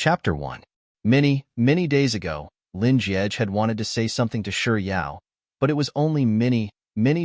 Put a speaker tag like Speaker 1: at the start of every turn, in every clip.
Speaker 1: Chapter 1. Many days ago, Lin Jiej had wanted to say something to Shi Yao, but it was only many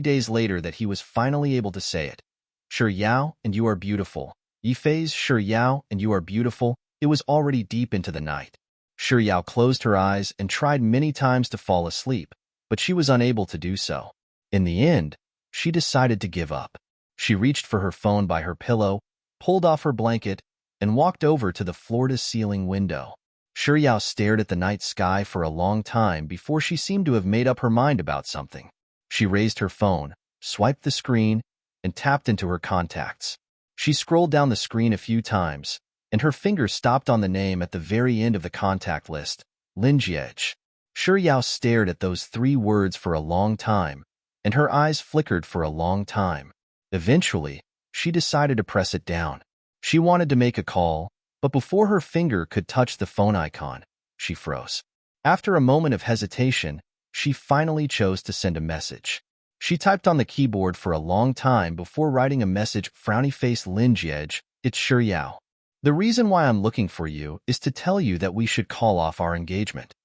Speaker 1: days later that he was finally able to say it. Shi Yao, and you are beautiful. Yifei's Shi Yao, and you are beautiful. It was already deep into the night. Shi Yao closed her eyes and tried many times to fall asleep, but she was unable to do so. In the end, she decided to give up. She reached for her phone by her pillow, pulled off her blanket, and walked over to the floor-to-ceiling window. Shi Yao stared at the night sky for a long time before she seemed to have made up her mind about something. She raised her phone, swiped the screen, and tapped into her contacts. She scrolled down the screen a few times, and her finger stopped on the name at the very end of the contact list, Lin Jiej. Shi Yao stared at those 3 words for a long time, and her eyes flickered for a long time. Eventually, she decided to press it down. She wanted to make a call, but before her finger could touch the phone icon, she froze. After a moment of hesitation, she finally chose to send a message. She typed on the keyboard for a long time before writing a message. Frowny face Lin Jiej, it's Shi Yao. The reason why I'm looking for you is to tell you that we should call off our engagement.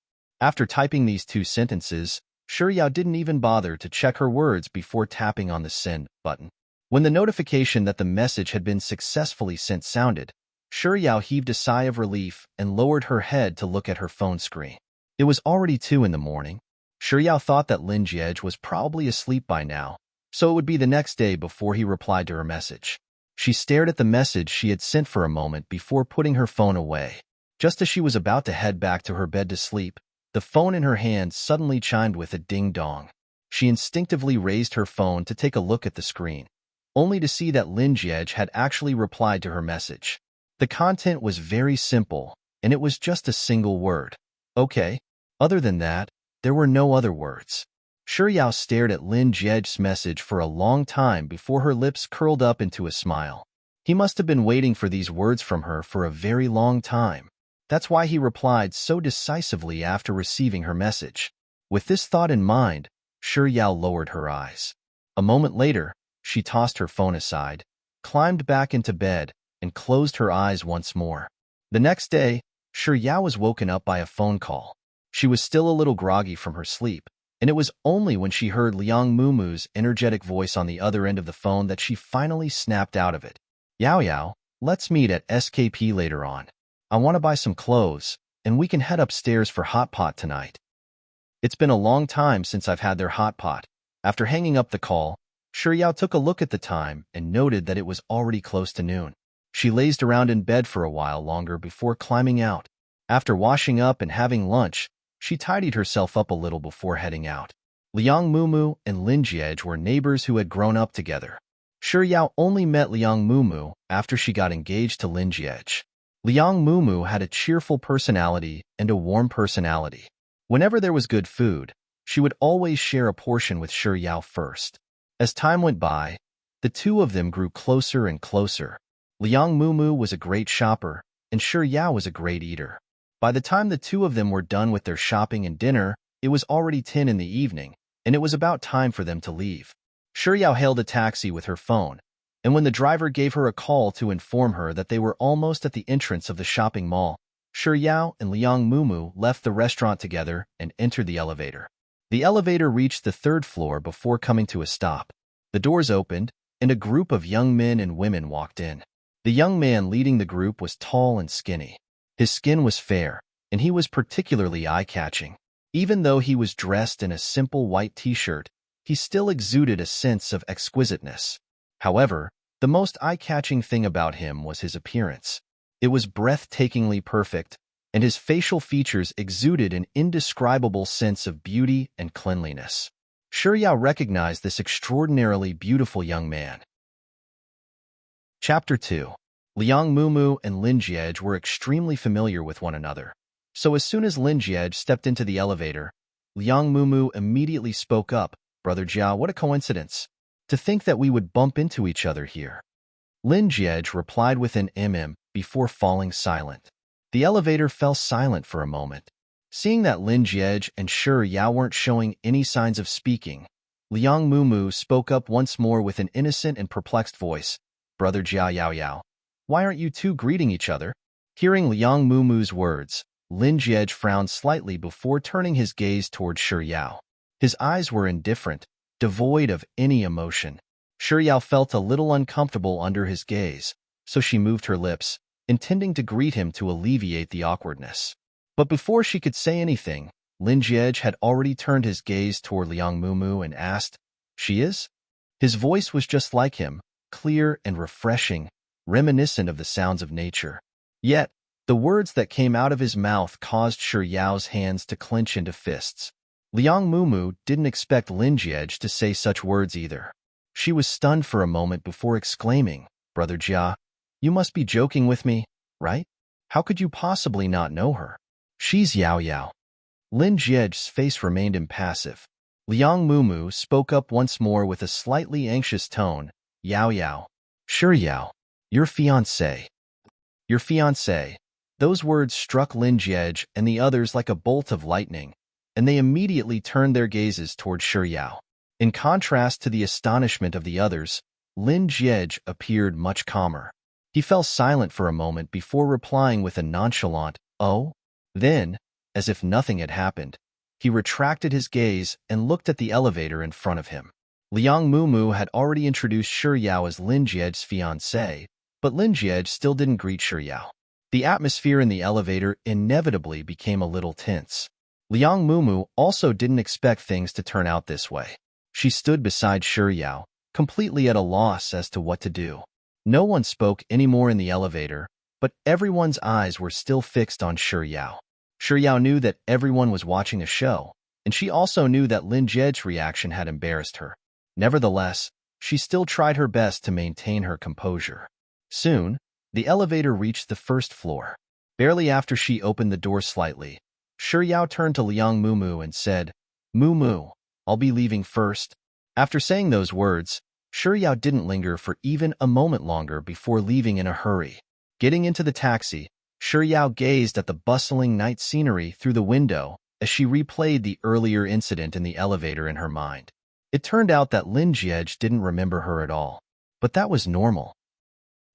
Speaker 1: After typing these 2 sentences, Shi Yao didn't even bother to check her words before tapping on the send button. When the notification that the message had been successfully sent sounded, Shi Yao heaved a sigh of relief and lowered her head to look at her phone screen. It was already 2 in the morning. Shi Yao thought that Lin Jiej was probably asleep by now, so it would be the next day before he replied to her message. She stared at the message she had sent for a moment before putting her phone away. Just as she was about to head back to her bed to sleep, the phone in her hand suddenly chimed with a ding-dong. She instinctively raised her phone to take a look at the screen, only to see that Lin Jiej had actually replied to her message. The content was very simple, and it was just a single word. Okay. Other than that, there were no other words. Shi Yao stared at Lin Jiej's message for a long time before her lips curled up into a smile. He must have been waiting for these words from her for a very long time. That's why he replied so decisively after receiving her message. With this thought in mind, Shi Yao lowered her eyes. A moment later, she tossed her phone aside, climbed back into bed, and closed her eyes once more. The next day, Shi Yao was woken up by a phone call. She was still a little groggy from her sleep, and it was only when she heard Liang Mumu's energetic voice on the other end of the phone that she finally snapped out of it. Yao Yao, let's meet at SKP later on. I want to buy some clothes, and we can head upstairs for hot pot tonight. It's been a long time since I've had their hot pot. After hanging up the call, Shi Yao took a look at the time and noted that it was already close to noon. She lazed around in bed for a while longer before climbing out. After washing up and having lunch, she tidied herself up a little before heading out. Liang Mumu and Lin Jiej were neighbors who had grown up together. Shi Yao only met Liang Mumu after she got engaged to Lin Jiej. Liang Mumu had a cheerful personality and a warm personality. Whenever there was good food, she would always share a portion with Shi Yao first. As time went by, the 2 of them grew closer and closer. Liang Mumu was a great shopper, and Shi Yao was a great eater. By the time the 2 of them were done with their shopping and dinner, it was already 10 in the evening, and it was about time for them to leave. Shi Yao hailed a taxi with her phone, and when the driver gave her a call to inform her that they were almost at the entrance of the shopping mall, Shi Yao and Liang Mumu left the restaurant together and entered the elevator. The elevator reached the 3rd floor before coming to a stop. The doors opened, and a group of young men and women walked in. The young man leading the group was tall and skinny. His skin was fair, and he was particularly eye-catching. Even though he was dressed in a simple white t-shirt, he still exuded a sense of exquisiteness. However, the most eye-catching thing about him was his appearance. It was breathtakingly perfect, and his facial features exuded an indescribable sense of beauty and cleanliness. Shi Yao recognized this extraordinarily beautiful young man. Chapter 2. Liang Mumu and Lin Jiej were extremely familiar with one another, so as soon as Lin Jiej stepped into the elevator, Liang Mumu immediately spoke up, "Brother Jiao, what a coincidence. To think that we would bump into each other here." Lin Jiej replied with an before falling silent. The elevator fell silent for a moment. Seeing that Lin Jiej and Shi Yao weren't showing any signs of speaking, Liang Mumu spoke up once more with an innocent and perplexed voice, "Brother Jiao Yao Yao, why aren't you 2 greeting each other?" Hearing Liang Mumu's words, Lin Jie frowned slightly before turning his gaze toward Shi Yao. His eyes were indifferent, devoid of any emotion. Shi Yao felt a little uncomfortable under his gaze, so she moved her lips, intending to greet him to alleviate the awkwardness. But before she could say anything, Lin Jie had already turned his gaze toward Liang Mumu and asked, "She is?" His voice was just like him, clear and refreshing, reminiscent of the sounds of nature. Yet, the words that came out of his mouth caused Shi Yao's hands to clench into fists. Liang Mumu didn't expect Lin Jie to say such words either. She was stunned for a moment before exclaiming, "Brother Jia, you must be joking with me, right? How could you possibly not know her? She's Yao Yao." Lin Jie's face remained impassive. Liang Mumu spoke up once more with a slightly anxious tone, "Yao Yao. Sure Yao. Your fiancé." Your fiancé. Those words struck Lin Jie and the others like a bolt of lightning, and they immediately turned their gazes toward Shi Yao. In contrast to the astonishment of the others, Lin Jie appeared much calmer. He fell silent for a moment before replying with a nonchalant, "Oh?" Then, as if nothing had happened, he retracted his gaze and looked at the elevator in front of him. Liang Mumu had already introduced Shi Yao as Lin Jie's fiancé, but Lin Jie still didn't greet Shi Yao. The atmosphere in the elevator inevitably became a little tense. Liang Mumu also didn't expect things to turn out this way. She stood beside Shi Yao, completely at a loss as to what to do. No one spoke anymore in the elevator, but everyone's eyes were still fixed on Shi Yao. Shi Yao knew that everyone was watching a show, and she also knew that Lin Jie's reaction had embarrassed her. Nevertheless, she still tried her best to maintain her composure. Soon, the elevator reached the first floor. Barely after she opened the door slightly, Shi Yao turned to Liang Mumu and said, "Mumu, I'll be leaving first." After saying those words, Shi Yao didn't linger for even a moment longer before leaving in a hurry. Getting into the taxi, Shi Yao gazed at the bustling night scenery through the window as she replayed the earlier incident in the elevator in her mind. It turned out that Lin Jie didn't remember her at all, but that was normal.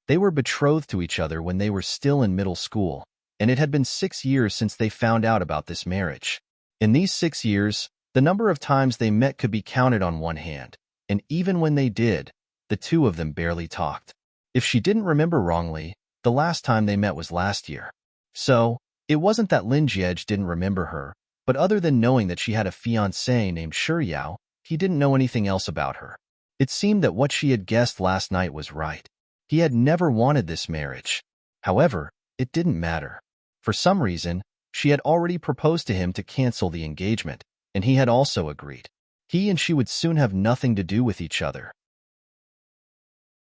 Speaker 1: They were betrothed to each other when they were still in middle school, and it had been 6 years since they found out about this marriage. In these 6 years, the number of times they met could be counted on one hand, and even when they did, the two of them barely talked. If she didn't remember wrongly, the last time they met was last year. So, it wasn't that Lin Jie didn't remember her, but other than knowing that she had a fiancé named Shi Yao, he didn't know anything else about her. It seemed that what she had guessed last night was right. He had never wanted this marriage. However, it didn't matter. For some reason, she had already proposed to him to cancel the engagement, and he had also agreed. He and she would soon have nothing to do with each other.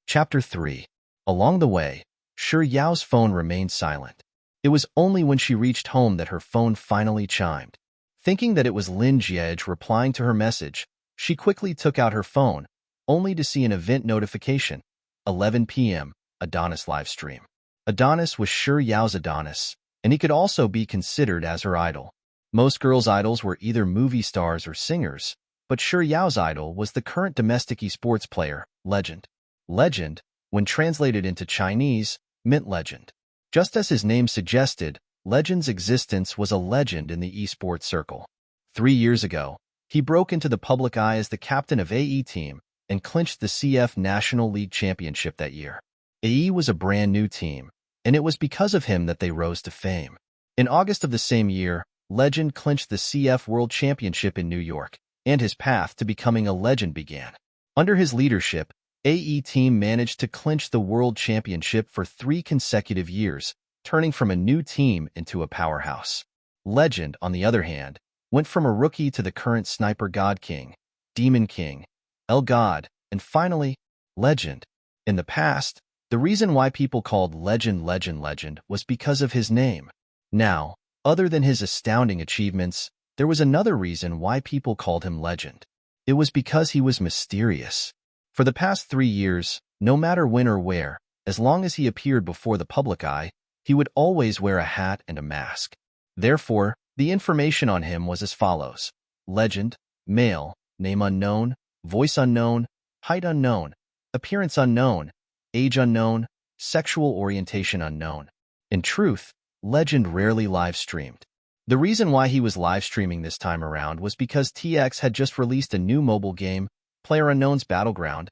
Speaker 1: Chapter 3. Along the way, Shi Yao's phone remained silent. It was only when she reached home that her phone finally chimed. Thinking that it was Lin Jie replying to her message, she quickly took out her phone, only to see an event notification. 11 p.m. Adonis livestream. Adonis was Shi Yao's Adonis, and he could also be considered as her idol. Most girls' idols were either movie stars or singers, but Shi Yao's idol was the current domestic esports player, Legend. Legend, when translated into Chinese, meant legend. Just as his name suggested, Legend's existence was a legend in the esports circle. 3 years ago, he broke into the public eye as the captain of AE team and clinched the CF National League Championship that year. AE was a brand new team, and it was because of him that they rose to fame. In August of the same year, Legend clinched the CF World Championship in New York, and his path to becoming a legend began. Under his leadership, AE team managed to clinch the World Championship for 3 consecutive years, turning from a new team into a powerhouse. Legend, on the other hand, went from a rookie to the current Sniper God King, Demon King, El God, and finally, Legend. In the past, the reason why people called Legend was because of his name. Now, other than his astounding achievements, there was another reason why people called him Legend. It was because he was mysterious. For the past 3 years, no matter when or where, as long as he appeared before the public eye, he would always wear a hat and a mask. Therefore, the information on him was as follows: Legend, male, name unknown, voice unknown, height unknown, appearance unknown, age unknown, sexual orientation unknown. In truth, Legend rarely live-streamed. The reason why he was live-streaming this time around was because TX had just released a new mobile game, PlayerUnknown's Battleground,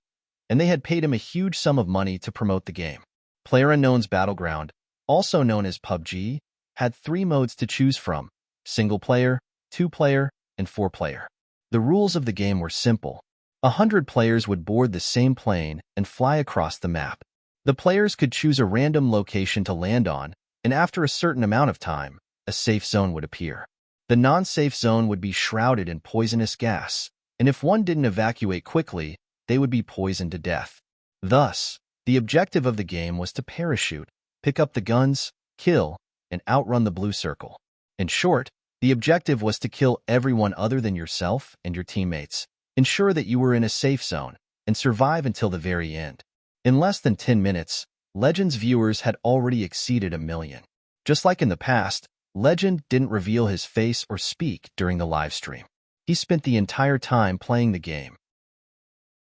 Speaker 1: and they had paid him a huge sum of money to promote the game. PlayerUnknown's Battleground, also known as PUBG, had 3 modes to choose from: single-player, 2-player, and 4-player. The rules of the game were simple. 100 players would board the same plane and fly across the map. The players could choose a random location to land on, and after a certain amount of time, a safe zone would appear. The non-safe zone would be shrouded in poisonous gas, and if one didn't evacuate quickly, they would be poisoned to death. Thus, the objective of the game was to parachute, pick up the guns, kill, and outrun the blue circle. In short, the objective was to kill everyone other than yourself and your teammates, ensure that you were in a safe zone, and survive until the very end. In less than 10 minutes, Legend's viewers had already exceeded 1 million. Just like in the past, Legend didn't reveal his face or speak during the livestream. He spent the entire time playing the game.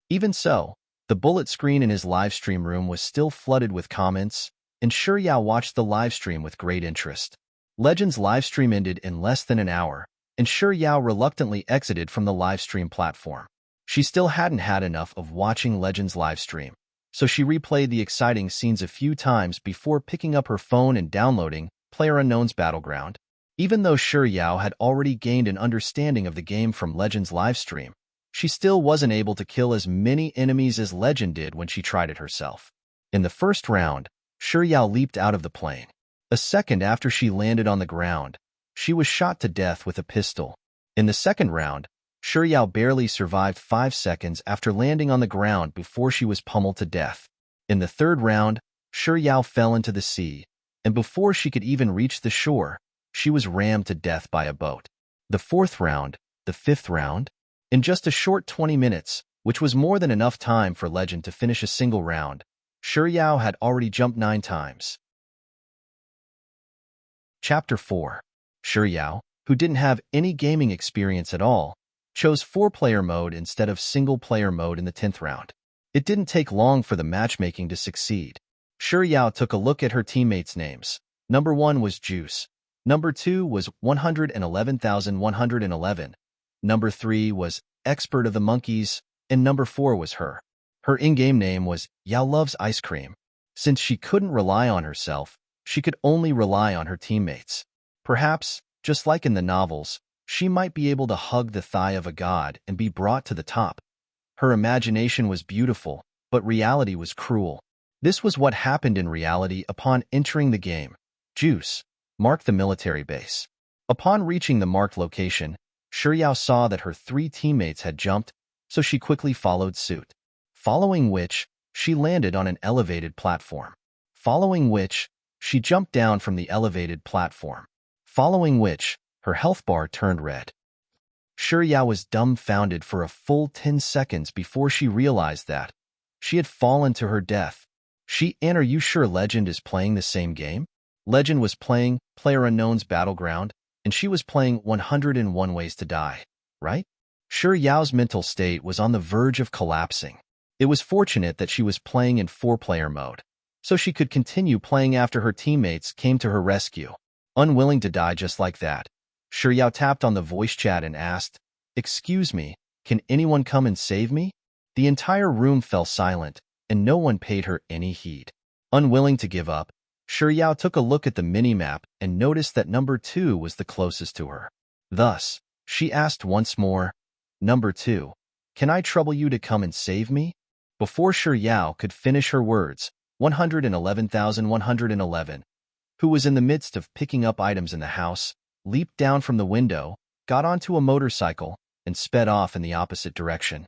Speaker 1: Even so, the bullet screen in his livestream room was still flooded with comments, and Shuryao watched the livestream with great interest. Legend's livestream ended in less than an hour, and Shuryao reluctantly exited from the livestream platform. She still hadn't had enough of watching Legend's livestream, so she replayed the exciting scenes a few times before picking up her phone and downloading PlayerUnknown's Battleground. Even though Shuryao had already gained an understanding of the game from Legend's livestream, she still wasn't able to kill as many enemies as Legend did when she tried it herself. In the first round, Shuryao leaped out of the plane. A second after she landed on the ground, she was shot to death with a pistol. In the second round, Shuryao barely survived 5 seconds after landing on the ground before she was pummeled to death. In the third round, Shuryao fell into the sea, and before she could even reach the shore, she was rammed to death by a boat. The fourth round, the fifth round, in just a short 20 minutes, which was more than enough time for Legend to finish a single round, Shuryao had already jumped 9 times. Chapter 4. Shuryao, who didn't have any gaming experience at all, chose 4-player mode instead of single-player mode in the 10th round. It didn't take long for the matchmaking to succeed. Shuryao took a look at her teammates' names. Number 1 was Juice. Number 2 was 111,111. Number 3 was Expert of the Monkeys, and number 4 was her. Her in-game name was Yao Loves Ice Cream. Since she couldn't rely on herself, she could only rely on her teammates. Perhaps, just like in the novels, she might be able to hug the thigh of a god and be brought to the top. Her imagination was beautiful, but reality was cruel. This was what happened in reality upon entering the game. Juice marked the military base. Upon reaching the marked location, Shuryao saw that her 3 teammates had jumped, so she quickly followed suit. Following which, she landed on an elevated platform. Following which, she jumped down from the elevated platform. Following which, her health bar turned red. Shuryao was dumbfounded for a full 10 seconds before she realized that she had fallen to her death. Are you sure Legend is playing the same game? Legend was playing PlayerUnknown's Battleground, and she was playing 101 Ways to Die, right? Shuryao's mental state was on the verge of collapsing. It was fortunate that she was playing in 4-player mode, so she could continue playing after her teammates came to her rescue. Unwilling to die just like that, Shuryao tapped on the voice chat and asked, "Excuse me, can anyone come and save me?" The entire room fell silent, and no one paid her any heed. Unwilling to give up, Shuryao took a look at the minimap and noticed that number 2 was the closest to her. Thus, she asked once more, "Number 2, can I trouble you to come and save me?" Before Shuryao could finish her words, 111,111, who was in the midst of picking up items in the house, leaped down from the window, got onto a motorcycle, and sped off in the opposite direction.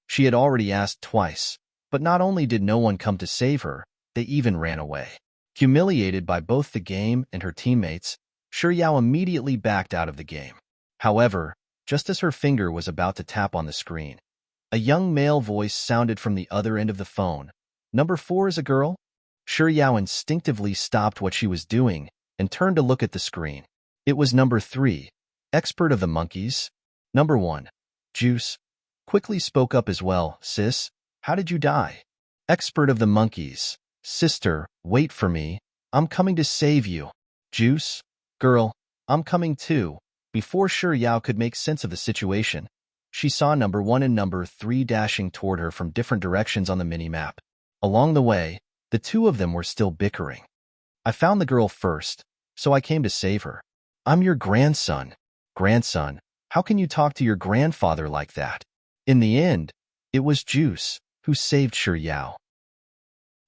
Speaker 1: She had already asked twice, but not only did no one come to save her, they even ran away. Humiliated by both the game and her teammates, Shuryao immediately backed out of the game. However, just as her finger was about to tap on the screen, a young male voice sounded from the other end of the phone. "Number 4 is a girl?" Shuryao instinctively stopped what she was doing and turned to look at the screen. It was number 3, Expert of the Monkeys. Number 1, Juice, quickly spoke up as well. "Sis, how did you die?" Expert of the Monkeys. "Sister, wait for me. I'm coming to save you. Juice? Girl, I'm coming too. Before Shi Yao could make sense of the situation, she saw number 1 and number 3 dashing toward her from different directions on the mini-map. Along the way, the two of them were still bickering. I found the girl first, so I came to save her. I'm your grandson. Grandson, how can you talk to your grandfather like that? In the end, it was Juice who saved Shi Yao.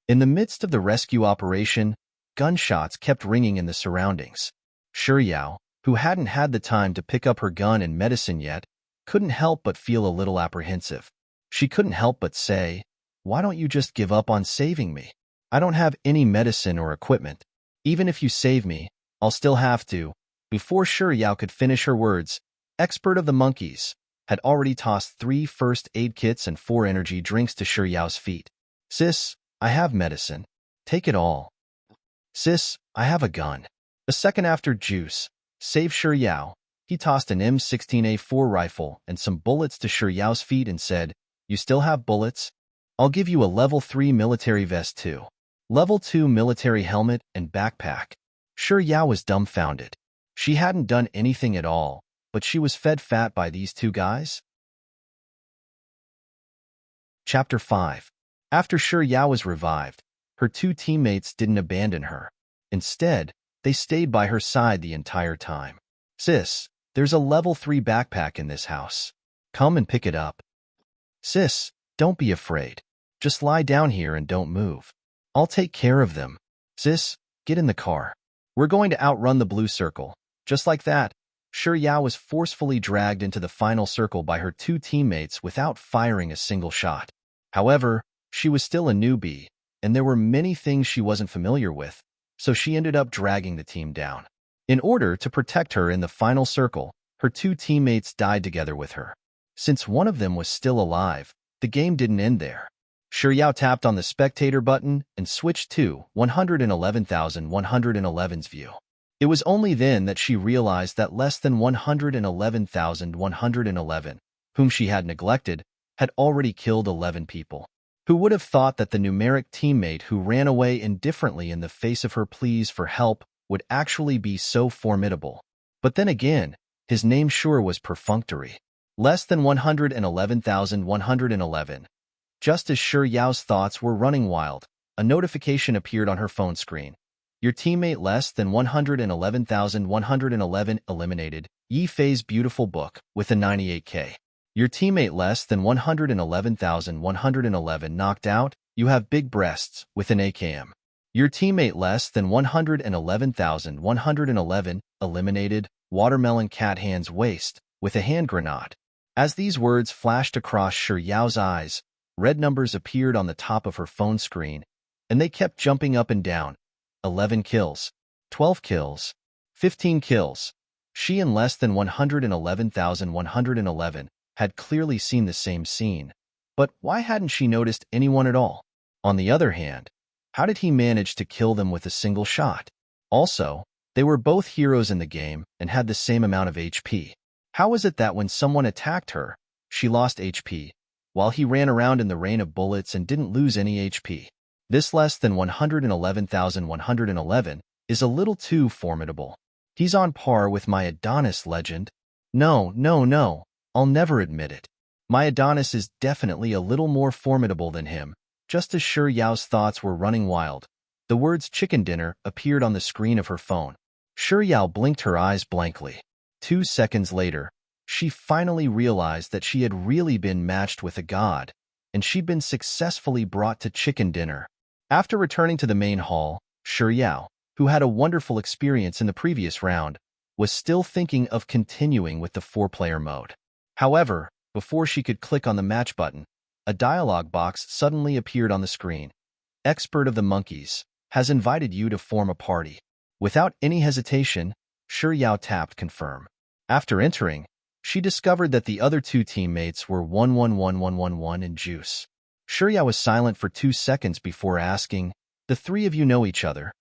Speaker 1: In the midst of the rescue operation, gunshots kept ringing in the surroundings. Shi Yao, who hadn't had the time to pick up her gun and medicine yet, couldn't help but feel a little apprehensive. She couldn't help but say, "Why don't you just give up on saving me? I don't have any medicine or equipment. Even if you save me, I'll still have to." Before Shi Yao could finish her words, Expert of the Monkeys had already tossed 3 first aid kits and 4 energy drinks to Shi Yao's feet. "Sis, I have medicine. Take it all." "Sis, I have a gun." A second after Juice saved Shi Yao, he tossed an M16A4 rifle and some bullets to Shi Yao's feet and said, "You still have bullets? I'll give you a level 3 military vest too. Level 2 military helmet and backpack." Shi Yao was dumbfounded. She hadn't done anything at all, but she was fed fat by these two guys? Chapter 5. After Shi Yao was revived, her 2 teammates didn't abandon her. Instead, they stayed by her side the entire time. "Sis, there's a level 3 backpack in this house. Come and pick it up." "Sis, don't be afraid. Just lie down here and don't move. I'll take care of them." "Sis, get in the car. We're going to outrun the blue circle." Just like that, Shi Yao was forcefully dragged into the final circle by her 2 teammates without firing a single shot. However, she was still a newbie, and there were many things she wasn't familiar with, so she ended up dragging the team down. In order to protect her in the final circle, her 2 teammates died together with her. Since one of them was still alive, the game didn't end there. Shi Yao tapped on the spectator button and switched to 111,111's view. It was only then that she realized that less than 111,111, whom she had neglected, had already killed 11 people. Who would have thought that the numeric teammate who ran away indifferently in the face of her pleas for help would actually be so formidable? But then again, his name sure was perfunctory. Less than 111,111. Just as Shi Yao's thoughts were running wild, a notification appeared on her phone screen. Your teammate less than 111,111 eliminated. Yi Fei's beautiful book with a 98k. Your teammate less than 111,111 knocked out. You have big breasts with an AKM. Your teammate less than 111,111 eliminated. Watermelon cat hands waist with a hand grenade. As these words flashed across Shi Yao's eyes, red numbers appeared on the top of her phone screen, and they kept jumping up and down. 11 kills, 12 kills, 15 kills. She and less than 111,111 had clearly seen the same scene, but why hadn't she noticed anyone at all? On the other hand, how did he manage to kill them with a single shot? Also, they were both heroes in the game and had the same amount of HP. How was it that when someone attacked her, she lost HP, while he ran around in the rain of bullets and didn't lose any HP? This less than 111,111 is a little too formidable. He's on par with my Adonis legend. No, I'll never admit it. My Adonis is definitely a little more formidable than him. Just as Shi Yao's thoughts were running wild, the words chicken dinner appeared on the screen of her phone. Shi Yao blinked her eyes blankly. 2 seconds later, she finally realized that she had really been matched with a god, and she'd been successfully brought to chicken dinner. After returning to the main hall, Shi Yao, who had a wonderful experience in the previous round, was still thinking of continuing with the 4-player mode. However, before she could click on the match button, a dialog box suddenly appeared on the screen. Expert of the Monkeys has invited you to form a party. Without any hesitation, Shi Yao tapped confirm. After entering, she discovered that the other 2 teammates were 111,111 and Juice. Shi Yao was silent for 2 seconds before asking, "The 3 of you know each other?"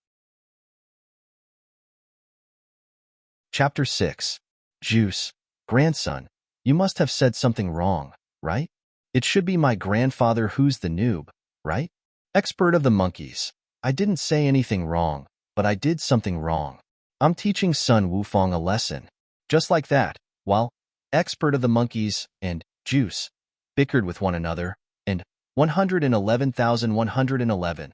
Speaker 1: Chapter 6. Juice, grandson, you must have said something wrong, right? It should be my grandfather who's the noob, right? Expert of the Monkeys, I didn't say anything wrong. but I did something wrong. I'm teaching Sun Wufang a lesson. Just like that, while expert of the monkeys and juice bickered with one another, and 111,111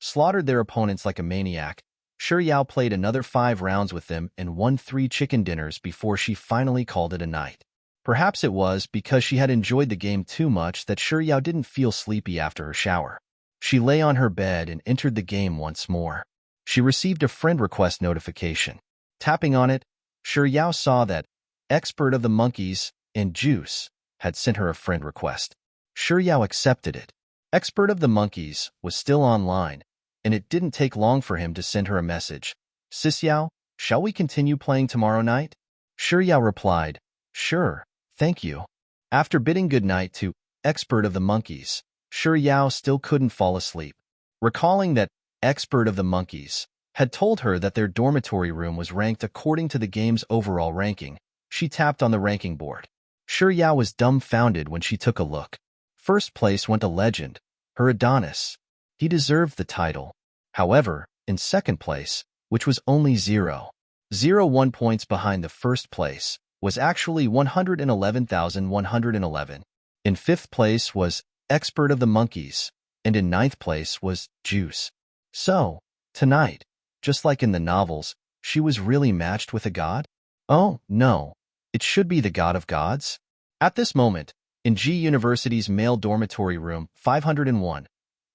Speaker 1: slaughtered their opponents like a maniac, Shi Yao played another 5 rounds with them and won 3 chicken dinners before she finally called it a night. Perhaps it was because she had enjoyed the game too much that Shi Yao didn't feel sleepy after her shower. She lay on her bed and entered the game once more. She received a friend request notification. Tapping on it, Shi Yao saw that expert of the monkeys and juice had sent her a friend request. Shi Yao accepted it. Expert of the monkeys was still online, and it didn't take long for him to send her a message. Sis Yao, shall we continue playing tomorrow night? Shi Yao replied, sure, thank you. After bidding goodnight to expert of the monkeys, Shi Yao still couldn't fall asleep. Recalling that expert of the monkeys had told her that their dormitory room was ranked according to the game's overall ranking, she tapped on the ranking board. Shi Yao was dumbfounded when she took a look. First place went a legend, her Adonis. He deserved the title. However, in second place, which was only 0.01 points behind the first place, was actually 111,111. In fifth place was expert of the monkeys, and in ninth place was juice. So, tonight, just like in the novels, she was really matched with a god? Oh, no. It should be the god of gods? At this moment, in G University's male dormitory room 501,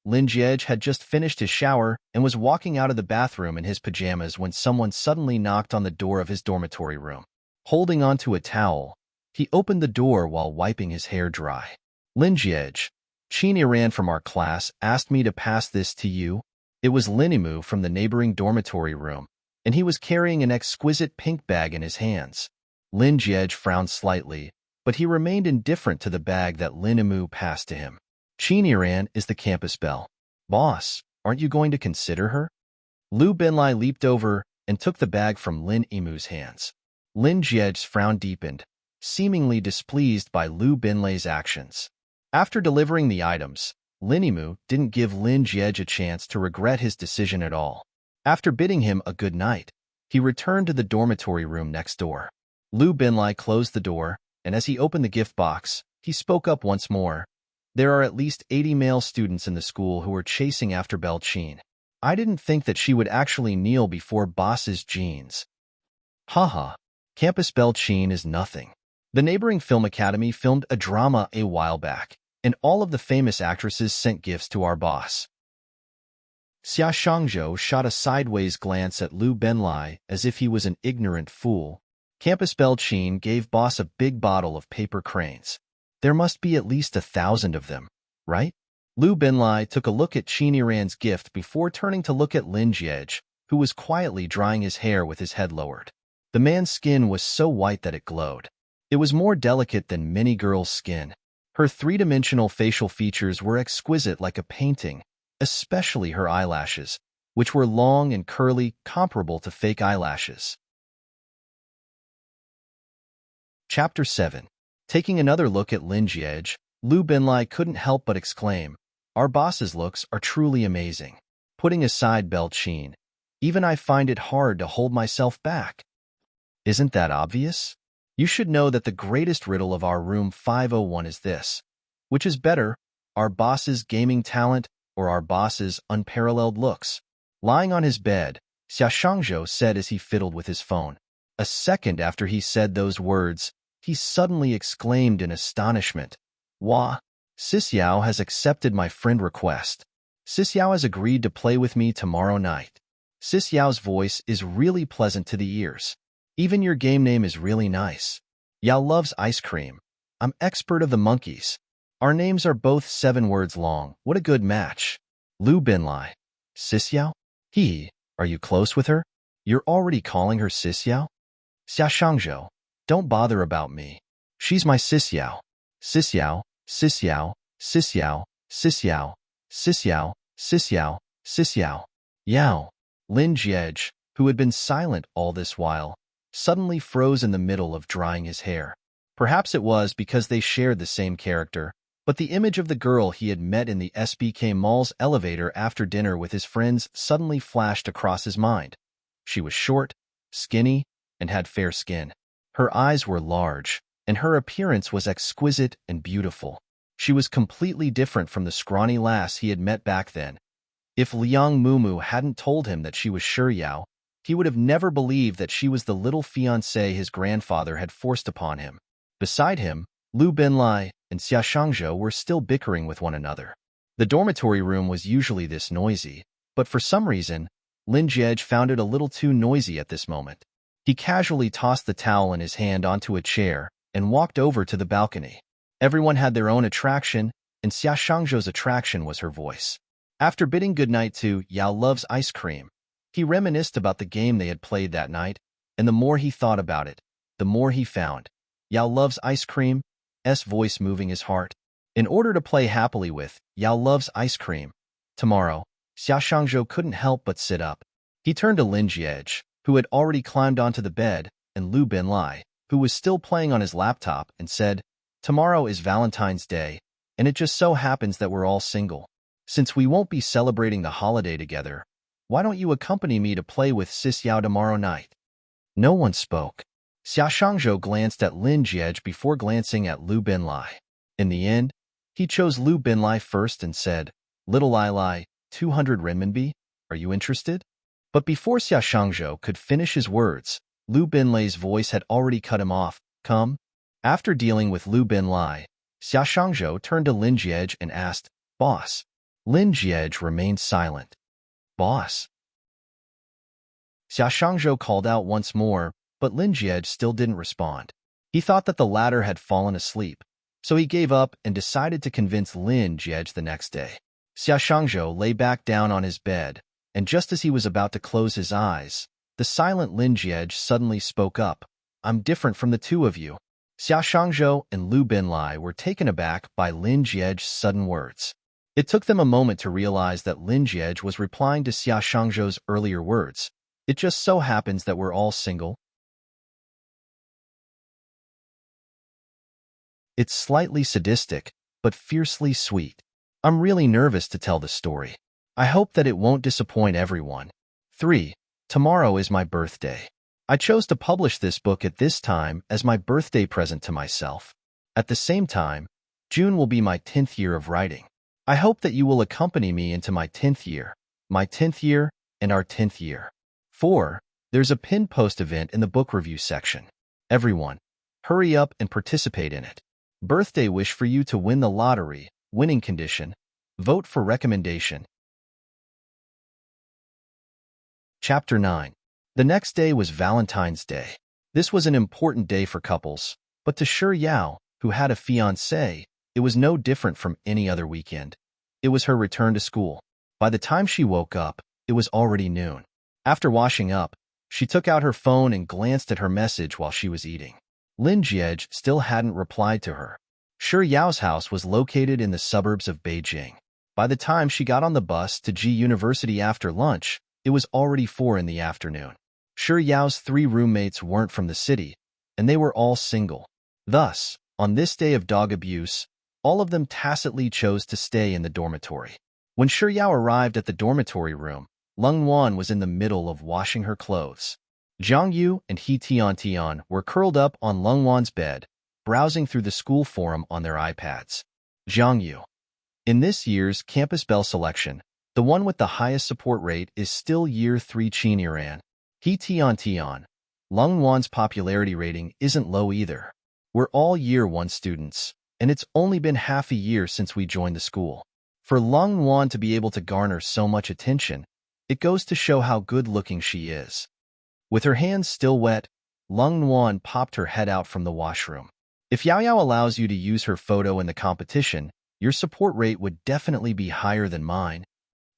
Speaker 1: Lin Jiej had just finished his shower and was walking out of the bathroom in his pajamas when someone suddenly knocked on the door of his dormitory room. Holding onto a towel, he opened the door while wiping his hair dry. Lin Jiej, Qin Iran from our class asked me to pass this to you. It was Linimu from the neighboring dormitory room, and he was carrying an exquisite pink bag in his hands. Lin Jiej frowned slightly, but he remained indifferent to the bag that Linimu passed to him. Qin Iran is the campus belle. Boss, aren't you going to consider her? Lu Binlai leaped over and took the bag from Lin Imu's hands. Lin Jiej's frown deepened, seemingly displeased by Lu Binlai's actions. After delivering the items, Lin Imu didn't give Lin Jiej a chance to regret his decision at all. After bidding him a good night, he returned to the dormitory room next door. Lu Binlai closed the door, and as he opened the gift box, he spoke up once more. There are at least 80 male students in the school who are chasing after Belle Qin. I didn't think that she would actually kneel before boss's jeans. Haha, Campus Belle Qin is nothing. The neighboring film academy filmed a drama a while back, and all of the famous actresses sent gifts to our boss. Xia Shangzhou shot a sideways glance at Lu Binlai as if he was an ignorant fool. Campus Belle Qin gave boss a big bottle of paper cranes. There must be at least 1,000 of them, right? Lu Binlai took a look at Qin Iran's gift before turning to look at Lin Jiej, who was quietly drying his hair with his head lowered. The man's skin was so white that it glowed. It was more delicate than many girls' skin. Her 3-dimensional facial features were exquisite like a painting, especially her eyelashes, which were long and curly, comparable to fake eyelashes. Chapter 7. Taking another look at Lin Jiej, Lu Binlai couldn't help but exclaim, our boss's looks are truly amazing. Putting aside Belle Qin, even I find it hard to hold myself back. Isn't that obvious? You should know that the greatest riddle of our room 501 is this. Which is better, our boss's gaming talent or our boss's unparalleled looks? Lying on his bed, Xia Shangzhou said as he fiddled with his phone. A second after he said those words, he suddenly exclaimed in astonishment. Wah! Sis Yao has accepted my friend request. Sis Yao has agreed to play with me tomorrow night. Sis Yao's voice is really pleasant to the ears. Even your game name is really nice. Yao loves ice cream. I'm expert of the monkeys. Our names are both 7 words long. What a good match. Lu Binlai. Sis Yao? Are you close with her? You're already calling her Sis Yao? Xia Shangzhou. Don't bother about me. She's my Sis Yao. Sis Yao, Sis Yao, Sis Yao, Sis Yao, Sis Yao, Sis Yao, Sis Yao. Yao. Lin Jiej, who had been silent all this while, suddenly froze in the middle of drying his hair. Perhaps it was because they shared the same character, But the image of the girl he had met in the SBK Mall's elevator after dinner with his friends suddenly flashed across his mind. She was short, skinny, and had fair skin. Her eyes were large, and her appearance was exquisite and beautiful. She was completely different from the scrawny lass he had met back then. If Liang Mumu hadn't told him that she was Shi Yao, he would have never believed that she was the little fiancée his grandfather had forced upon him. Beside him, Lu Binlai and Xia Shangzhou were still bickering with one another. The dormitory room was usually this noisy, but for some reason, Lin Jiej found it a little too noisy at this moment. He casually tossed the towel in his hand onto a chair and walked over to the balcony. Everyone had their own attraction, and Xia Shangzhou's attraction was her voice. After bidding goodnight to Yao Loves Ice Cream, he reminisced about the game they had played that night, and the more he thought about it, the more he found Yao Loves Ice Cream's voice moving his heart. In order to play happily with Yao Loves Ice Cream tomorrow, Xia Shangzhou couldn't help but sit up. He turned to Lin Jiej, who had already climbed onto the bed, and Lu Binlai, who was still playing on his laptop, and said, "Tomorrow is Valentine's Day, and it just so happens that we're all single. Since we won't be celebrating the holiday together, why don't you accompany me to play with Sis Yao tomorrow night?" No one spoke. Xia Shangzhou glanced at Lin Jiej before glancing at Lu Binlai. In the end, he chose Lu Binlai first and said, "Little Lai, 200 renminbi, are you interested?" But before Xia Shangzhou could finish his words, Lu Binlai's voice had already cut him off. "Come." After dealing with Lu Binlai, Xia Shangzhou turned to Lin Jiej and asked, "Boss?" Lin Jiej remained silent. "Boss?" Xia Shangzhou called out once more, but Lin Jiej still didn't respond. He thought that the latter had fallen asleep, so he gave up and decided to convince Lin Jiej the next day. Xia Shangzhou lay back down on his bed, and just as he was about to close his eyes, the silent Lin Jiej suddenly spoke up. "I'm different from the two of you." Xia Shangzhou and Lu Binlai were taken aback by Lin Jiej's sudden words. It took them a moment to realize that Lin Jiej was replying to Xia Shangzhou's earlier words. "It just so happens that we're all single." It's slightly sadistic, but fiercely sweet. I'm really nervous to tell the story. I hope that it won't disappoint everyone. 3. Tomorrow is my birthday. I chose to publish this book at this time as my birthday present to myself. At the same time, June will be my 10th year of writing. I hope that you will accompany me into my 10th year, and our 10th year. 4. There's a pinned post event in the book review section. Everyone, hurry up and participate in it. Birthday wish for you to win the lottery, winning condition, vote for recommendation. Chapter 9. The next day was Valentine's Day. This was an important day for couples, but to Shi Yao, who had a fiancé, it was no different from any other weekend. It was her return to school. By the time she woke up, it was already noon. After washing up, she took out her phone and glanced at her message while she was eating. Lin Jiej still hadn't replied to her. Shi Yao's house was located in the suburbs of Beijing. By the time she got on the bus to G University after lunch, it was already 4 in the afternoon. Shi Yao's 3 roommates weren't from the city, and they were all single. Thus, on this day of dog abuse, all of them tacitly chose to stay in the dormitory. When Shi Yao arrived at the dormitory room, Leng Wan was in the middle of washing her clothes. Zhang Yu and He Tian were curled up on Leng Wan's bed, browsing through the school forum on their iPads. Zhang Yu. In this year's Campus Bell selection, the one with the highest support rate is still Year 3 Qiniran. He Tian, Leng Wan's popularity rating isn't low either. We're all Year 1 students, and it's only been half a year since we joined the school. For Leng Wan to be able to garner so much attention, it goes to show how good-looking she is. With her hands still wet, Leng Wan popped her head out from the washroom. If Yao Yao allows you to use her photo in the competition, your support rate would definitely be higher than mine.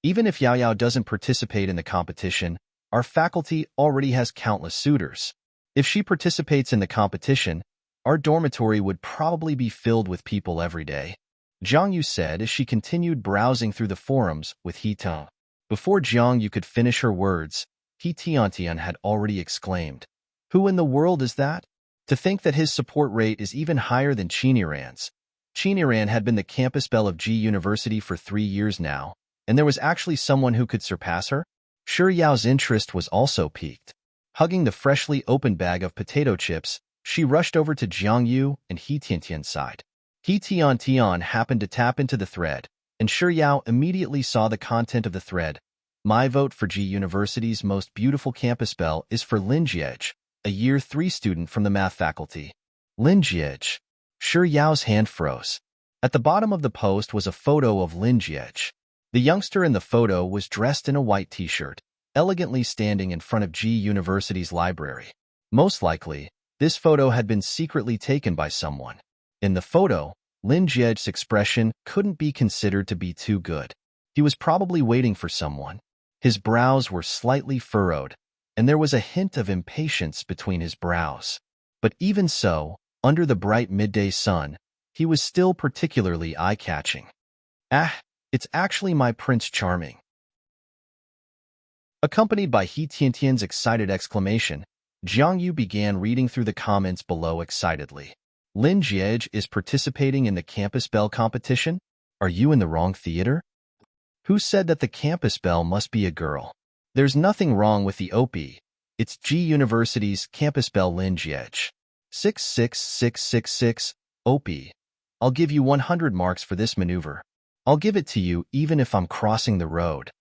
Speaker 1: Even if Yao Yao doesn't participate in the competition, our faculty already has countless suitors. If she participates in the competition, our dormitory would probably be filled with people every day. Zhang Yu said as she continued browsing through the forums with He Tian. Before Zhang Yu could finish her words, He Tian had already exclaimed, "Who in the world is that?" To think that his support rate is even higher than Qiniran's. Qiniran had been the campus belle of G University for 3 years now, and there was actually someone who could surpass her? Shi Yao's interest was also piqued. Hugging the freshly opened bag of potato chips, she rushed over to Jiang Yu and He Tiantian's side. He Tiantian happened to tap into the thread, and Shi Yao immediately saw the content of the thread. My vote for G University's most beautiful campus belle is for Lin Jiej, a Year 3 student from the math faculty. Lin Jiej. Shi Yao's hand froze. At the bottom of the post was a photo of Lin Jiej. The youngster in the photo was dressed in a white t-shirt, elegantly standing in front of G University's library. Most likely, this photo had been secretly taken by someone. In the photo, Lin Jiej's expression couldn't be considered to be too good. He was probably waiting for someone. His brows were slightly furrowed, and there was a hint of impatience between his brows. But even so, under the bright midday sun, he was still particularly eye-catching. Ah, it's actually my Prince Charming. Accompanied by He Tiantian's excited exclamation, Jiang Yu began reading through the comments below excitedly. Lin Jiej is participating in the Campus Belle competition? Are you in the wrong theater? Who said that the Campus Belle must be a girl? There's nothing wrong with the OP. It's G University's Campus Belle Lin Jiej. 66666, OP. I'll give you 100 marks for this maneuver. I'll give it to you even if I'm crossing the road.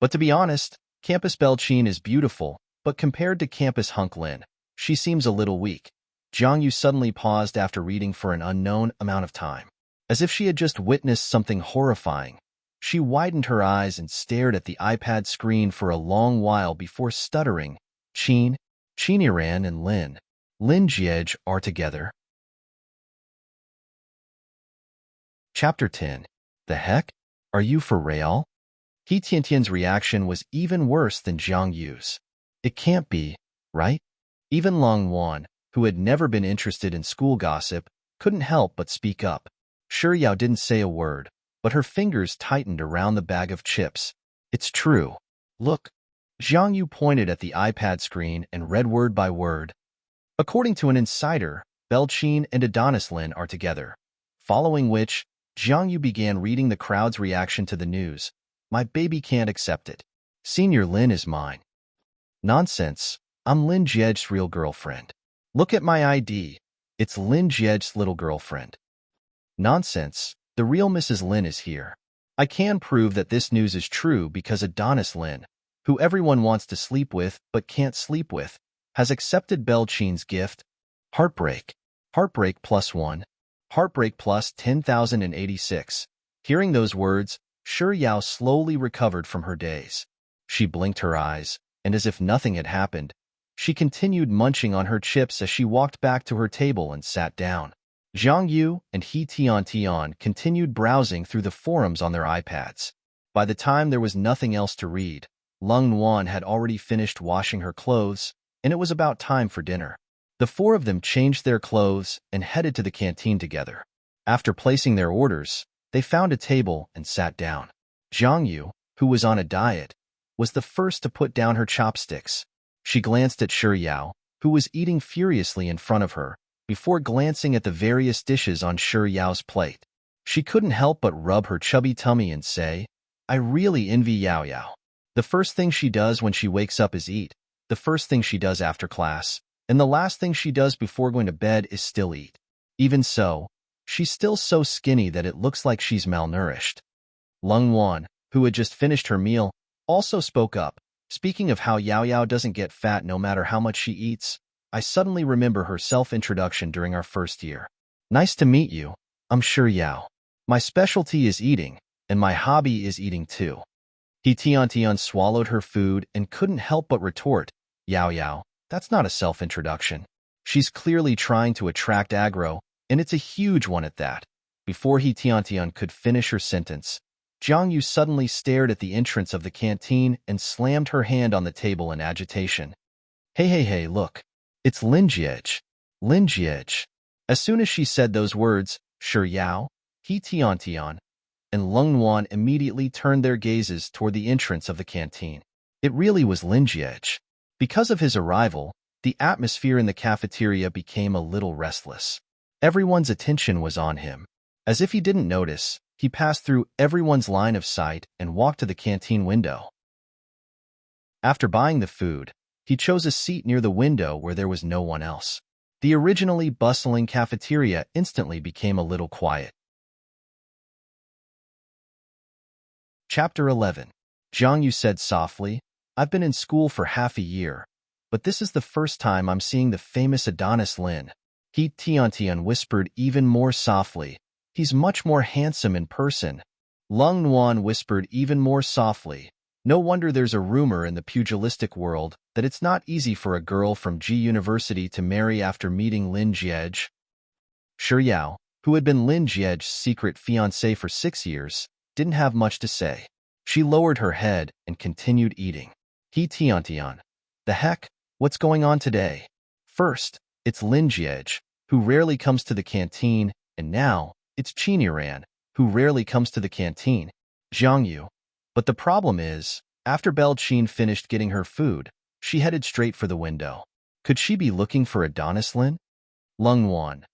Speaker 1: But to be honest, Campus Belle Qin is beautiful, but compared to Campus Hunk Lin, she seems a little weak. Jiang Yu suddenly paused after reading for an unknown amount of time. As if she had just witnessed something horrifying, she widened her eyes and stared at the iPad screen for a long while before stuttering. Qiniran and Lin Jiej are together. Chapter 10. The heck? Are you for real? He Tiantian's reaction was even worse than Jiang Yu's. It can't be, right? Even Long Wan, who had never been interested in school gossip, couldn't help but speak up. Shi Yao didn't say a word, but her fingers tightened around the bag of chips. It's true. Look. Jiang Yu pointed at the iPad screen and read word by word. According to an insider, Belle Qin and Adonis Lin are together. Following which, Jiang Yu began reading the crowd's reaction to the news. My baby can't accept it. Senior Lin is mine. Nonsense. I'm Lin Jiej's real girlfriend. Look at my ID. It's Lin Jiej's little girlfriend. Nonsense. The real Mrs. Lin is here. I can prove that this news is true because Adonis Lin, who everyone wants to sleep with but can't sleep with, has accepted Belle Qin's gift. Heartbreak. Heartbreak +1. Heartbreak plus 10,086. Hearing those words, Shi Yao slowly recovered from her daze. She blinked her eyes, and as if nothing had happened, she continued munching on her chips as she walked back to her table and sat down. Jiang Yu and He Tiantian continued browsing through the forums on their iPads. By the time there was nothing else to read, Lung Wan had already finished washing her clothes, and it was about time for dinner. The four of them changed their clothes and headed to the canteen together. After placing their orders, they found a table and sat down. Jiang Yu, who was on a diet, was the first to put down her chopsticks. She glanced at Shi Yao, who was eating furiously in front of her, before glancing at the various dishes on Shi Yao's plate. She couldn't help but rub her chubby tummy and say, I really envy Yao Yao. The first thing she does when she wakes up is eat, the first thing she does after class, and the last thing she does before going to bed is still eat. Even so, she's still so skinny that it looks like she's malnourished. Lung Wan, who had just finished her meal, also spoke up. Speaking of how Yao Yao doesn't get fat no matter how much she eats, I suddenly remember her self-introduction during our first year. Nice to meet you. I'm Shi Yao. My specialty is eating, and my hobby is eating too. He Tiantian swallowed her food and couldn't help but retort, Yao Yao, that's not a self-introduction. She's clearly trying to attract aggro, and it's a huge one at that. Before He Tiantian could finish her sentence, Jiang Yu suddenly stared at the entrance of the canteen and slammed her hand on the table in agitation. Hey, look. It's Lin Jiej. Lin Jiej. As soon as she said those words, Shi Yao, He Tiantian, and Lung Wan immediately turned their gazes toward the entrance of the canteen. It really was Lin Jiej. Because of his arrival, the atmosphere in the cafeteria became a little restless. Everyone's attention was on him. As if he didn't notice, he passed through everyone's line of sight and walked to the canteen window. After buying the food, he chose a seat near the window where there was no one else. The originally bustling cafeteria instantly became a little quiet. Chapter 11. Jiang Yu said softly, "I've been in school for half a year, but this is the first time I'm seeing the famous Adonis Lin." He Tiantian whispered even more softly, "He's much more handsome in person." Lung Nuan whispered even more softly, "No wonder there's a rumor in the pugilistic world that it's not easy for a girl from Ji University to marry after meeting Lin Jiege." Shi Yao, who had been Lin Jiege's secret fiancé for 6 years, didn't have much to say. She lowered her head and continued eating. He Tiantian, "The heck? What's going on today? First, it's Lin Jiege, who rarely comes to the canteen, and now it's Qiniran, who rarely comes to the canteen." Jiang Yu. But the problem is, after Belle Qin finished getting her food, she headed straight for the window. Could she be looking for Adonis Lin? Lung Wan.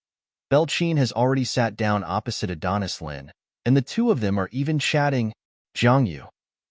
Speaker 1: Belle Qin has already sat down opposite Adonis Lin, and the two of them are even chatting. Jiang Yu.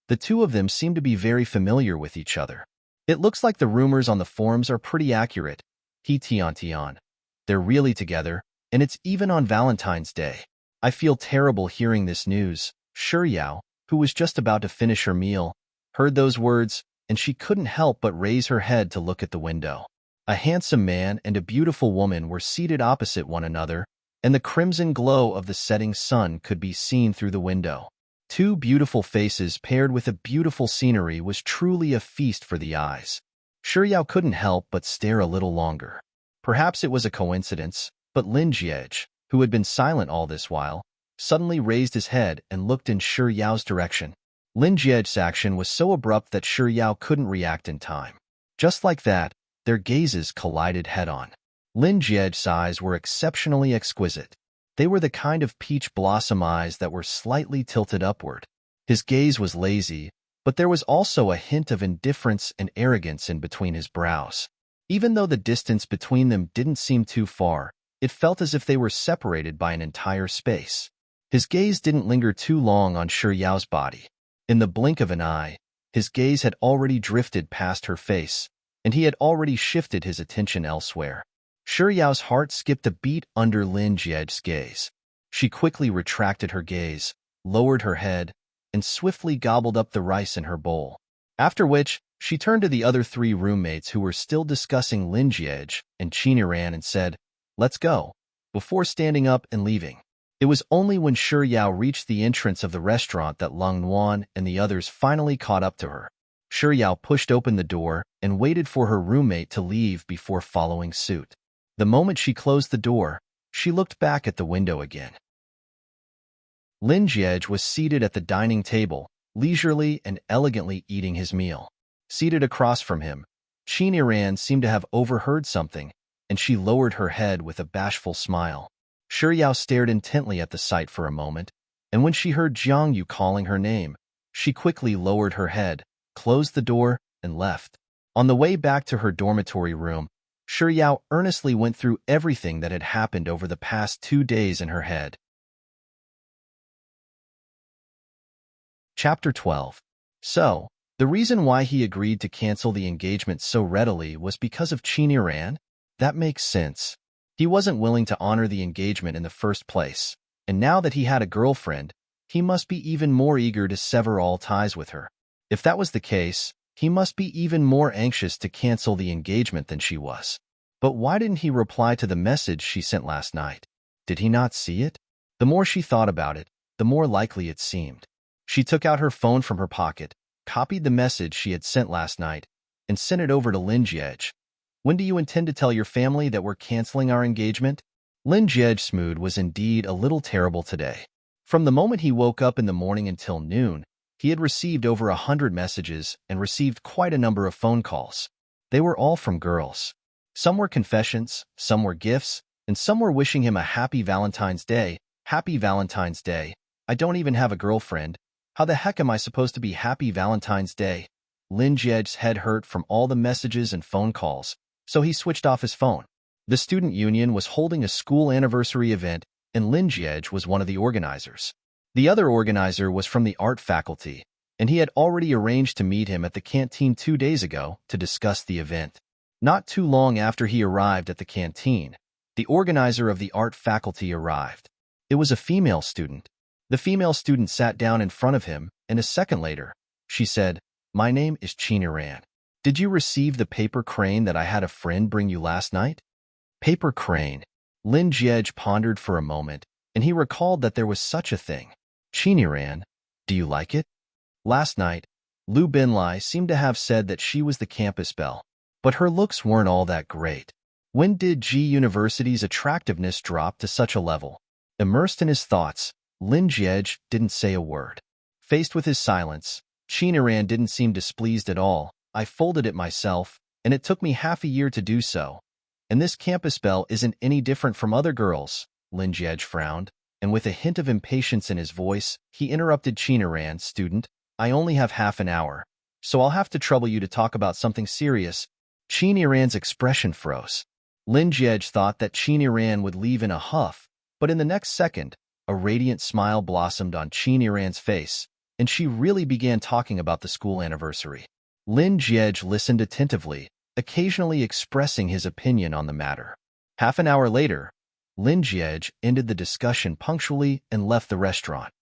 Speaker 1: The two of them seem to be very familiar with each other. It looks like the rumors on the forums are pretty accurate. He Tiantian. They're really together, and it's even on Valentine's Day. I feel terrible hearing this news. Shi Yao, who was just about to finish her meal, heard those words, and she couldn't help but raise her head to look at the window. A handsome man and a beautiful woman were seated opposite one another, and the crimson glow of the setting sun could be seen through the window. Two beautiful faces paired with a beautiful scenery was truly a feast for the eyes. Shi Yao couldn't help but stare a little longer. Perhaps it was a coincidence, but Lin Jiege, who had been silent all this while, suddenly raised his head and looked in Shi Yao's direction. Lin Jiege's action was so abrupt that Shi Yao couldn't react in time. Just like that, their gazes collided head-on. Lin Jiege's eyes were exceptionally exquisite. They were the kind of peach blossom eyes that were slightly tilted upward. His gaze was lazy, but there was also a hint of indifference and arrogance in between his brows. Even though the distance between them didn't seem too far, it felt as if they were separated by an entire space. His gaze didn't linger too long on Shi Yao's body. In the blink of an eye, his gaze had already drifted past her face, and he had already shifted his attention elsewhere. Shi Yao's heart skipped a beat under Lin Jiege's gaze. She quickly retracted her gaze, lowered her head, and swiftly gobbled up the rice in her bowl. After which, she turned to the other three roommates who were still discussing Lin Jiege and Qiniran and said, "Let's go," before standing up and leaving. It was only when Shi Yao reached the entrance of the restaurant that Lung Nuan and the others finally caught up to her. Shi Yao pushed open the door and waited for her roommate to leave before following suit. The moment she closed the door, she looked back at the window again. Lin Jiege was seated at the dining table, leisurely and elegantly eating his meal. Seated across from him, Qiniran seemed to have overheard something, and she lowered her head with a bashful smile. Shi Yao stared intently at the sight for a moment, and when she heard Jiang Yu calling her name, she quickly lowered her head, closed the door, and left. On the way back to her dormitory room, Shi Yao earnestly went through everything that had happened over the past 2 days in her head. Chapter 12. So, the reason why he agreed to cancel the engagement so readily was because of Qiniran? That makes sense. He wasn't willing to honor the engagement in the first place, and now that he had a girlfriend, he must be even more eager to sever all ties with her. If that was the case, he must be even more anxious to cancel the engagement than she was. But why didn't he reply to the message she sent last night? Did he not see it? The more she thought about it, the more likely it seemed. She took out her phone from her pocket, copied the message she had sent last night, and sent it over to Lin Jiege. "When do you intend to tell your family that we're canceling our engagement?" Lin Jiege's mood was indeed a little terrible today. From the moment he woke up in the morning until noon, he had received over 100 messages and received quite a number of phone calls. They were all from girls. Some were confessions, some were gifts, and some were wishing him a happy Valentine's Day. Happy Valentine's Day. I don't even have a girlfriend. How the heck am I supposed to be happy Valentine's Day? Lin Jiege's head hurt from all the messages and phone calls, so he switched off his phone. The student union was holding a school anniversary event, and Lin Jiej was one of the organizers. The other organizer was from the art faculty, and he had already arranged to meet him at the canteen 2 days ago to discuss the event. Not too long after he arrived at the canteen, the organizer of the art faculty arrived. It was a female student. The female student sat down in front of him, and a second later, she said, "My name is Chiniran. Did you receive the paper crane that I had a friend bring you last night?" Paper crane. Lin Jiej pondered for a moment, and he recalled that there was such a thing. Chiniran, do you like it? Last night, Lu Binlai seemed to have said that she was the campus belle, but her looks weren't all that great. When did G University's attractiveness drop to such a level? Immersed in his thoughts, Lin Jiej didn't say a word. Faced with his silence, Chiniran didn't seem displeased at all. "I folded it myself, and it took me half a year to do so. And this campus belle isn't any different from other girls." Lin Jiej frowned, and with a hint of impatience in his voice, he interrupted Chiniran, "Student, I only have half an hour, so I'll have to trouble you to talk about something serious." Chiniran's expression froze. Lin Jiej thought that Chiniran would leave in a huff, but in the next second, a radiant smile blossomed on Chiniran's face, and she really began talking about the school anniversary. Lin Jiej listened attentively, occasionally expressing his opinion on the matter. Half an hour later, Lin Jiej ended the discussion punctually and left the restaurant.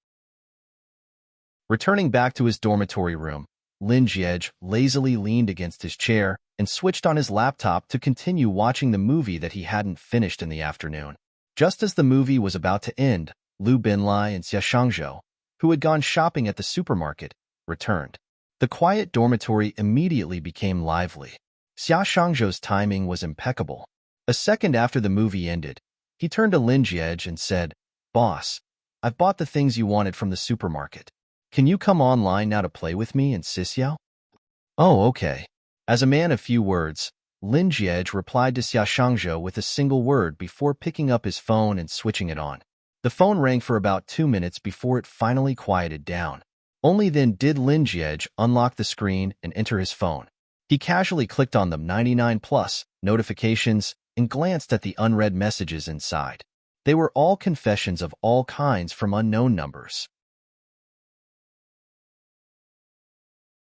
Speaker 1: Returning back to his dormitory room, Lin Jiej lazily leaned against his chair and switched on his laptop to continue watching the movie that he hadn't finished in the afternoon. Just as the movie was about to end, Lu Binlai and Xia Shangzhou, who had gone shopping at the supermarket, returned. The quiet dormitory immediately became lively. Xia Shangzhou's timing was impeccable. A second after the movie ended, he turned to Lin Jiej and said, "Boss, I've bought the things you wanted from the supermarket. Can you come online now to play with me and Xixiao?" "Oh, okay." As a man of few words, Lin Jiej replied to Xia Shangzhou with a single word before picking up his phone and switching it on. The phone rang for about 2 minutes before it finally quieted down. Only then did Lin Jiej unlock the screen and enter his phone. He casually clicked on the 99+ notifications and glanced at the unread messages inside. They were all confessions of all kinds from unknown numbers.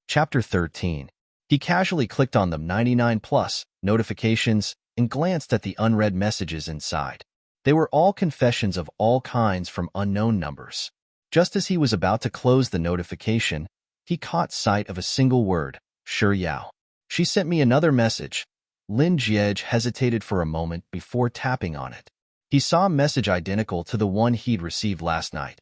Speaker 1: Chapter 13. He casually clicked on the 99+ notifications and glanced at the unread messages inside. They were all confessions of all kinds from unknown numbers. Just as he was about to close the notification, he caught sight of a single word, "Shi Yao." "She sent me another message." Lin Jiej hesitated for a moment before tapping on it. He saw a message identical to the one he'd received last night.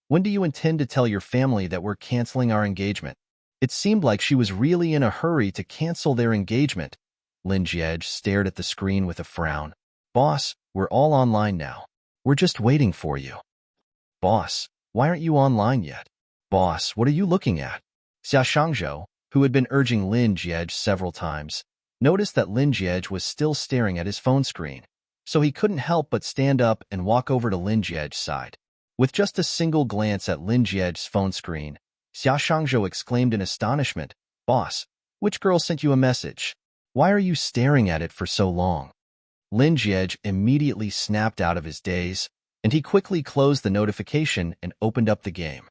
Speaker 1: "When do you intend to tell your family that we're canceling our engagement?" It seemed like she was really in a hurry to cancel their engagement. Lin Jiej stared at the screen with a frown. "Boss, we're all online now. We're just waiting for you." "Boss, why aren't you online yet?" "Boss, what are you looking at?" Xia Shangzhou, who had been urging Lin Jiej several times, noticed that Lin Jiej was still staring at his phone screen, so he couldn't help but stand up and walk over to Lin Jiej's side. With just a single glance at Lin Jiej's phone screen, Xia Shangzhou exclaimed in astonishment, "Boss, which girl sent you a message? Why are you staring at it for so long?" Lin Jiej immediately snapped out of his daze, and he quickly closed the notification and opened up the game.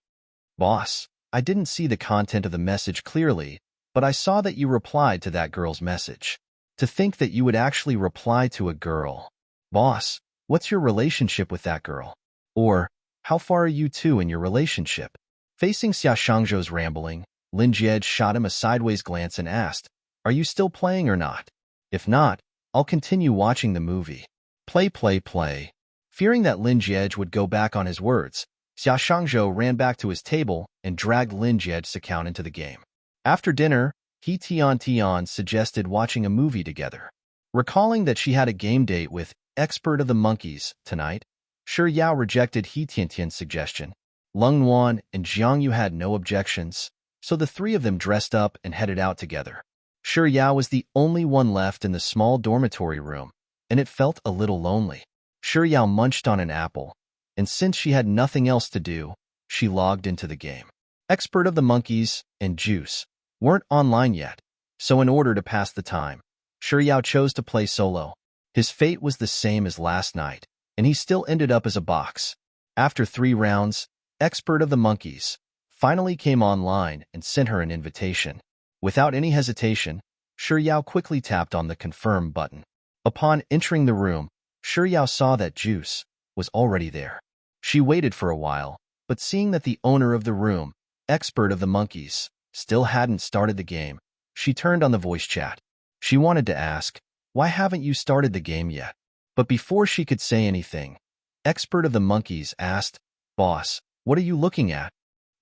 Speaker 1: "Boss, I didn't see the content of the message clearly, but I saw that you replied to that girl's message. To think that you would actually reply to a girl. Boss, what's your relationship with that girl? Or, how far are you two in your relationship?" Facing Xia Shangzhou's rambling, Lin Jiej shot him a sideways glance and asked, "Are you still playing or not? If not, I'll continue watching the movie." "Play, play, play." Fearing that Lin Jiej would go back on his words, Xia Shangzhou ran back to his table and dragged Lin Jiej's account into the game. After dinner, He Tian suggested watching a movie together. Recalling that she had a game date with Expert of the Monkeys tonight, Shi Yao rejected He Tian's suggestion. Lung Wan and Jiang Yu had no objections, so the three of them dressed up and headed out together. Shi Yao was the only one left in the small dormitory room, and it felt a little lonely. Shi Yao munched on an apple, and since she had nothing else to do, she logged into the game. Expert of the Monkeys and Juice weren't online yet, so in order to pass the time, Shi Yao chose to play solo. His fate was the same as last night. and he still ended up as a box. After 3 rounds, Expert of the Monkeys finally came online and sent her an invitation. Without any hesitation, Shi Yao quickly tapped on the confirm button. Upon entering the room, Shi Yao saw that Juice was already there. She waited for a while, but seeing that the owner of the room, Expert of the Monkeys, still hadn't started the game, she turned on the voice chat. She wanted to ask, "Why haven't you started the game yet?" But before she could say anything, Expert of the Monkeys asked, "Boss, what are you looking at?"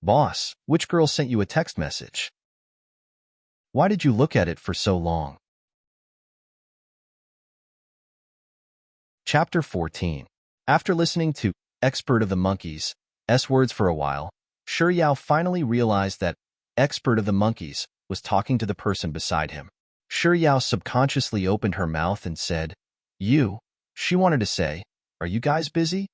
Speaker 1: "Boss, which girl sent you a text message? Why did you look at it for so long?" Chapter 14. After listening to Expert of the Monkeys' words for a while, Shi Yao finally realized that Expert of the Monkeys was talking to the person beside him. Shi Yao subconsciously opened her mouth and said, "You." She wanted to say, "Are you guys busy?"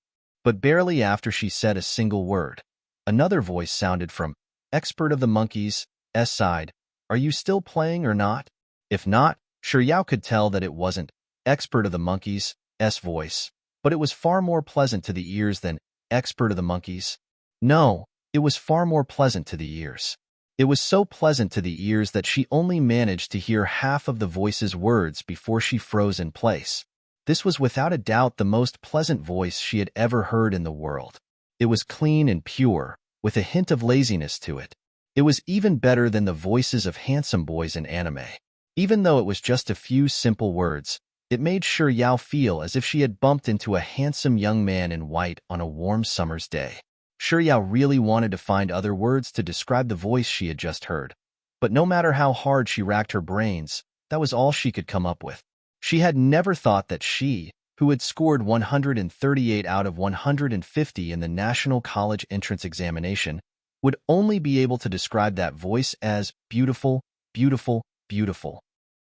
Speaker 1: But barely after she said a single word, another voice sounded from Expert of the Monkeys' side. "Are you still playing or not?" If not, Shi Yao could tell that it wasn't Expert of the Monkeys' voice, but it was far more pleasant to the ears than Expert of the Monkeys. No, it was far more pleasant to the ears. It was so pleasant to the ears that she only managed to hear half of the voice's words before she froze in place. This was without a doubt the most pleasant voice she had ever heard in the world. It was clean and pure, with a hint of laziness to it. It was even better than the voices of handsome boys in anime. Even though it was just a few simple words, it made Shi Yao feel as if she had bumped into a handsome young man in white on a warm summer's day. Shi Yao really wanted to find other words to describe the voice she had just heard, but no matter how hard she racked her brains, that was all she could come up with. She had never thought that she, who had scored 138 out of 150 in the National College Entrance Examination, would only be able to describe that voice as beautiful, beautiful, beautiful.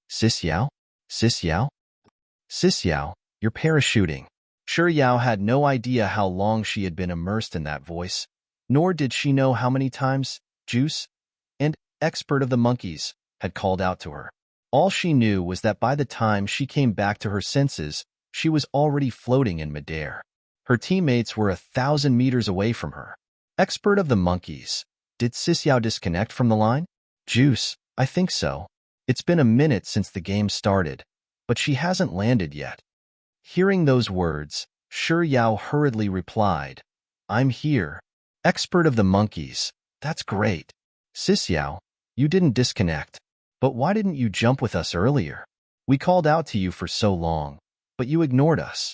Speaker 1: "Sis Yao? Sis Yao? Sis Yao, you're parachuting." Shi Yao had no idea how long she had been immersed in that voice, nor did she know how many times Juice and Expert of the Monkeys had called out to her. All she knew was that by the time she came back to her senses, she was already floating in midair. Her teammates were 1,000 meters away from her. Expert of the Monkeys, did Sis Yao disconnect from the line? Juice, I think so. It's been a minute since the game started, but she hasn't landed yet. Hearing those words, Shi Yao hurriedly replied, "I'm here." Expert of the Monkeys, that's great. Sis Yao, you didn't disconnect. But why didn't you jump with us earlier? We called out to you for so long, but you ignored us.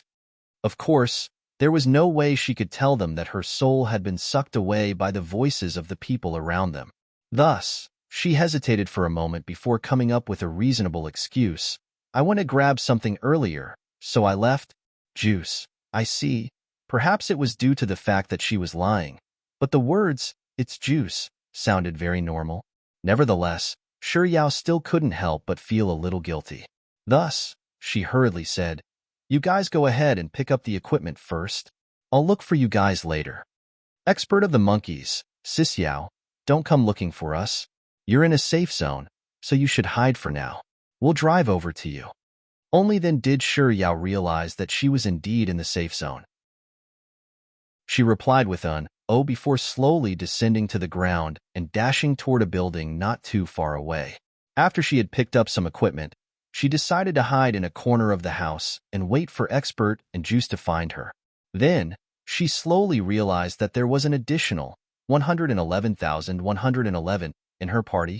Speaker 1: Of course, there was no way she could tell them that her soul had been sucked away by the voices of the people around them. Thus, she hesitated for a moment before coming up with a reasonable excuse. "I went to grab something earlier, so I left." Juice, I see. Perhaps it was due to the fact that she was lying, but the words, "it's Juice," sounded very normal. Nevertheless, Shi Yao still couldn't help but feel a little guilty. Thus, she hurriedly said, "You guys go ahead and pick up the equipment first. I'll look for you guys later." Expert of the Monkeys, Sis Yao, don't come looking for us. You're in a safe zone, so you should hide for now. We'll drive over to you. Only then did Shi Yao realize that she was indeed in the safe zone. She replied with an "oh" before slowly descending to the ground and dashing toward a building not too far away. After she had picked up some equipment, she decided to hide in a corner of the house and wait for Expert and Juice to find her. Then, she slowly realized that there was an additional 111,111 in her party.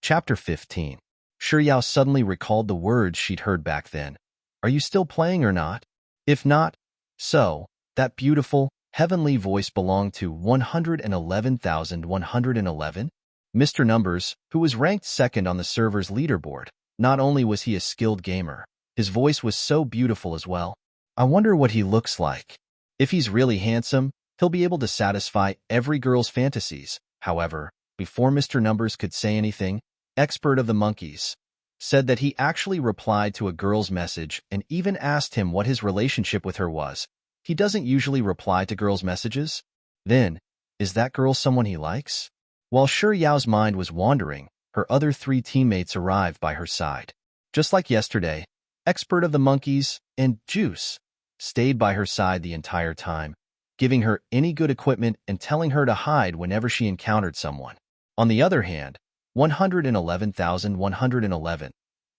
Speaker 1: Chapter 15. Shi Yao suddenly recalled the words she'd heard back then. "Are you still playing or not? If not, so, that beautiful, heavenly voice belonged to 111,111? Mr. Numbers, who was ranked second on the server's leaderboard. Not only was he a skilled gamer, his voice was so beautiful as well. I wonder what he looks like. If he's really handsome, he'll be able to satisfy every girl's fantasies." However, before Mr. Numbers could say anything, Expert of the Monkeys said that he actually replied to a girl's message and even asked him what his relationship with her was. He doesn't usually reply to girls' messages. Then, is that girl someone he likes? While Shi Yao's mind was wandering, her other 3 teammates arrived by her side. Just like yesterday, expert of the monkeys, and Juice, stayed by her side the entire time, giving her any good equipment and telling her to hide whenever she encountered someone. On the other hand, 111,111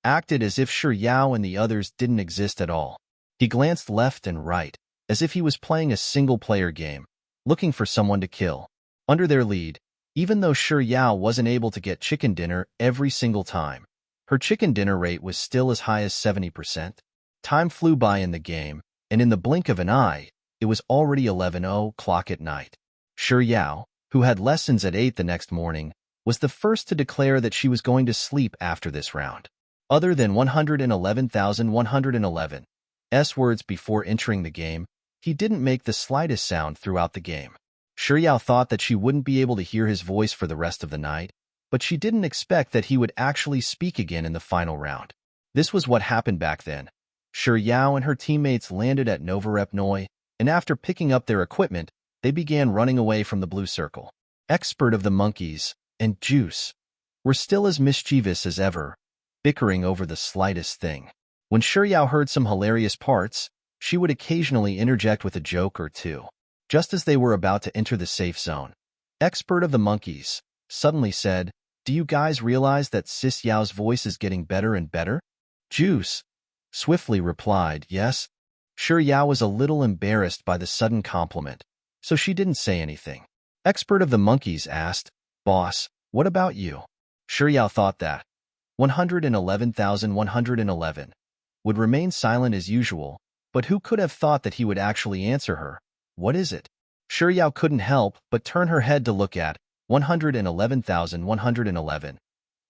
Speaker 1: acted as if Shi Yao and the others didn't exist at all. He glanced left and right, as if he was playing a single-player game, looking for someone to kill. Under their lead, even though Shi Yao wasn't able to get chicken dinner every single time, her chicken dinner rate was still as high as 70%. Time flew by in the game, and in the blink of an eye, it was already 11:00 at night. Shi Yao, who had lessons at 8 the next morning, was the first to declare that she was going to sleep after this round. Other than 111,111's words before entering the game, he didn't make the slightest sound throughout the game. Shi Yao thought that she wouldn't be able to hear his voice for the rest of the night, but she didn't expect that he would actually speak again in the final round. This was what happened back then. Shi Yao and her teammates landed at Novorepnoy, and after picking up their equipment, they began running away from the blue circle. Expert of the monkeys and Juice were still as mischievous as ever, bickering over the slightest thing. When Shi Yao heard some hilarious parts, she would occasionally interject with a joke or two. Just as they were about to enter the safe zone, Expert of the monkeys suddenly said, "Do you guys realize that Sis Yao's voice is getting better and better?" Juice swiftly replied, "Yes." Shi Yao was a little embarrassed by the sudden compliment, so she didn't say anything. Expert of the monkeys asked, "Boss, what about you?" Shi Yao thought that 111,111 would remain silent as usual, but who could have thought that he would actually answer her? "What is it?" Shi Yao couldn't help but turn her head to look at 111,111,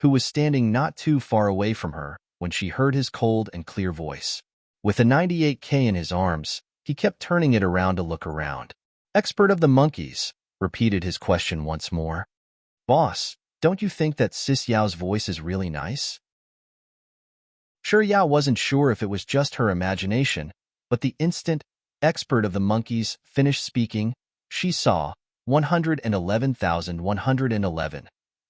Speaker 1: who was standing not too far away from her when she heard his cold and clear voice. With a 98K in his arms, he kept turning it around to look around. Expert of the monkeys repeated his question once more. "Boss, don't you think that Sis Yao's voice is really nice?" Shi Yao wasn't sure if it was just her imagination, but the instant Expert of the monkeys finished speaking, she saw 111,111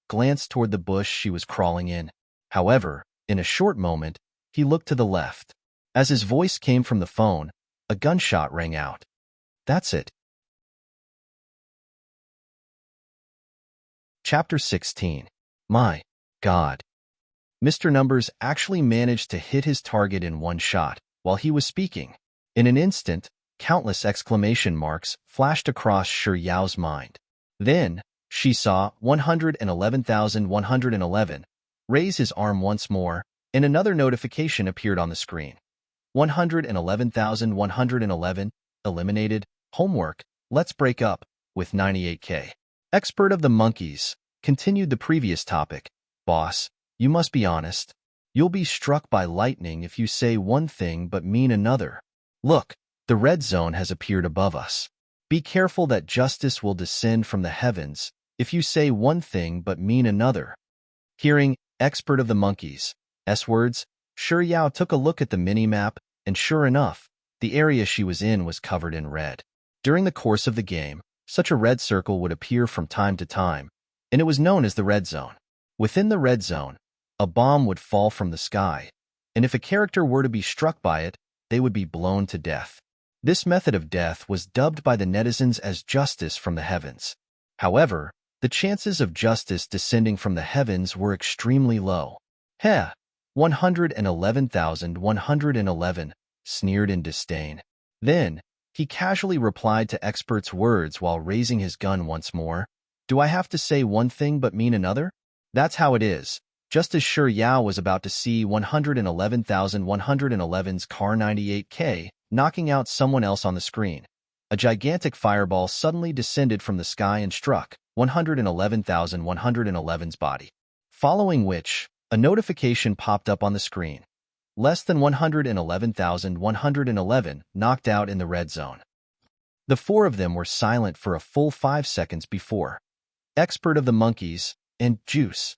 Speaker 1: glance toward the bush she was crawling in. However, in a short moment, he looked to the left. As his voice came from the phone, a gunshot rang out. That's it. Chapter 16. My God. Mr. Numbers actually managed to hit his target in one shot while he was speaking. In an instant, countless exclamation marks flashed across Shi Yao's mind. Then, she saw 111,111 raise his arm once more, and another notification appeared on the screen. 111,111 eliminated. Homework. Let's break up with 98K. Expert of the monkeys continued the previous topic. Boss, you must be honest. You'll be struck by lightning if you say one thing but mean another. Look, the red zone has appeared above us. Be careful that justice will descend from the heavens if you say one thing but mean another. Hearing Expert of the monkeys' words, Shi Yao took a look at the mini-map, and sure enough, the area she was in was covered in red. During the course of the game, such a red circle would appear from time to time, and it was known as the red zone. Within the red zone, a bomb would fall from the sky, and if a character were to be struck by it, they would be blown to death. This method of death was dubbed by the netizens as justice from the heavens. However, the chances of justice descending from the heavens were extremely low. 111,111 sneered in disdain. Then, he casually replied to Expert's words while raising his gun once more. Do I have to say one thing but mean another? That's how it is. Just as Shi Yao was about to see 111,111's car 98K knocking out someone else on the screen, a gigantic fireball suddenly descended from the sky and struck 111,111's body. Following which, a notification popped up on the screen. Less than 111,111 knocked out in the red zone. The four of them were silent for a full 5 seconds before Expert of the monkeys and Juice's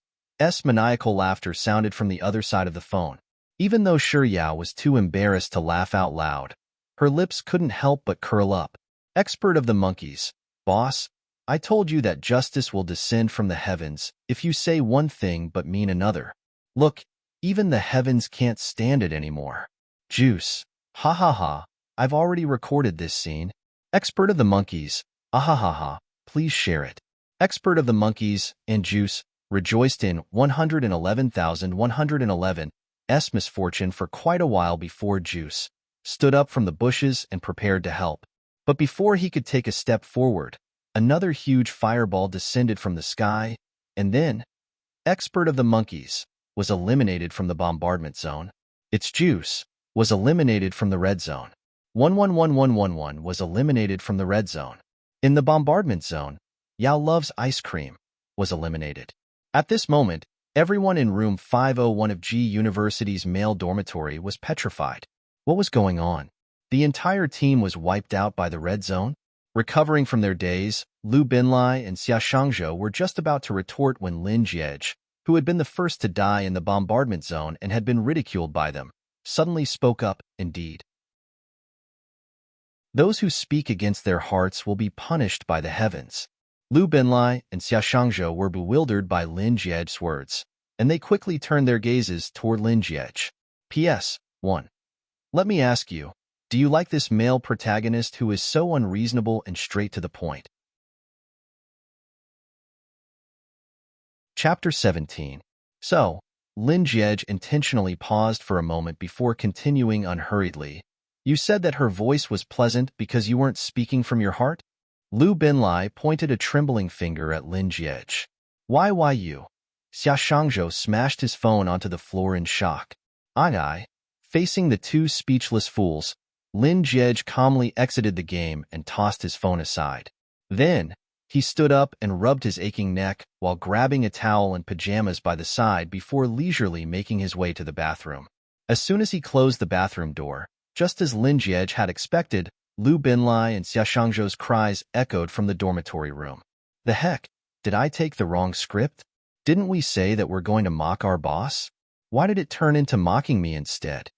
Speaker 1: maniacal laughter sounded from the other side of the phone. Even though Shi Yao was too embarrassed to laugh out loud, her lips couldn't help but curl up. Expert of the monkeys, boss, I told you that justice will descend from the heavens if you say one thing but mean another. Look, even the heavens can't stand it anymore. Juice. Ha ha ha. I've already recorded this scene. Expert of the monkeys. Ah ha ha ha. Please share it. Expert of the monkeys and Juice rejoiced in 111,111's misfortune for quite a while before Juice stood up from the bushes and prepared to help. But before he could take a step forward, another huge fireball descended from the sky, and then Expert of the monkeys was eliminated from the bombardment zone. Its Juice was eliminated from the red zone. 1111111 was eliminated from the red zone. In the bombardment zone, Yao loves ice cream was eliminated. At this moment, everyone in room 501 of G University's male dormitory was petrified. What was going on? The entire team was wiped out by the red zone. Recovering from their daze, Lu Binlai and Xia Shangzhou were just about to retort when Lin Jiej, who had been the first to die in the bombardment zone and had been ridiculed by them, suddenly spoke up, indeed. Those who speak against their hearts will be punished by the heavens. Lu Binlai and Xia Shangzhou were bewildered by Lin Jiej's words, and they quickly turned their gazes toward Lin Jiej. P.S. 1. Let me ask you, do you like this male protagonist who is so unreasonable and straight to the point? Chapter 17. So, Lin Jiej intentionally paused for a moment before continuing unhurriedly. You said that her voice was pleasant because you weren't speaking from your heart? Lu Binlai pointed a trembling finger at Lin Jiej. Why you? Xia Shangzhou smashed his phone onto the floor in shock. I. Facing the two speechless fools, Lin Jiej calmly exited the game and tossed his phone aside. Then, he stood up and rubbed his aching neck while grabbing a towel and pajamas by the side before leisurely making his way to the bathroom. As soon as he closed the bathroom door, just as Lin Jiej had expected, Lu Binlai and Xia Shangzhou's cries echoed from the dormitory room. The heck? Did I take the wrong script? Didn't we say that we're going to mock our boss? Why did it turn into mocking me instead?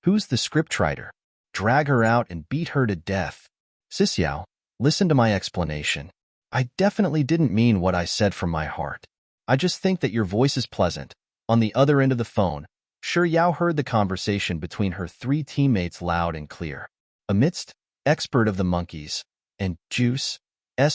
Speaker 1: Who's the scriptwriter? Drag her out and beat her to death. Xiao, listen to my explanation. I definitely didn't mean what I said from my heart. I just think that your voice is pleasant. On the other end of the phone, Yao heard the conversation between her three teammates loud and clear. Amidst Expert of the monkeys and Juice's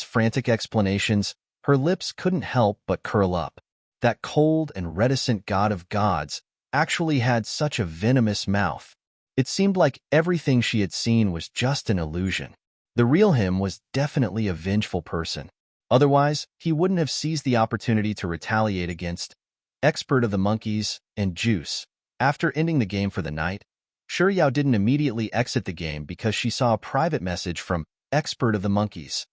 Speaker 1: frantic explanations, her lips couldn't help but curl up. That cold and reticent god of gods actually had such a venomous mouth. It seemed like everything she had seen was just an illusion. The real him was definitely a vengeful person. Otherwise, he wouldn't have seized the opportunity to retaliate against Expert of the monkeys and Juice. After ending the game for the night, Yao didn't immediately exit the game because she saw a private message from Expert of the monkeys.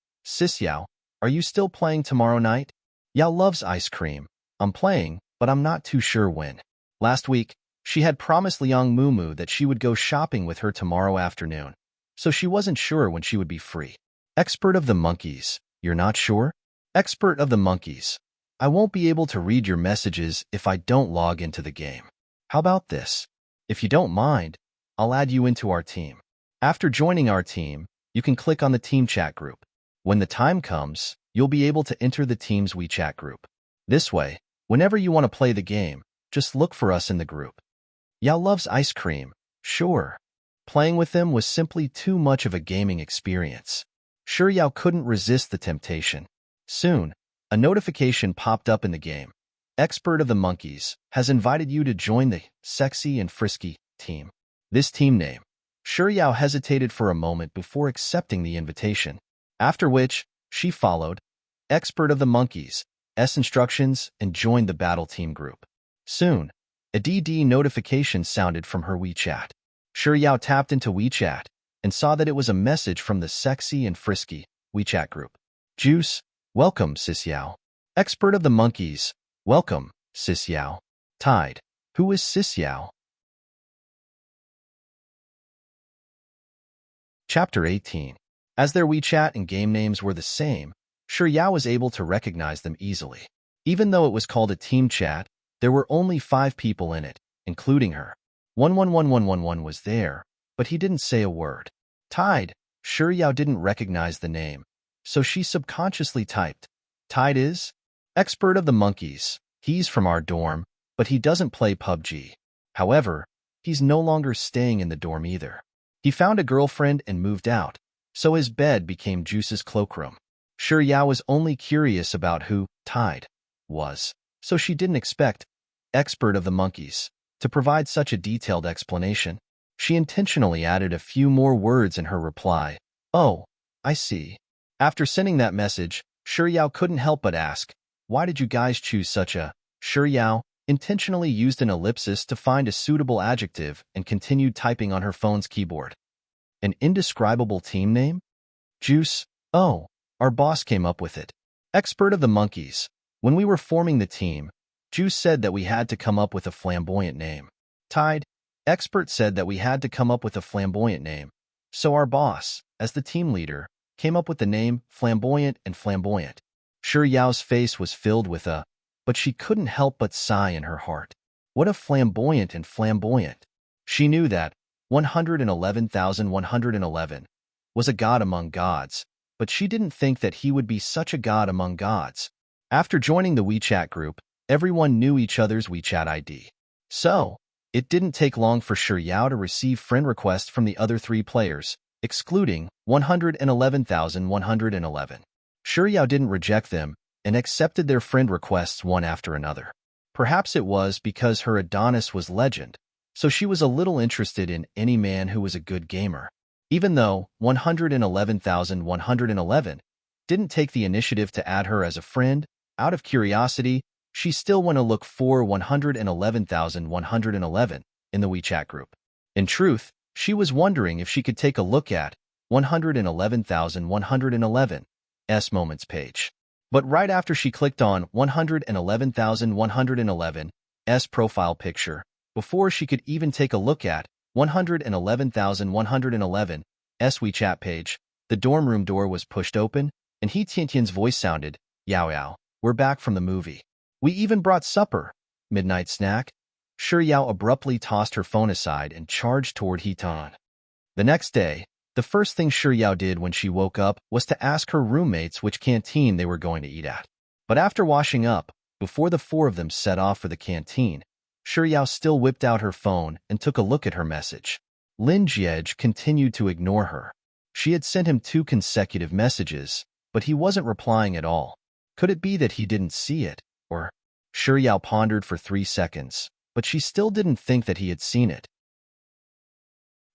Speaker 1: Yao, are you still playing tomorrow night? Yao loves ice cream. I'm playing, but I'm not too sure when. Last week, she had promised Liang Mumu that she would go shopping with her tomorrow afternoon, so she wasn't sure when she would be free. Expert of the monkeys, you're not sure? Expert of the monkeys, I won't be able to read your messages if I don't log into the game. How about this? If you don't mind, I'll add you into our team. After joining our team, you can click on the team chat group. When the time comes, you'll be able to enter the team's WeChat group. This way, whenever you want to play the game, just look for us in the group. Yao loves ice cream. Sure. Playing with them was simply too much of a gaming experience. Yao couldn't resist the temptation. Soon, a notification popped up in the game. Expert of the monkeys has invited you to join the sexy and frisky team. This team name. Yao hesitated for a moment before accepting the invitation, after which she followed Expert of the monkeys' instructions and joined the battle team group. Soon, a DD notification sounded from her WeChat. Yao tapped into WeChat and saw that it was a message from the sexy and frisky WeChat group. Juice, welcome, Yao. Expert of the monkeys, welcome, Yao. Tide, who is Yao? Chapter 18. As their WeChat and game names were the same, Yao was able to recognize them easily. Even though it was called a team chat, there were only 5 people in it, including her. 111111 was there, but he didn't say a word. Tide, Yao didn't recognize the name, so she subconsciously typed, Tide is? Expert of the monkeys. He's from our dorm, but he doesn't play PUBG. However, he's no longer staying in the dorm either. He found a girlfriend and moved out, so his bed became Juice's cloakroom. Sure Yao was only curious about who Tide was, so she didn't expect expert of the monkeys to provide such a detailed explanation. She intentionally added a few more words in her reply. Oh, I see. After sending that message, Sure Yao couldn't help but ask, why did you guys choose such a... Sure Yao intentionally used an ellipsis to find a suitable adjective and continued typing on her phone's keyboard. An indescribable team name? Juice. Oh, our boss came up with it. Expert of the monkeys. When we were forming the team, Juice said that we had to come up with a flamboyant name. Tide. Expert said that we had to come up with a flamboyant name. So our boss, as the team leader, came up with the name Flamboyant and Flamboyant. Sure Yao's face was filled with a, but she couldn't help but sigh in her heart. What a flamboyant and flamboyant. She knew that 111,111 was a god among gods, but she didn't think that he would be such a god among gods. After joining the WeChat group, everyone knew each other's WeChat ID. So, it didn't take long for Sure Yao to receive friend requests from the other 3 players, excluding 111,111. Sure Yao didn't reject them and accepted their friend requests one after another. Perhaps it was because her Adonis was legend, so she was a little interested in any man who was a good gamer. Even though 111,111 didn't take the initiative to add her as a friend, out of curiosity, she still went to look for 111,111 in the WeChat group. In truth, she was wondering if she could take a look at 111,111's Moments page. But right after she clicked on 111,111's profile picture, before she could even take a look at 111,111's WeChat page, the dorm room door was pushed open, and He Tiantian's voice sounded, Yao Yao, we're back from the movie. We even brought supper. Midnight snack? Sure Yao abruptly tossed her phone aside and charged toward He Tian. The next day, the first thing Sure Yao did when she woke up was to ask her roommates which canteen they were going to eat at. But after washing up, before the 4 of them set off for the canteen, Sure Yao still whipped out her phone and took a look at her message. Lin Jiej continued to ignore her. She had sent him 2 consecutive messages, but he wasn't replying at all. Could it be that he didn't see it, or... Sure Yao pondered for 3 seconds, but she still didn't think that he had seen it.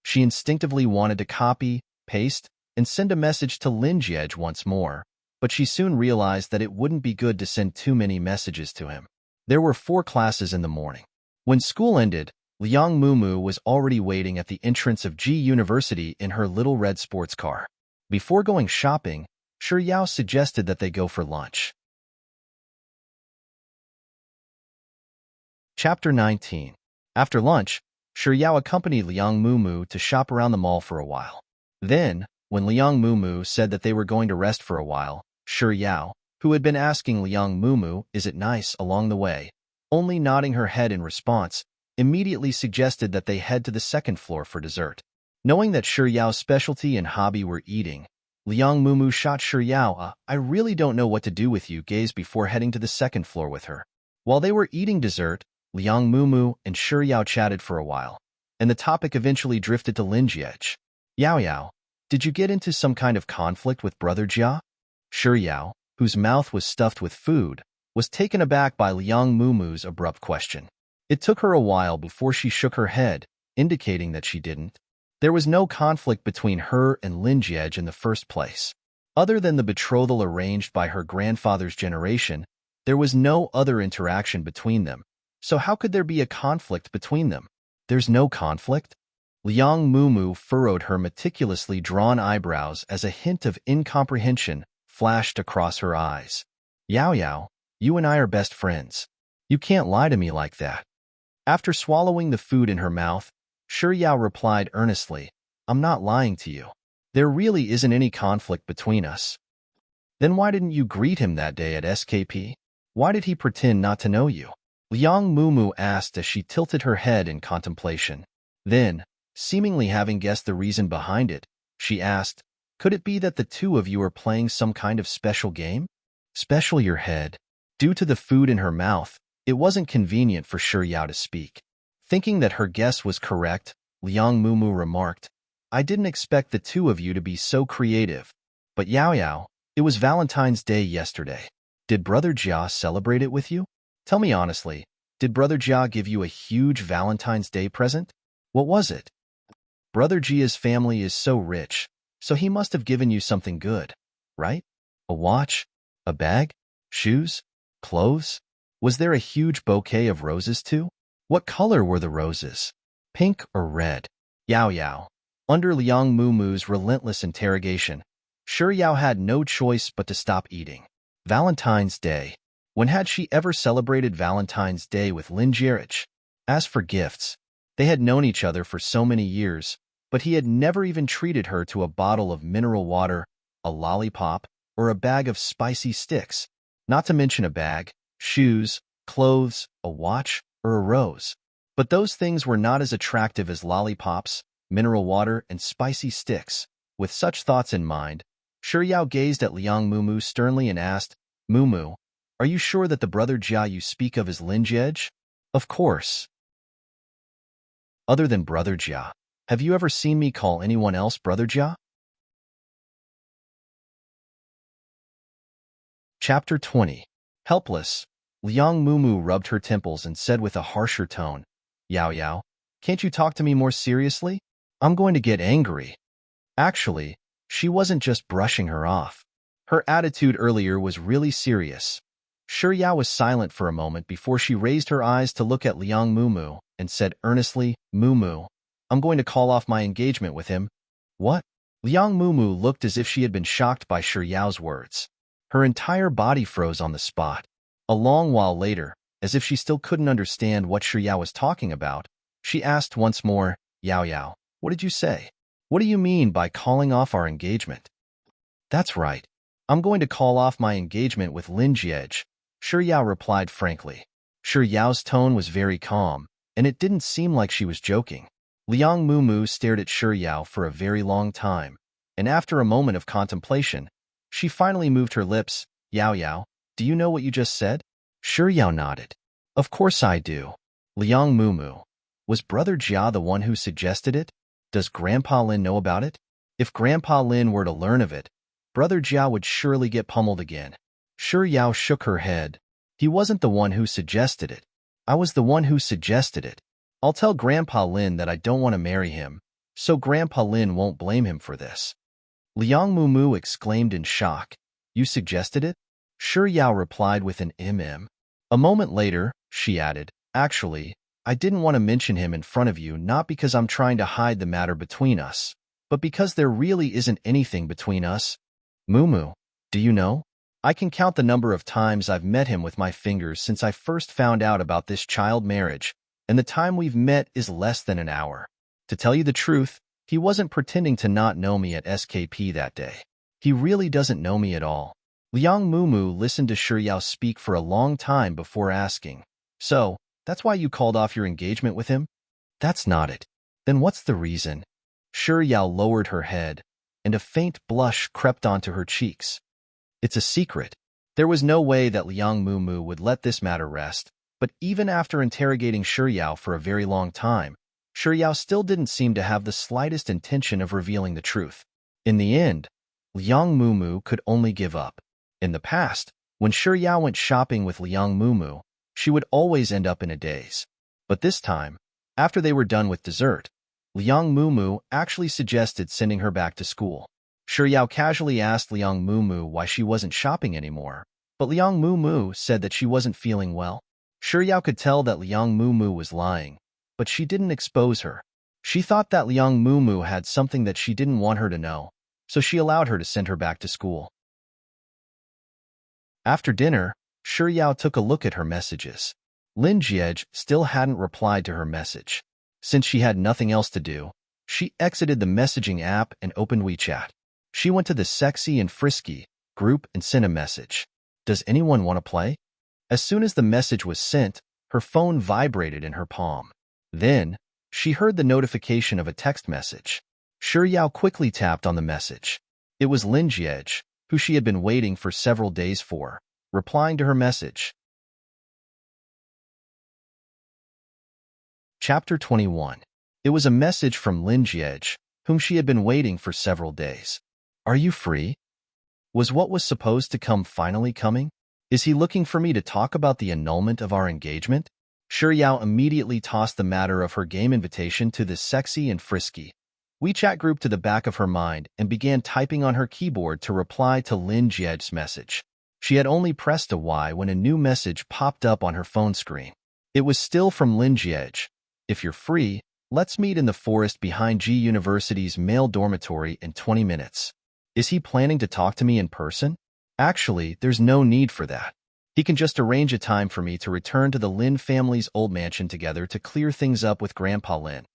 Speaker 1: She instinctively wanted to copy, paste, and send a message to Lin Jiej once more, but she soon realized that it wouldn't be good to send too many messages to him. There were 4 classes in the morning. When school ended, Liang Mumu was already waiting at the entrance of G University in her little red sports car. Before going shopping, Sure Yao suggested that they go for lunch. Chapter 19. After lunch, Sure Yao accompanied Liang Mumu to shop around the mall for a while. Then, when Liang Mumu said that they were going to rest for a while, Sure Yao, who had been asking Liang Mumu, is it nice, along the way, only nodding her head in response, immediately suggested that they head to the 2nd floor for dessert. Knowing that Sure Yao's specialty and hobby were eating, Liang Mumu shot Sure Yao I really don't know what to do with you gaze before heading to the 2nd floor with her. While they were eating dessert, Liang Mumu and Sure Yao chatted for a while, and the topic eventually drifted to Lin Jiej. Yao Yao, did you get into some kind of conflict with Brother Jia? Sure Yao, whose mouth was stuffed with food, was taken aback by Liang Mumu's abrupt question. It took her a while before she shook her head, indicating that she didn't. There was no conflict between her and Lin Jiej in the first place. Other than the betrothal arranged by her grandfather's generation, there was no other interaction between them. So how could there be a conflict between them? There's no conflict? Liang Mumu furrowed her meticulously drawn eyebrows as a hint of incomprehension flashed across her eyes. Yao Yao, you and I are best friends. You can't lie to me like that. After swallowing the food in her mouth, Sure Yao replied earnestly, I'm not lying to you. There really isn't any conflict between us. Then why didn't you greet him that day at SKP? Why did he pretend not to know you? Liang Mumu asked as she tilted her head in contemplation. Then, seemingly having guessed the reason behind it, she asked, could it be that the 2 of you are playing some kind of special game? Special your head. Due to the food in her mouth, it wasn't convenient for Sure Yao to speak. Thinking that her guess was correct, Liang Mumu remarked, I didn't expect the two of you to be so creative. But Yao Yao, it was Valentine's Day yesterday. Did Brother Jia celebrate it with you? Tell me honestly, did Brother Jia give you a huge Valentine's Day present? What was it? Brother Jia's family is so rich, so he must have given you something good, right? A watch? A bag? Shoes? Clothes? Was there a huge bouquet of roses too? What color were the roses? Pink or red? Yao Yao. Under Liang Mumu's relentless interrogation, Shi Yao had no choice but to stop eating. Valentine's Day. When had she ever celebrated Valentine's Day with Lin Jierich? As for gifts, they had known each other for so many years, but he had never even treated her to a bottle of mineral water, a lollipop, or a bag of spicy sticks, not to mention a bag, shoes, clothes, a watch, or a rose. But those things were not as attractive as lollipops, mineral water, and spicy sticks. With such thoughts in mind, Shi Yao gazed at Liang Mumu sternly and asked, Mumu, are you sure that the Brother Jia you speak of is Lin Jiej? Of course. Other than Brother Jia, have you ever seen me call anyone else Brother Jia? Chapter 20. Helpless, Liang Mumu rubbed her temples and said with a harsher tone, Yao Yao, can't you talk to me more seriously? I'm going to get angry. Actually, she wasn't just brushing her off. Her attitude earlier was really serious. Shi Yao was silent for a moment before she raised her eyes to look at Liang Mumu and said earnestly, Mumu, I'm going to call off my engagement with him. What? Liang Mumu looked as if she had been shocked by Shi Yao's words. Her entire body froze on the spot. A long while later, as if she still couldn't understand what Shi Yao was talking about, she asked once more, Yao Yao, what did you say? What do you mean by calling off our engagement? That's right. I'm going to call off my engagement with Lin Jiej, Shi Yao replied frankly. Shi Yao's tone was very calm, and it didn't seem like she was joking. Liang Mumu stared at Shi Yao for a very long time, and after a moment of contemplation, she finally moved her lips. Yao Yao, do you know what you just said? Shi Yao nodded. Of course I do. Liang Mumu. Was Brother Jia the one who suggested it? Does Grandpa Lin know about it? If Grandpa Lin were to learn of it, Brother Jia would surely get pummeled again. Shi Yao shook her head. He wasn't the one who suggested it. I was the one who suggested it. I'll tell Grandpa Lin that I don't want to marry him, so Grandpa Lin won't blame him for this. Liang Mumu exclaimed in shock. You suggested it? Shi Yao replied with an A moment later, she added, actually, I didn't want to mention him in front of you not because I'm trying to hide the matter between us, but because there really isn't anything between us. Mumu, do you know? I can count the number of times I've met him with my fingers since I first found out about this child marriage, and the time we've met is less than an hour. To tell you the truth, he wasn't pretending to not know me at SKP that day. He really doesn't know me at all. Liang Mumu listened to Shi Yao speak for a long time before asking, so, that's why you called off your engagement with him? That's not it. Then what's the reason? Shi Yao lowered her head, and a faint blush crept onto her cheeks. It's a secret. There was no way that Liang Mumu would let this matter rest, but even after interrogating Shi Yao for a very long time, Shi Yao still didn't seem to have the slightest intention of revealing the truth. In the end, Liang Mumu could only give up. In the past, when Shi Yao went shopping with Liang Mumu, she would always end up in a daze. But this time, after they were done with dessert, Liang Mumu actually suggested sending her back to school. Shi Yao casually asked Liang Mumu why she wasn't shopping anymore, but Liang Mumu said that she wasn't feeling well. Shi Yao could tell that Liang Mumu was lying, but she didn't expose her. She thought that Liang Mumu had something that she didn't want her to know, so she allowed her to send her back to school. After dinner, Shi Yao took a look at her messages. Lin Jiej still hadn't replied to her message. Since she had nothing else to do, she exited the messaging app and opened WeChat. She went to the Sexy and Frisky group and sent a message. Does anyone want to play? As soon as the message was sent, her phone vibrated in her palm. Then, she heard the notification of a text message. Shi Yao quickly tapped on the message. It was Lin Jiej, who she had been waiting for several days for, replying to her message. Chapter 21. It was a message from Lin Jiej, whom she had been waiting for several days. Are you free? Was what was supposed to come finally coming? Is he looking for me to talk about the annulment of our engagement? Shi Yao immediately tossed the matter of her game invitation to the sexy and frisky WeChat group to the back of her mind and began typing on her keyboard to reply to Lin Jiej's message. She had only pressed a Y when a new message popped up on her phone screen. It was still from Lin Jiej. If you're free, let's meet in the forest behind G University's male dormitory in 20 minutes. Is he planning to talk to me in person? Actually, there's no need for that. He can just arrange a time for me to return to the Lin family's old mansion together to clear things up with Grandpa Lin.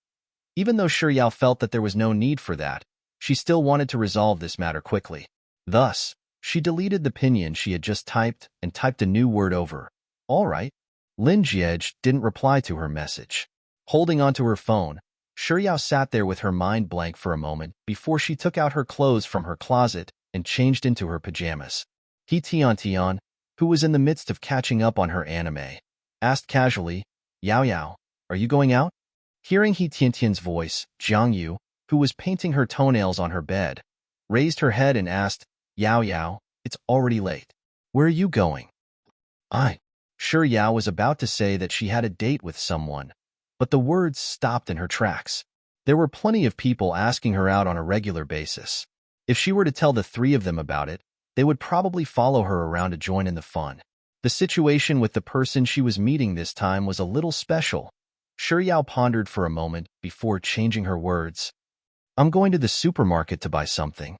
Speaker 1: Even though Shi Yao felt that there was no need for that, she still wanted to resolve this matter quickly. Thus, she deleted the pinyin she had just typed and typed a new word over. All right. Lin Jiej didn't reply to her message. Holding onto her phone, Shi Yao sat there with her mind blank for a moment before she took out her clothes from her closet and changed into her pajamas. He Tian, who was in the midst of catching up on her anime, asked casually, Yao Yao, are you going out? Hearing He Tian's voice, Jiang Yu, who was painting her toenails on her bed, raised her head and asked, Yao Yao, it's already late. Where are you going? Shi Yao was about to say that she had a date with someone, but the words stopped in her tracks. There were plenty of people asking her out on a regular basis. If she were to tell the three of them about it, they would probably follow her around to join in the fun. The situation with the person she was meeting this time was a little special. Shi Yao pondered for a moment before changing her words. I'm going to the supermarket to buy something.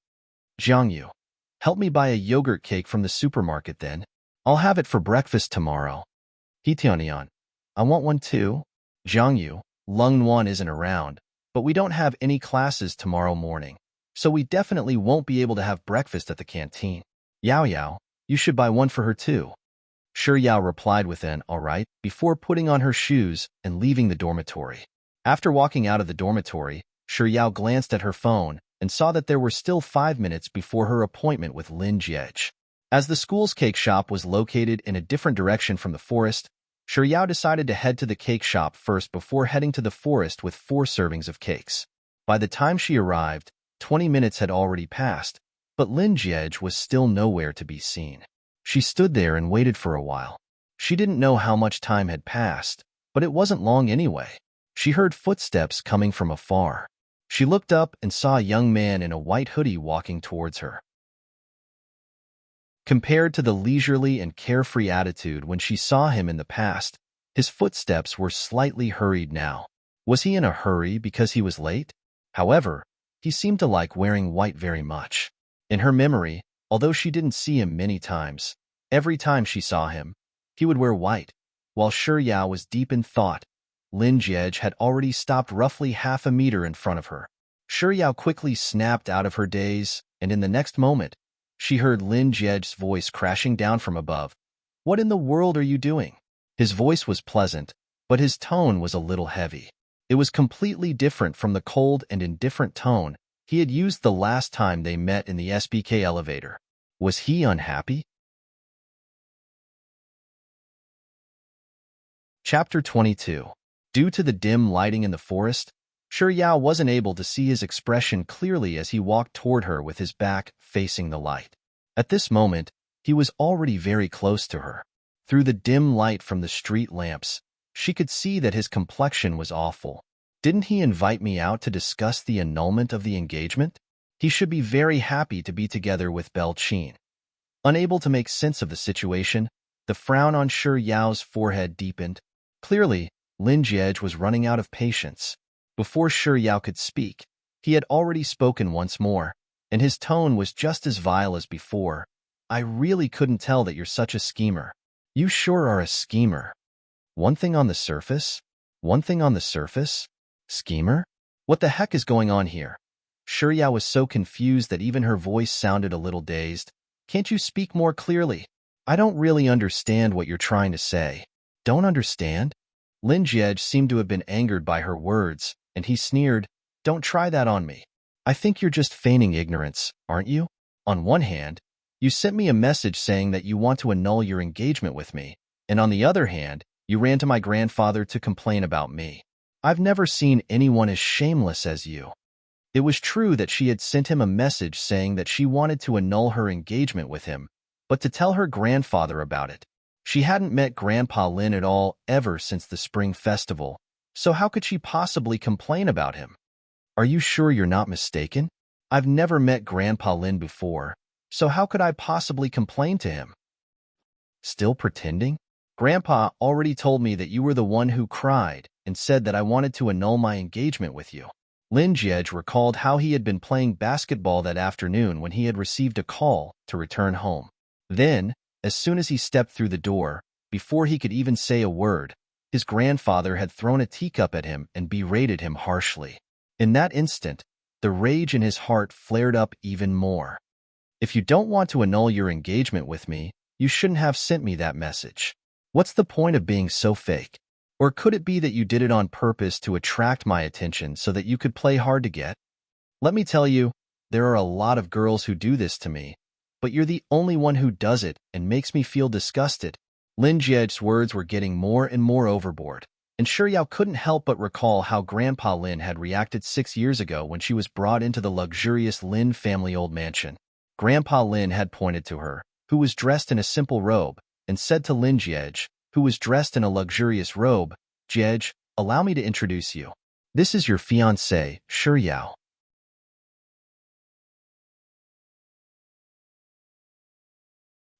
Speaker 1: Jiang Yu, help me buy a yogurt cake from the supermarket then. I'll have it for breakfast tomorrow. He Tianian, I want one too. Jiang Yu, Lung Nuan isn't around, but we don't have any classes tomorrow morning, so we definitely won't be able to have breakfast at the canteen. Yao Yao, you should buy one for her too. Shi Yao replied with an all right before putting on her shoes and leaving the dormitory. After walking out of the dormitory, Shi Yao glanced at her phone and saw that there were still 5 minutes before her appointment with Lin Jiej. As the school's cake shop was located in a different direction from the forest, Shi Yao decided to head to the cake shop first before heading to the forest with 4 servings of cakes. By the time she arrived, 20 minutes had already passed, but Lin Jiej was still nowhere to be seen. She stood there and waited for a while. She didn't know how much time had passed, but it wasn't long anyway. She heard footsteps coming from afar. She looked up and saw a young man in a white hoodie walking towards her. Compared to the leisurely and carefree attitude when she saw him in the past, his footsteps were slightly hurried now. Was he in a hurry because he was late? However, he seemed to like wearing white very much. In her memory, although she didn't see him many times, every time she saw him, he would wear white. While Shi Yao was deep in thought, Lin Jiej had already stopped roughly half a meter in front of her. Shi Yao quickly snapped out of her daze, and in the next moment, she heard Lin Jiej's voice crashing down from above. What in the world are you doing? His voice was pleasant, but his tone was a little heavy. It was completely different from the cold and indifferent tone he had used the last time they met in the SBK elevator. Was he unhappy? Chapter 22. Due to the dim lighting in the forest, Shi Yao wasn't able to see his expression clearly as he walked toward her with his back facing the light. At this moment, he was already very close to her. Through the dim light from the street lamps, she could see that his complexion was awful. Didn't he invite me out to discuss the annulment of the engagement? He should be very happy to be together with Belle Chin. Unable to make sense of the situation, the frown on Shi Yao's forehead deepened. Clearly, Lin Jiej was running out of patience. Before Shi Yao could speak, he had already spoken once more, and his tone was just as vile as before. I really couldn't tell that you're such a schemer. You sure are a schemer. One thing on the surface? One thing on the surface? Schemer? What the heck is going on here? Shi Yao was so confused that even her voice sounded a little dazed. Can't you speak more clearly? I don't really understand what you're trying to say. Don't understand? Lin Jiej seemed to have been angered by her words, and he sneered, Don't try that on me. I think you're just feigning ignorance, aren't you? On one hand, you sent me a message saying that you want to annul your engagement with me, and on the other hand, you ran to my grandfather to complain about me. I've never seen anyone as shameless as you. It was true that she had sent him a message saying that she wanted to annul her engagement with him, but to tell her grandfather about it. She hadn't met Grandpa Lin at all ever since the spring festival, so how could she possibly complain about him? Are you sure you're not mistaken? I've never met Grandpa Lin before, so how could I possibly complain to him? Still pretending? Grandpa already told me that you were the one who cried and said that I wanted to annul my engagement with you. Lin Jiej recalled how he had been playing basketball that afternoon when he had received a call to return home. Then, as soon as he stepped through the door, before he could even say a word, his grandfather had thrown a teacup at him and berated him harshly. In that instant, the rage in his heart flared up even more. If you don't want to annul your engagement with me, you shouldn't have sent me that message. What's the point of being so fake? Or could it be that you did it on purpose to attract my attention so that you could play hard to get? Let me tell you, there are a lot of girls who do this to me, but you're the only one who does it and makes me feel disgusted. Lin Jiej's words were getting more and more overboard, and Shuyao couldn't help but recall how Grandpa Lin had reacted 6 years ago when she was brought into the luxurious Lin family old mansion. Grandpa Lin had pointed to her, who was dressed in a simple robe, and said to Lin Jiej, who was dressed in a luxurious robe, "Jiej, allow me to introduce you. This is your fiancé, Shuyao."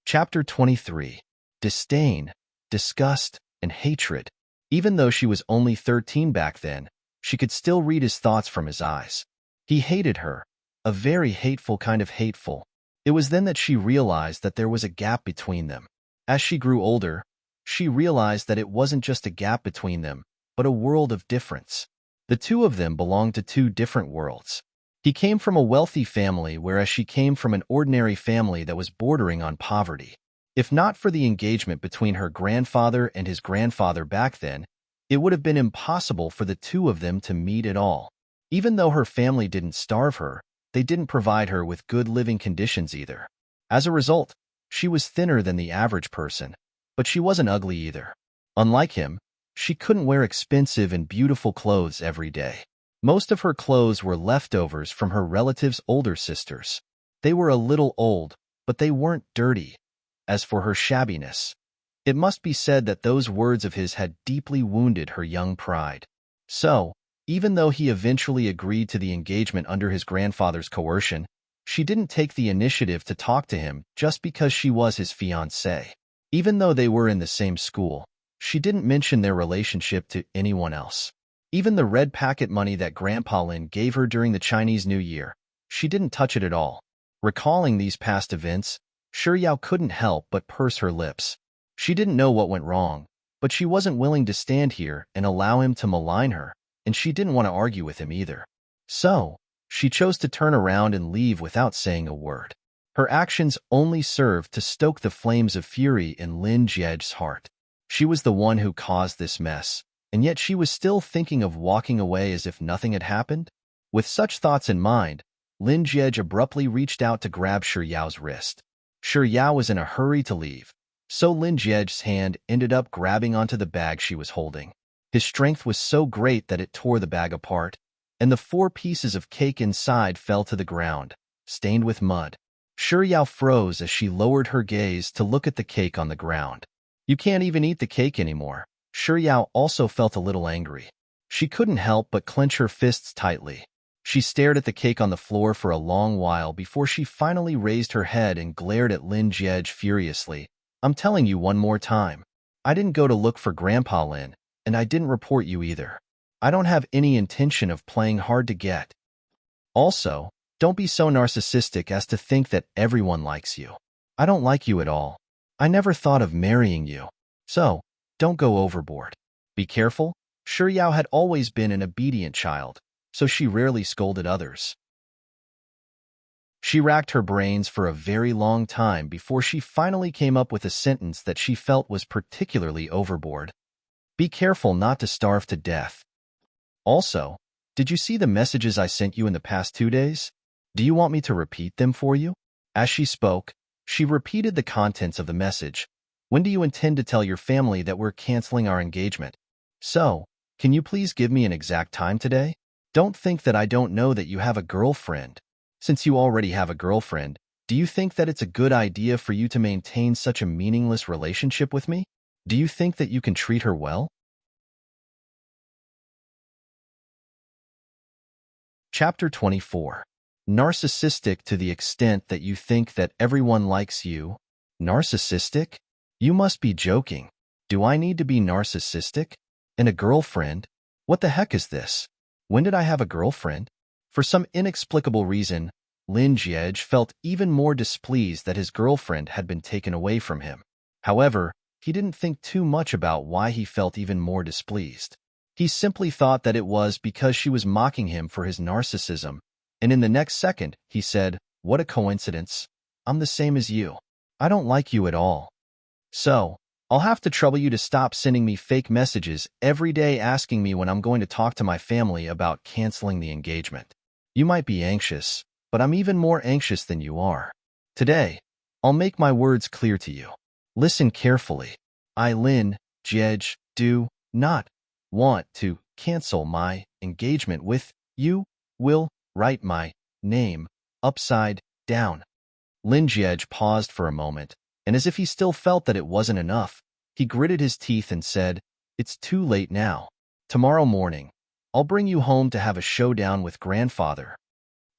Speaker 1: Chapter 23. Disdain, disgust, and hatred. Even though she was only 13 back then, she could still read his thoughts from his eyes. He hated her, a very hateful kind of hateful. It was then that she realized that there was a gap between them. As she grew older, she realized that it wasn't just a gap between them, but a world of difference. The two of them belonged to two different worlds. He came from a wealthy family, whereas she came from an ordinary family that was bordering on poverty. If not for the engagement between her grandfather and his grandfather back then, it would have been impossible for the two of them to meet at all. Even though her family didn't starve her, they didn't provide her with good living conditions either. As a result, she was thinner than the average person, but she wasn't ugly either. Unlike him, she couldn't wear expensive and beautiful clothes every day. Most of her clothes were leftovers from her relatives' older sisters. They were a little old, but they weren't dirty. As for her shabbiness, it must be said that those words of his had deeply wounded her young pride. So, even though he eventually agreed to the engagement under his grandfather's coercion, she didn't take the initiative to talk to him just because she was his fiancée. Even though they were in the same school, she didn't mention their relationship to anyone else. Even the red packet money that Grandpa Lin gave her during the Chinese New Year, she didn't touch it at all. Recalling these past events, Shuyao couldn't help but purse her lips. She didn't know what went wrong, but she wasn't willing to stand here and allow him to malign her, and she didn't want to argue with him either. So, she chose to turn around and leave without saying a word. Her actions only served to stoke the flames of fury in Lin Jiej's heart. She was the one who caused this mess, and yet she was still thinking of walking away as if nothing had happened? With such thoughts in mind, Lin Jiej abruptly reached out to grab Shuyao's wrist. Shuyao was in a hurry to leave, so Lin Jiej's hand ended up grabbing onto the bag she was holding. His strength was so great that it tore the bag apart, and the 4 pieces of cake inside fell to the ground, stained with mud. Shuyao froze as she lowered her gaze to look at the cake on the ground. You can't even eat the cake anymore. Shuyao also felt a little angry. She couldn't help but clench her fists tightly. She stared at the cake on the floor for a long while before she finally raised her head and glared at Lin Jiej furiously. I'm telling you one more time. I didn't go to look for Grandpa Lin, and I didn't report you either. I don't have any intention of playing hard to get. Also, don't be so narcissistic as to think that everyone likes you. I don't like you at all. I never thought of marrying you. So, don't go overboard. Be careful. Shuyao had always been an obedient child, so she rarely scolded others. She racked her brains for a very long time before she finally came up with a sentence that she felt was particularly overboard. Be careful not to starve to death. Also, did you see the messages I sent you in the past 2 days? Do you want me to repeat them for you? As she spoke, she repeated the contents of the message. When do you intend to tell your family that we're canceling our engagement? So, Can you please give me an exact time today? Don't think that I don't know that you have a girlfriend. Since you already have a girlfriend, do you think that it's a good idea for you to maintain such a meaningless relationship with me? Do you think that you can treat her well? Chapter 24. Narcissistic to the extent that you think that everyone likes you. Narcissistic? You must be joking. Do I need to be narcissistic? And a girlfriend? What the heck is this? When did I have a girlfriend? For some inexplicable reason, Lin Jiej felt even more displeased that his girlfriend had been taken away from him. However, he didn't think too much about why he felt even more displeased. He simply thought that it was because she was mocking him for his narcissism, and in the next second, he said, "What a coincidence. I'm the same as you. I don't like you at all. So, I'll have to trouble you to stop sending me fake messages every day asking me when I'm going to talk to my family about canceling the engagement. You might be anxious, but I'm even more anxious than you are. Today, I'll make my words clear to you. Listen carefully. I, Lin Jiej, do not want to cancel my engagement with you. Will write my name upside down." Lin Jiej paused for a moment, and as if he still felt that it wasn't enough, he gritted his teeth and said, "It's too late now. Tomorrow morning, I'll bring you home to have a showdown with grandfather."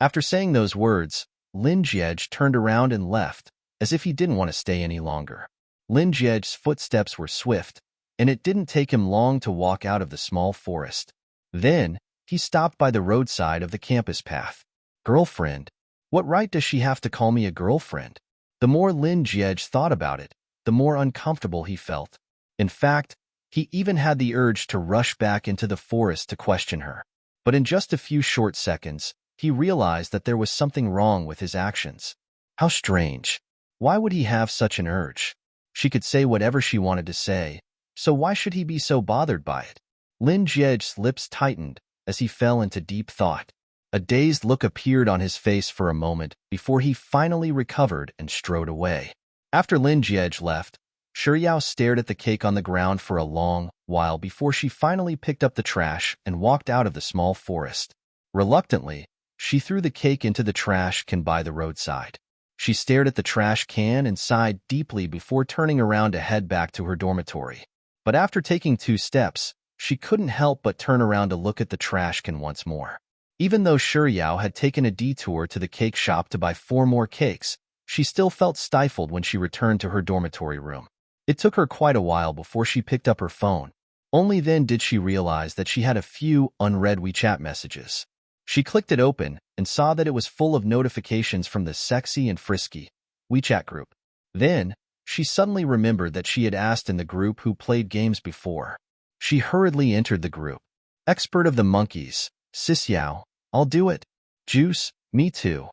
Speaker 1: After saying those words, Lin Jiej turned around and left, as if he didn't want to stay any longer. Lin Jiej's footsteps were swift, and it didn't take him long to walk out of the small forest. Then, he stopped by the roadside of the campus path. Girlfriend? What right does she have to call me a girlfriend? The more Lin Jiej thought about it, the more uncomfortable he felt. In fact, he even had the urge to rush back into the forest to question her. But in just a few short seconds, he realized that there was something wrong with his actions. How strange. Why would he have such an urge? She could say whatever she wanted to say, so why should he be so bothered by it? Lin Jiej's lips tightened as he fell into deep thought. A dazed look appeared on his face for a moment before he finally recovered and strode away. After Lin Jiej left, Shuyao stared at the cake on the ground for a long while before she finally picked up the trash and walked out of the small forest. Reluctantly, she threw the cake into the trash can by the roadside. She stared at the trash can and sighed deeply before turning around to head back to her dormitory. But after taking 2 steps, she couldn't help but turn around to look at the trash can once more. Even though Shuyao had taken a detour to the cake shop to buy 4 more cakes, she still felt stifled when she returned to her dormitory room. It took her quite a while before she picked up her phone. Only then did she realize that she had a few unread WeChat messages. She clicked it open and saw that it was full of notifications from the Sexy and Frisky WeChat group. Then, she suddenly remembered that she had asked in the group who played games before. She hurriedly entered the group. Expert of the monkeys, Xiao, I'll do it. Juice, me too.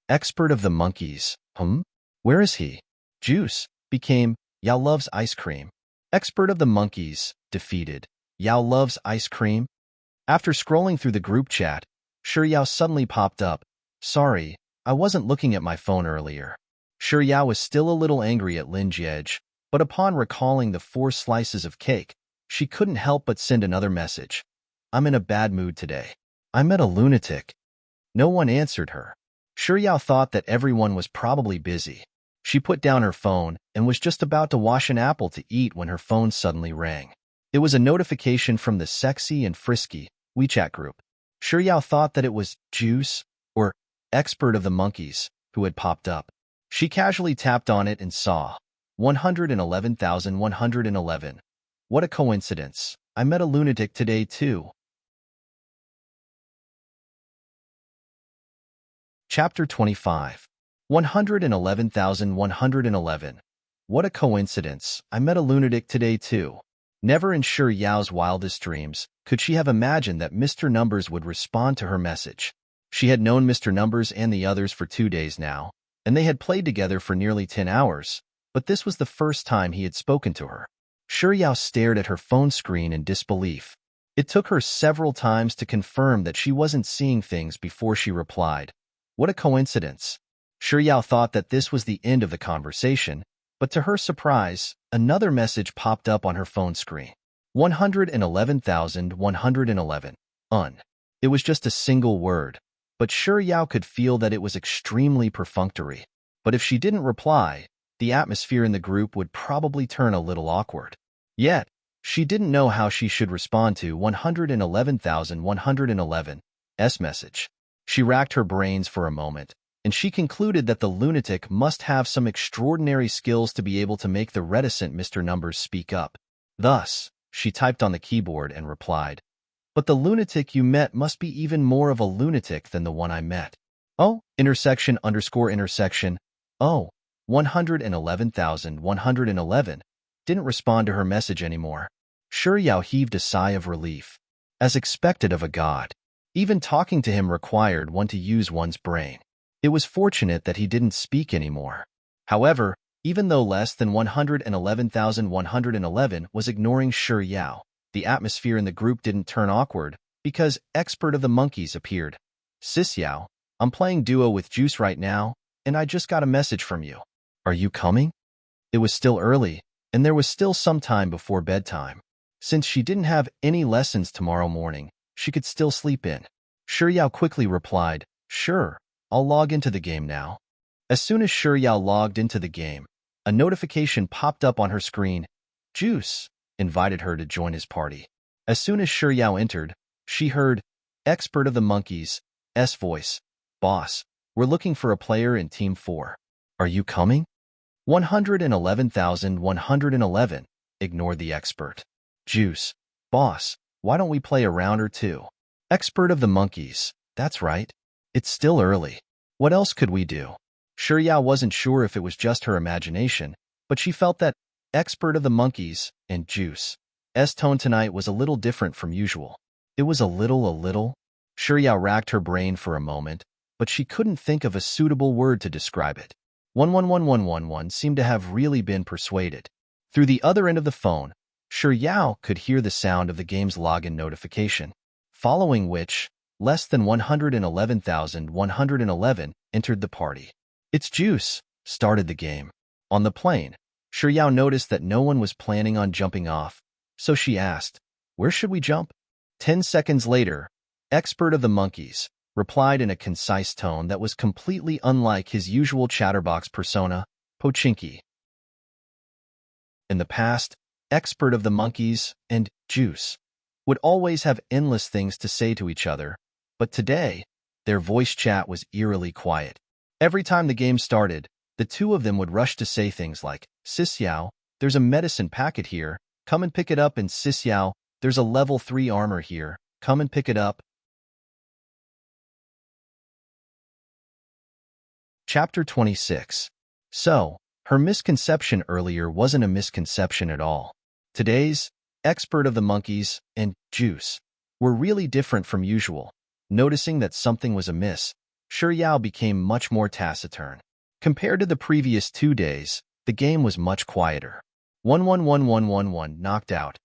Speaker 1: Expert of the monkeys, where is he? Juice, became, Yao loves ice cream. Expert of the monkeys, defeated. Yao loves ice cream. After scrolling through the group chat, Shuyao suddenly popped up. Sorry, I wasn't looking at my phone earlier. Shuyao was still a little angry at Lin Jiej, but upon recalling the 4 slices of cake, she couldn't help but send another message. I'm in a bad mood today. I met a lunatic. No one answered her. Shuyao thought that everyone was probably busy. She put down her phone and was just about to wash an apple to eat when her phone suddenly rang. It was a notification from the Sexy and Frisky WeChat group. Shuyao thought that it was Juice, or Expert of the Monkeys, who had popped up. She casually tapped on it and saw 111,111. What a coincidence. I met a lunatic today too. Chapter 25. 111,111. What a coincidence. I met a lunatic today too. Never in Yao's wildest dreams could she have imagined that Mr. Numbers would respond to her message. She had known Mr. Numbers and the others for 2 days now, and they had played together for nearly 10 hours, but this was the first time he had spoken to her. Yao stared at her phone screen in disbelief. It took her several times to confirm that she wasn't seeing things before she replied, What a coincidence. Yao thought that this was the end of the conversation, but to her surprise, another message popped up on her phone screen. 111,111. It was just a single word, but Sure Yao could feel that it was extremely perfunctory. But if she didn't reply, the atmosphere in the group would probably turn a little awkward. Yet, she didn't know how she should respond to 111,111's message. She racked her brains for a moment, and she concluded that the lunatic must have some extraordinary skills to be able to make the reticent Mr. Numbers speak up. Thus, she typed on the keyboard and replied, "But the lunatic you met must be even more of a lunatic than the one I met. Oh, intersection underscore intersection. Oh, 111,111 didn't respond to her message anymore." Sure Yao heaved a sigh of relief. As expected of a god, even talking to him required one to use one's brain. It was fortunate that he didn't speak anymore. However, even though less than 111,111 was ignoring Sure Yao, the atmosphere in the group didn't turn awkward because Expert of the Monkeys appeared. "Sis Yao, I'm playing duo with Juice right now, and I just got a message from you. Are you coming?" It was still early, and there was still some time before bedtime. Since she didn't have any lessons tomorrow morning, she could still sleep in. Sure Yao quickly replied, "Sure, I'll log into the game now." As soon as Sure Yao logged into the game, a notification popped up on her screen. Juice invited her to join his party. As soon as Sure Yao entered, she heard Expert of the Monkeys' voice. "Boss, we're looking for a player in Team 4. Are you coming?" 111,111 ignored the expert. "Juice, boss, why don't we play a round or two?" Expert of the Monkeys, "That's right. It's still early. What else could we do?" Sure Yao wasn't sure if it was just her imagination, but she felt that Expert of the Monkeys and Juice's tone tonight was a little different from usual. It was a little. Sure Yao racked her brain for a moment, but she couldn't think of a suitable word to describe it. 111,111 seemed to have really been persuaded. Through the other end of the phone, Sure Yao could hear the sound of the game's login notification, following which, less than 111,111 entered the party. "It's Juice," started the game. On the plane, Sure Yao noticed that no one was planning on jumping off, so she asked, "Where should we jump?" 10 seconds later, Expert of the Monkeys replied in a concise tone that was completely unlike his usual chatterbox persona, Pochinki. In the past, Expert of the Monkeys and Juice would always have endless things to say to each other, but today, their voice chat was eerily quiet. Every time the game started, the two of them would rush to say things like, "Sis Yao, there's a medicine packet here, come and pick it up," and "Sis Yao, there's a level 3 armor here, come and pick it up." Chapter 26. So, her misconception earlier wasn't a misconception at all. Today's Expert of the Monkeys and Juice were really different from usual. Noticing that something was amiss, Sure Yao became much more taciturn. Compared to the previous 2 days, the game was much quieter. 111,111 knocked out.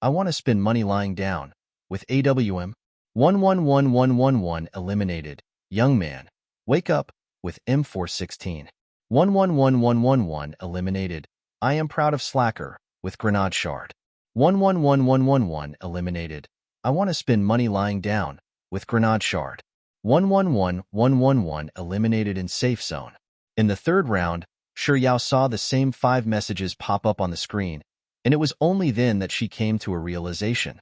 Speaker 1: "I want to spend money lying down," with AWM. 111,111 eliminated. "Young man, wake up," with M416. 111,111 eliminated. "I am proud of Slacker," with Grenade Shard. 111,111 eliminated. "I want to spend money lying down," with Grenade Shard. 111,111 eliminated in Safe Zone. In the third round, Sure Yao saw the same 5 messages pop up on the screen, and it was only then that she came to a realization.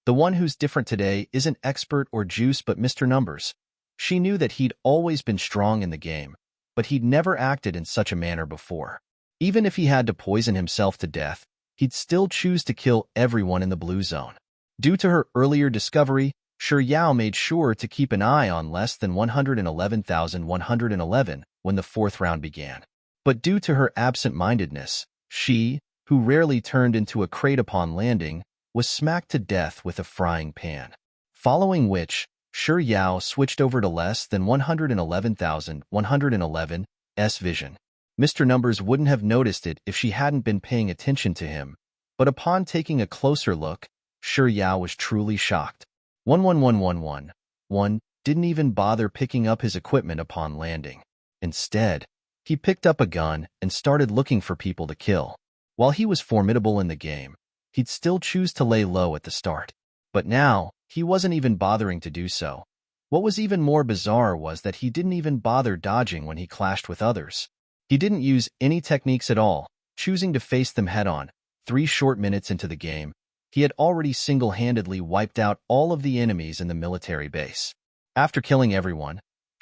Speaker 1: The one who's different today isn't Expert or Juice but Mr. Numbers. She knew that he'd always been strong in the game, but he'd never acted in such a manner before. Even if he had to poison himself to death, he'd still choose to kill everyone in the blue zone. Due to her earlier discovery, Sure Yao made sure to keep an eye on less than 111,111 when the 4th round began. But due to her absent-mindedness, she, who rarely turned into a crate upon landing, was smacked to death with a frying pan. Following which, Sure Yao switched over to less than 111,111's vision. Mr. Numbers wouldn't have noticed it if she hadn't been paying attention to him, but upon taking a closer look, Sure Yao was truly shocked. 111,111 didn't even bother picking up his equipment upon landing. Instead, he picked up a gun and started looking for people to kill. While he was formidable in the game, he'd still choose to lay low at the start. But now, he wasn't even bothering to do so. What was even more bizarre was that he didn't even bother dodging when he clashed with others. He didn't use any techniques at all, choosing to face them head-on. 3 short minutes into the game, he had already single-handedly wiped out all of the enemies in the military base. After killing everyone,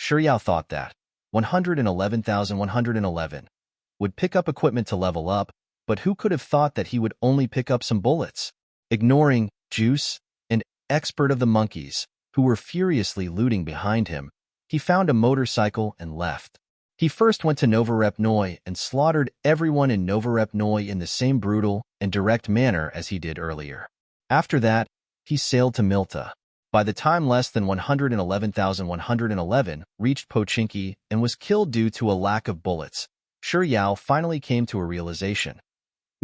Speaker 1: Yao thought that 111,111 would pick up equipment to level up, but who could have thought that he would only pick up some bullets? Ignoring Juice and Expert of the Monkeys, who were furiously looting behind him, he found a motorcycle and left. He first went to Novorepnoy and slaughtered everyone in Novorepnoy in the same brutal and direct manner as he did earlier. After that, he sailed to Milta. By the time less than 111,111 reached Pochinki and was killed due to a lack of bullets, Yao finally came to a realization.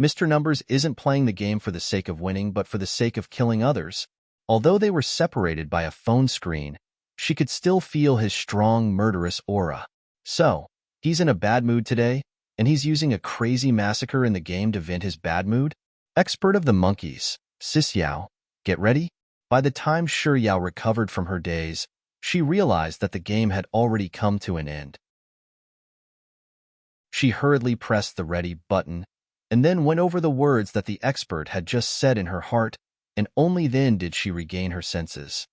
Speaker 1: Mr. Numbers isn't playing the game for the sake of winning but for the sake of killing others. Although they were separated by a phone screen, she could still feel his strong, murderous aura. So, he's in a bad mood today, and he's using a crazy massacre in the game to vent his bad mood? Expert of the Monkeys, Sis Yao, get ready? By the time Yao recovered from her daze, she realized that the game had already come to an end. She hurriedly pressed the ready button, and then went over the words that the expert had just said in her heart, and only then did she regain her senses.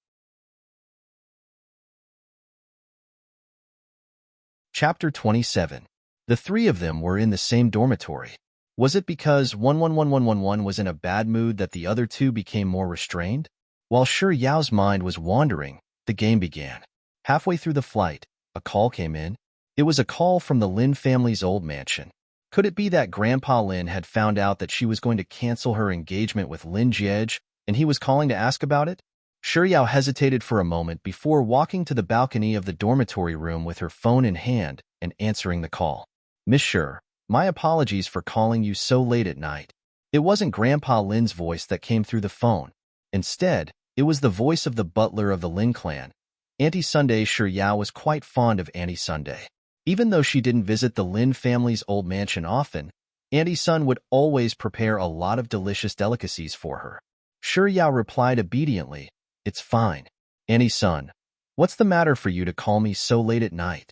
Speaker 1: Chapter 27. The 3 of them were in the same dormitory. Was it because 11111 was in a bad mood that the other 2 became more restrained? While Yao's mind was wandering, the game began. Halfway through the flight, a call came in. It was a call from the Lin family's old mansion. Could it be that Grandpa Lin had found out that she was going to cancel her engagement with Lin Jiej, and he was calling to ask about it? Yao hesitated for a moment before walking to the balcony of the dormitory room with her phone in hand and answering the call. Miss Shi, my apologies for calling you so late at night. It wasn't Grandpa Lin's voice that came through the phone. Instead, it was the voice of the butler of the Lin clan. Auntie Sunday. Yao was quite fond of Auntie Sunday. Even though she didn't visit the Lin family's old mansion often, Auntie Sun would always prepare a lot of delicious delicacies for her. Yao replied obediently, "It's fine. Auntie Sun, what's the matter for you to call me so late at night?"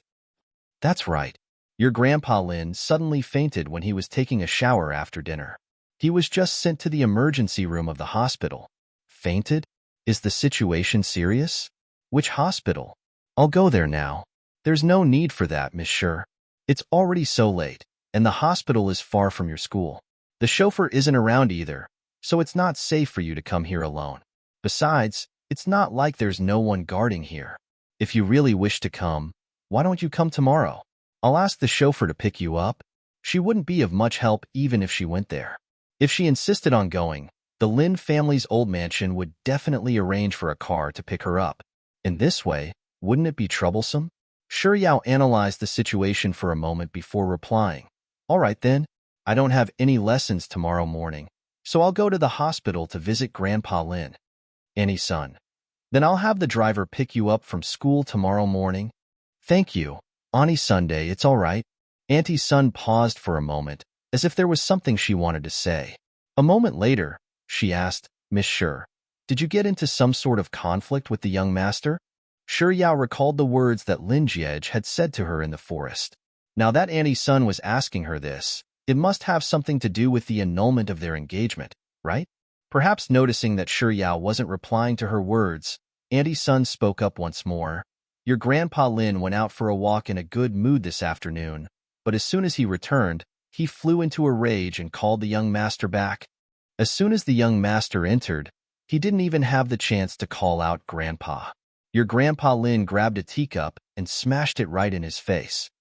Speaker 1: "That's right. Your Grandpa Lin suddenly fainted when he was taking a shower after dinner. He was just sent to the emergency room of the hospital." "Fainted? Is the situation serious?" "Which hospital? I'll go there now." "There's no need for that, Miss Shi. It's already so late, and the hospital is far from your school. The chauffeur isn't around either, so it's not safe for you to come here alone. Besides, it's not like there's no one guarding here. If you really wish to come, why don't you come tomorrow? I'll ask the chauffeur to pick you up." She wouldn't be of much help even if she went there. If she insisted on going, the Lin family's old mansion would definitely arrange for a car to pick her up. In this way, wouldn't it be troublesome? Yao analyzed the situation for a moment before replying. "All right then, I don't have any lessons tomorrow morning, so I'll go to the hospital to visit Grandpa Lin." "Auntie Sun, then I'll have the driver pick you up from school tomorrow morning." "Thank you, Auntie Sunday, it's all right." Auntie Sun paused for a moment, as if there was something she wanted to say. A moment later, she asked, "Miss Shi, did you get into some sort of conflict with the young master?" Yao recalled the words that Lin Jiej had said to her in the forest. Now that Auntie Sun was asking her this, it must have something to do with the annulment of their engagement, right? Perhaps noticing that Yao wasn't replying to her words, Auntie Sun spoke up once more. "Your Grandpa Lin went out for a walk in a good mood this afternoon, but as soon as he returned, he flew into a rage and called the young master back. As soon as the young master entered, he didn't even have the chance to call out Grandpa. Your Grandpa Lin grabbed a teacup and smashed it right in his face.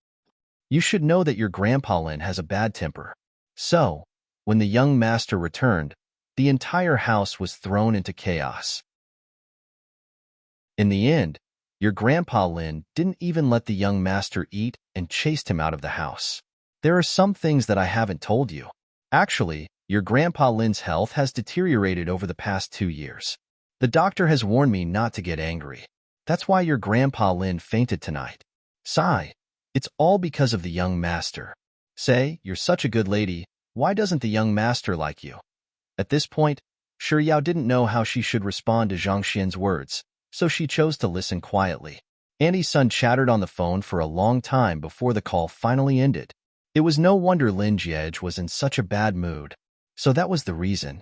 Speaker 1: You should know that your Grandpa Lin has a bad temper." So, when the young master returned, the entire house was thrown into chaos. In the end, your Grandpa Lin didn't even let the young master eat and chased him out of the house. There are some things that I haven't told you. Actually, your Grandpa Lin's health has deteriorated over the past 2 years. The doctor has warned me not to get angry. That's why your Grandpa Lin fainted tonight. Sigh, it's all because of the young master. Say, you're such a good lady, why doesn't the young master like you? At this point, Shi Yao didn't know how she should respond to Zhang Xian's words, so she chose to listen quietly. Annie's son chattered on the phone for a long time before the call finally ended. It was no wonder Lin Jiej was in such a bad mood. So that was the reason.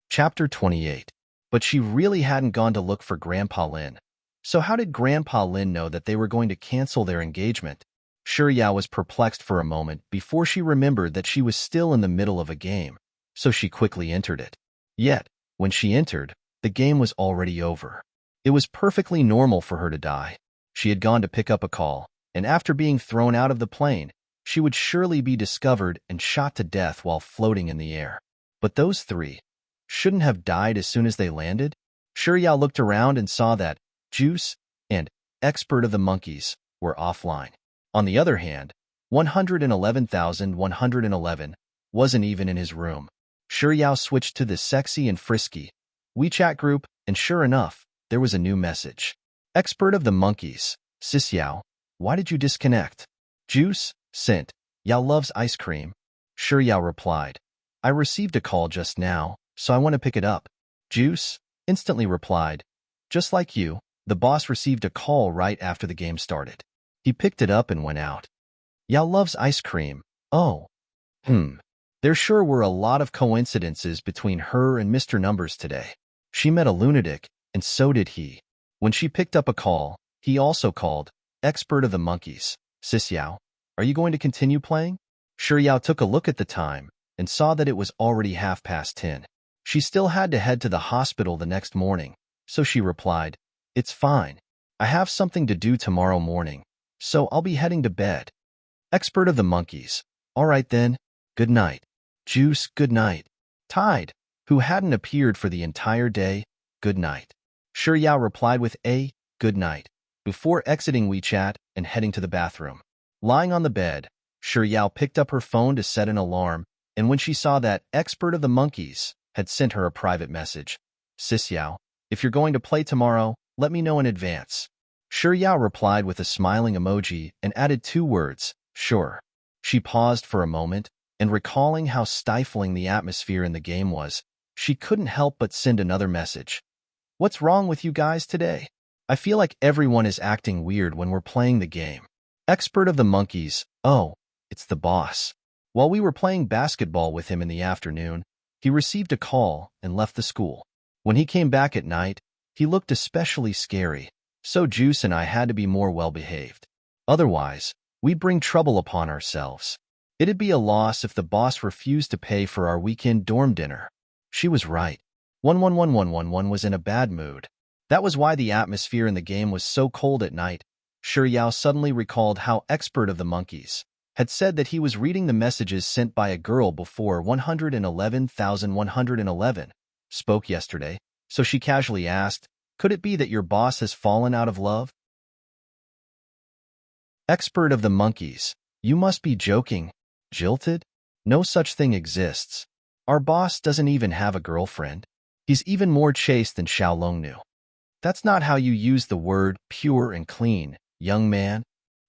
Speaker 1: Chapter 28. But she really hadn't gone to look for Grandpa Lin. So how did Grandpa Lin know that they were going to cancel their engagement? Shi Yao was perplexed for a moment before she remembered that she was still in the middle of a game, so she quickly entered it. Yet, when she entered, the game was already over. It was perfectly normal for her to die. She had gone to pick up a call, and after being thrown out of the plane, she would surely be discovered and shot to death while floating in the air. But those three shouldn't have died as soon as they landed? Shi Yao looked around and saw that Juice and Expert of the Monkeys were offline. On the other hand, 111,111 wasn't even in his room. Shi Yao switched to the sexy and frisky WeChat group, and sure enough, there was a new message. Expert of the Monkeys, Sis Yao, why did you disconnect? Juice, sent, Yao loves ice cream. Shi Yao replied, I received a call just now, so I want to pick it up. Juice instantly replied, just like you, the boss received a call right after the game started. He picked it up and went out. Yao loves ice cream. Oh. There sure were a lot of coincidences between her and Mr. Numbers today. She met a lunatic, and so did he. When she picked up a call, he also called, Expert of the Monkeys, Sis Yao, are you going to continue playing? Shi Yao took a look at the time and saw that it was already 10:30. She still had to head to the hospital the next morning, so she replied, it's fine. I have something to do tomorrow morning, so I'll be heading to bed. Expert of the Monkeys, all right then, good night. Juice, good night. Tide, who hadn't appeared for the entire day, good night. Shi Yao replied with a good night before exiting WeChat and heading to the bathroom. Lying on the bed, Shi Yao picked up her phone to set an alarm, and when she saw that Expert of the Monkeys had sent her a private message, Sis Yao, if you're going to play tomorrow, let me know in advance. Shi Yao replied with a smiling emoji and added 2 words, sure. She paused for a moment, and recalling how stifling the atmosphere in the game was, she couldn't help but send another message. What's wrong with you guys today? I feel like everyone is acting weird when we're playing the game. Expert of the Monkeys, oh, it's the boss. While we were playing basketball with him in the afternoon, he received a call and left the school. When he came back at night, he looked especially scary, so Juice and I had to be more well-behaved. Otherwise, we'd bring trouble upon ourselves. It'd be a loss if the boss refused to pay for our weekend dorm dinner. She was right. 111111 was in a bad mood. That was why the atmosphere in the game was so cold at night. Shi Yao suddenly recalled how Expert of the Monkeys had said that he was reading the messages sent by a girl before 111,111 spoke yesterday, so she casually asked, could it be that your boss has fallen out of love? Expert of the Monkeys, you must be joking. Jilted? No such thing exists. Our boss doesn't even have a girlfriend. He's even more chaste than Xiao Longnu. That's not how you use the word pure and clean, young man.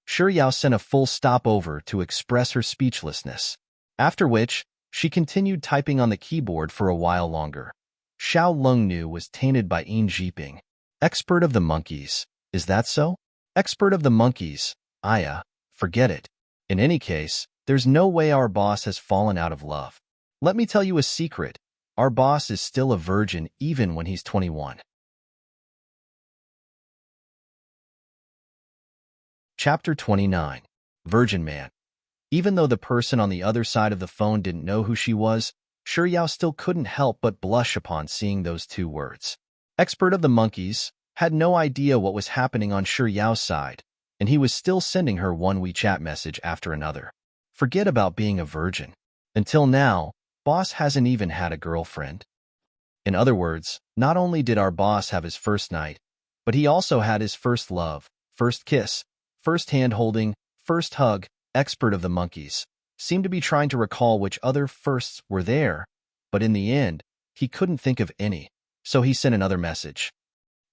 Speaker 1: Shi Yao sent a full stop over to express her speechlessness, after which she continued typing on the keyboard for a while longer. Xiao Longnu was tainted by Yin Jiping. Expert of the Monkeys, is that so? Expert of the Monkeys, Aya, forget it. In any case, there's no way our boss has fallen out of love. Let me tell you a secret. Our boss is still a virgin even when he's 21. Chapter 29. Virgin Man. Even though the person on the other side of the phone didn't know who she was, Shi Yao still couldn't help but blush upon seeing those 2 words. Expert of the Monkeys had no idea what was happening on Shi Yao's side, and he was still sending her one WeChat message after another. Forget about being a virgin. Until now, boss hasn't even had a girlfriend. In other words, not only did our boss have his first night, but he also had his first love, first kiss, first hand-holding, first hug. Expert of the Monkeys seemed to be trying to recall which other firsts were there, but in the end, he couldn't think of any, so he sent another message.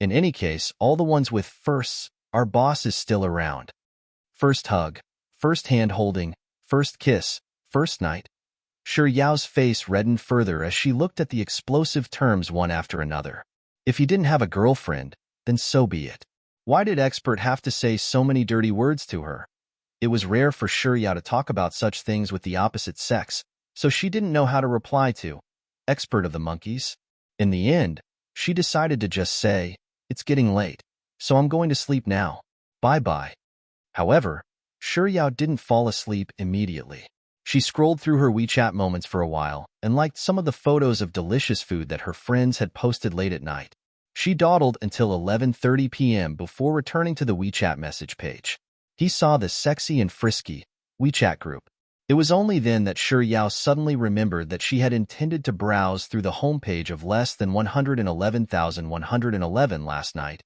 Speaker 1: In any case, all the ones with firsts, our boss is still around. First hug, first hand-holding, first kiss, First night, Shi Yao's face reddened further as she looked at the explosive terms one after another. If he didn't have a girlfriend, then so be it. Why did Expert have to say so many dirty words to her? It was rare for Shi Yao to talk about such things with the opposite sex, so she didn't know how to reply to Expert of the monkeys. In the end, she decided to just say, "It's getting late, so I'm going to sleep now. Bye-bye." However, Shi Yao didn't fall asleep immediately. She scrolled through her WeChat moments for a while and liked some of the photos of delicious food that her friends had posted late at night. She dawdled until 11:30 p.m. before returning to the WeChat message page. He saw the sexy and frisky WeChat group. It was only then that Shi Yao suddenly remembered that she had intended to browse through the homepage of less than 111,111 last night,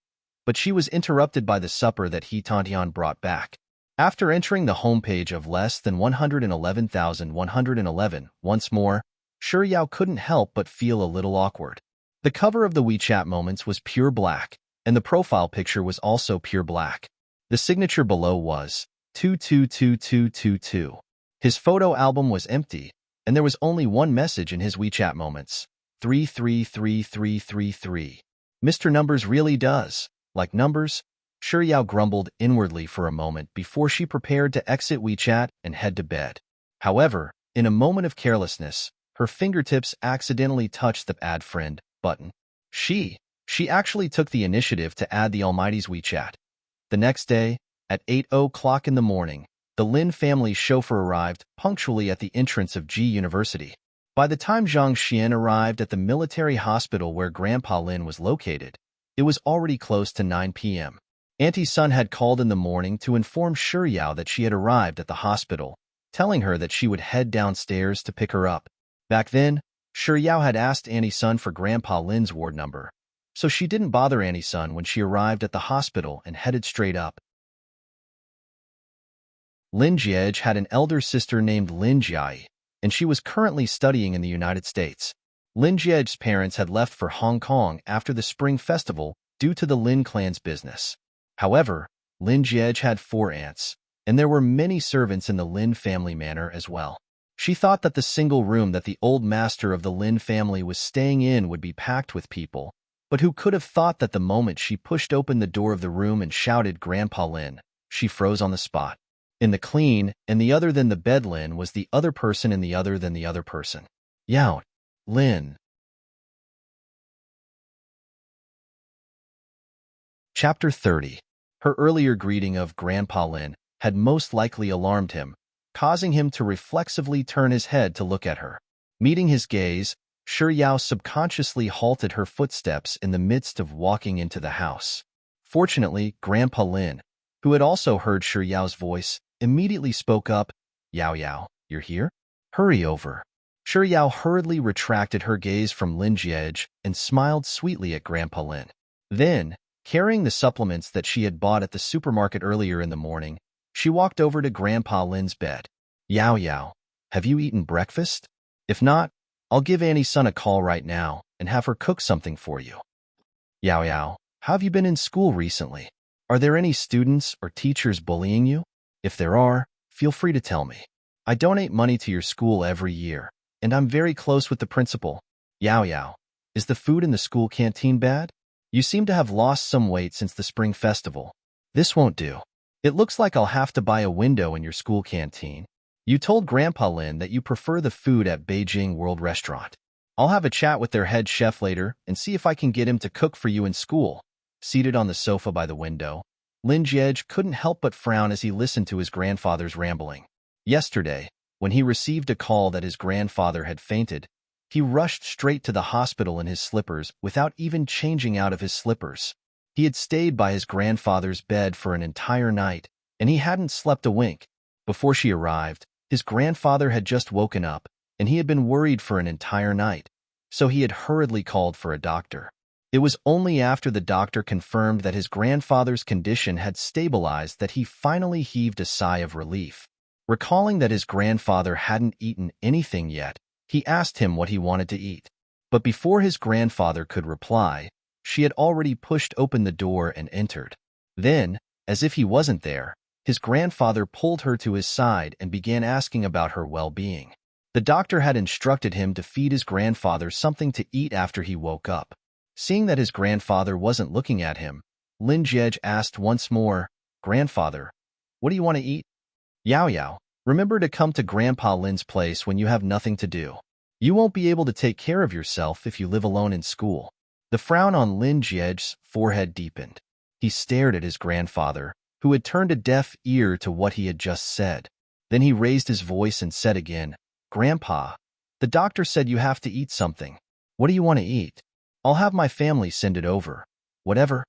Speaker 1: but she was interrupted by the supper that He Tantian brought back. After entering the homepage of less than 111,111 once more, Shi Yao couldn't help but feel a little awkward. The cover of the WeChat moments was pure black, and the profile picture was also pure black. The signature below was 222222. His photo album was empty, and there was only one message in his WeChat moments, 333333. Mr. Numbers really does like numbers. Shi Yao grumbled inwardly for a moment before she prepared to exit WeChat and head to bed. However, in a moment of carelessness, her fingertips accidentally touched the Add Friend button. She actually took the initiative to add the Almighty's WeChat. The next day, at 8:00 in the morning, the Lin family's chauffeur arrived punctually at the entrance of Ji University. By the time Zhang Xian arrived at the military hospital where Grandpa Lin was located, it was already close to 9 p.m. Auntie Sun had called in the morning to inform Shi Yao that she had arrived at the hospital, telling her that she would head downstairs to pick her up. Back then, Shi Yao had asked Auntie Sun for Grandpa Lin's ward number, so she didn't bother Auntie Sun when she arrived at the hospital and headed straight up. Lin Jiej had an elder sister named Lin Jiai, and she was currently studying in the United States. Lin Jiej's parents had left for Hong Kong after the Spring Festival due to the Lin clan's business. However, Lin Jiej had 4 aunts, and there were many servants in the Lin family manor as well. She thought that the single room that the old master of the Lin family was staying in would be packed with people, but who could have thought that the moment she pushed open the door of the room and shouted Grandpa Lin, she froze on the spot. In the clean and the other than the bed Lin was the other person in the other than the other person. Yao. Lin. Chapter 30. Her earlier greeting of Grandpa Lin had most likely alarmed him, causing him to reflexively turn his head to look at her. Meeting his gaze, Shi Yao subconsciously halted her footsteps in the midst of walking into the house. Fortunately, Grandpa Lin, who had also heard Shi Yao's voice, immediately spoke up, "Yao Yao, you're here? Hurry over." Shi Yao hurriedly retracted her gaze from Lin Jiej and smiled sweetly at Grandpa Lin. Then, carrying the supplements that she had bought at the supermarket earlier in the morning, she walked over to Grandpa Lin's bed. "Yao Yao, have you eaten breakfast? If not, I'll give Auntie Sun a call right now and have her cook something for you." "Yao Yao, how have you been in school recently? Are there any students or teachers bullying you? If there are, feel free to tell me. I donate money to your school every year, and I'm very close with the principal." "Yao Yao, is the food in the school canteen bad? You seem to have lost some weight since the Spring Festival. This won't do. It looks like I'll have to buy a window in your school canteen. You told Grandpa Lin that you prefer the food at Beijing World Restaurant. I'll have a chat with their head chef later and see if I can get him to cook for you in school." Seated on the sofa by the window, Lin Jiej couldn't help but frown as he listened to his grandfather's rambling. Yesterday, when he received a call that his grandfather had fainted, he rushed straight to the hospital in his slippers without even changing out of his slippers. He had stayed by his grandfather's bed for an entire night, and he hadn't slept a wink. Before she arrived, his grandfather had just woken up, and he had been worried for an entire night, so he had hurriedly called for a doctor. It was only after the doctor confirmed that his grandfather's condition had stabilized that he finally heaved a sigh of relief. Recalling that his grandfather hadn't eaten anything yet, he asked him what he wanted to eat. But before his grandfather could reply, she had already pushed open the door and entered. Then, as if he wasn't there, his grandfather pulled her to his side and began asking about her well-being. The doctor had instructed him to feed his grandfather something to eat after he woke up. Seeing that his grandfather wasn't looking at him, Lin Jie asked once more, "Grandfather, what do you want to eat?" "Yao Yao, remember to come to Grandpa Lin's place when you have nothing to do. You won't be able to take care of yourself if you live alone in school." The frown on Lin Jie's forehead deepened. He stared at his grandfather, who had turned a deaf ear to what he had just said. Then he raised his voice and said again, "Grandpa, the doctor said you have to eat something. What do you want to eat? I'll have my family send it over. Whatever."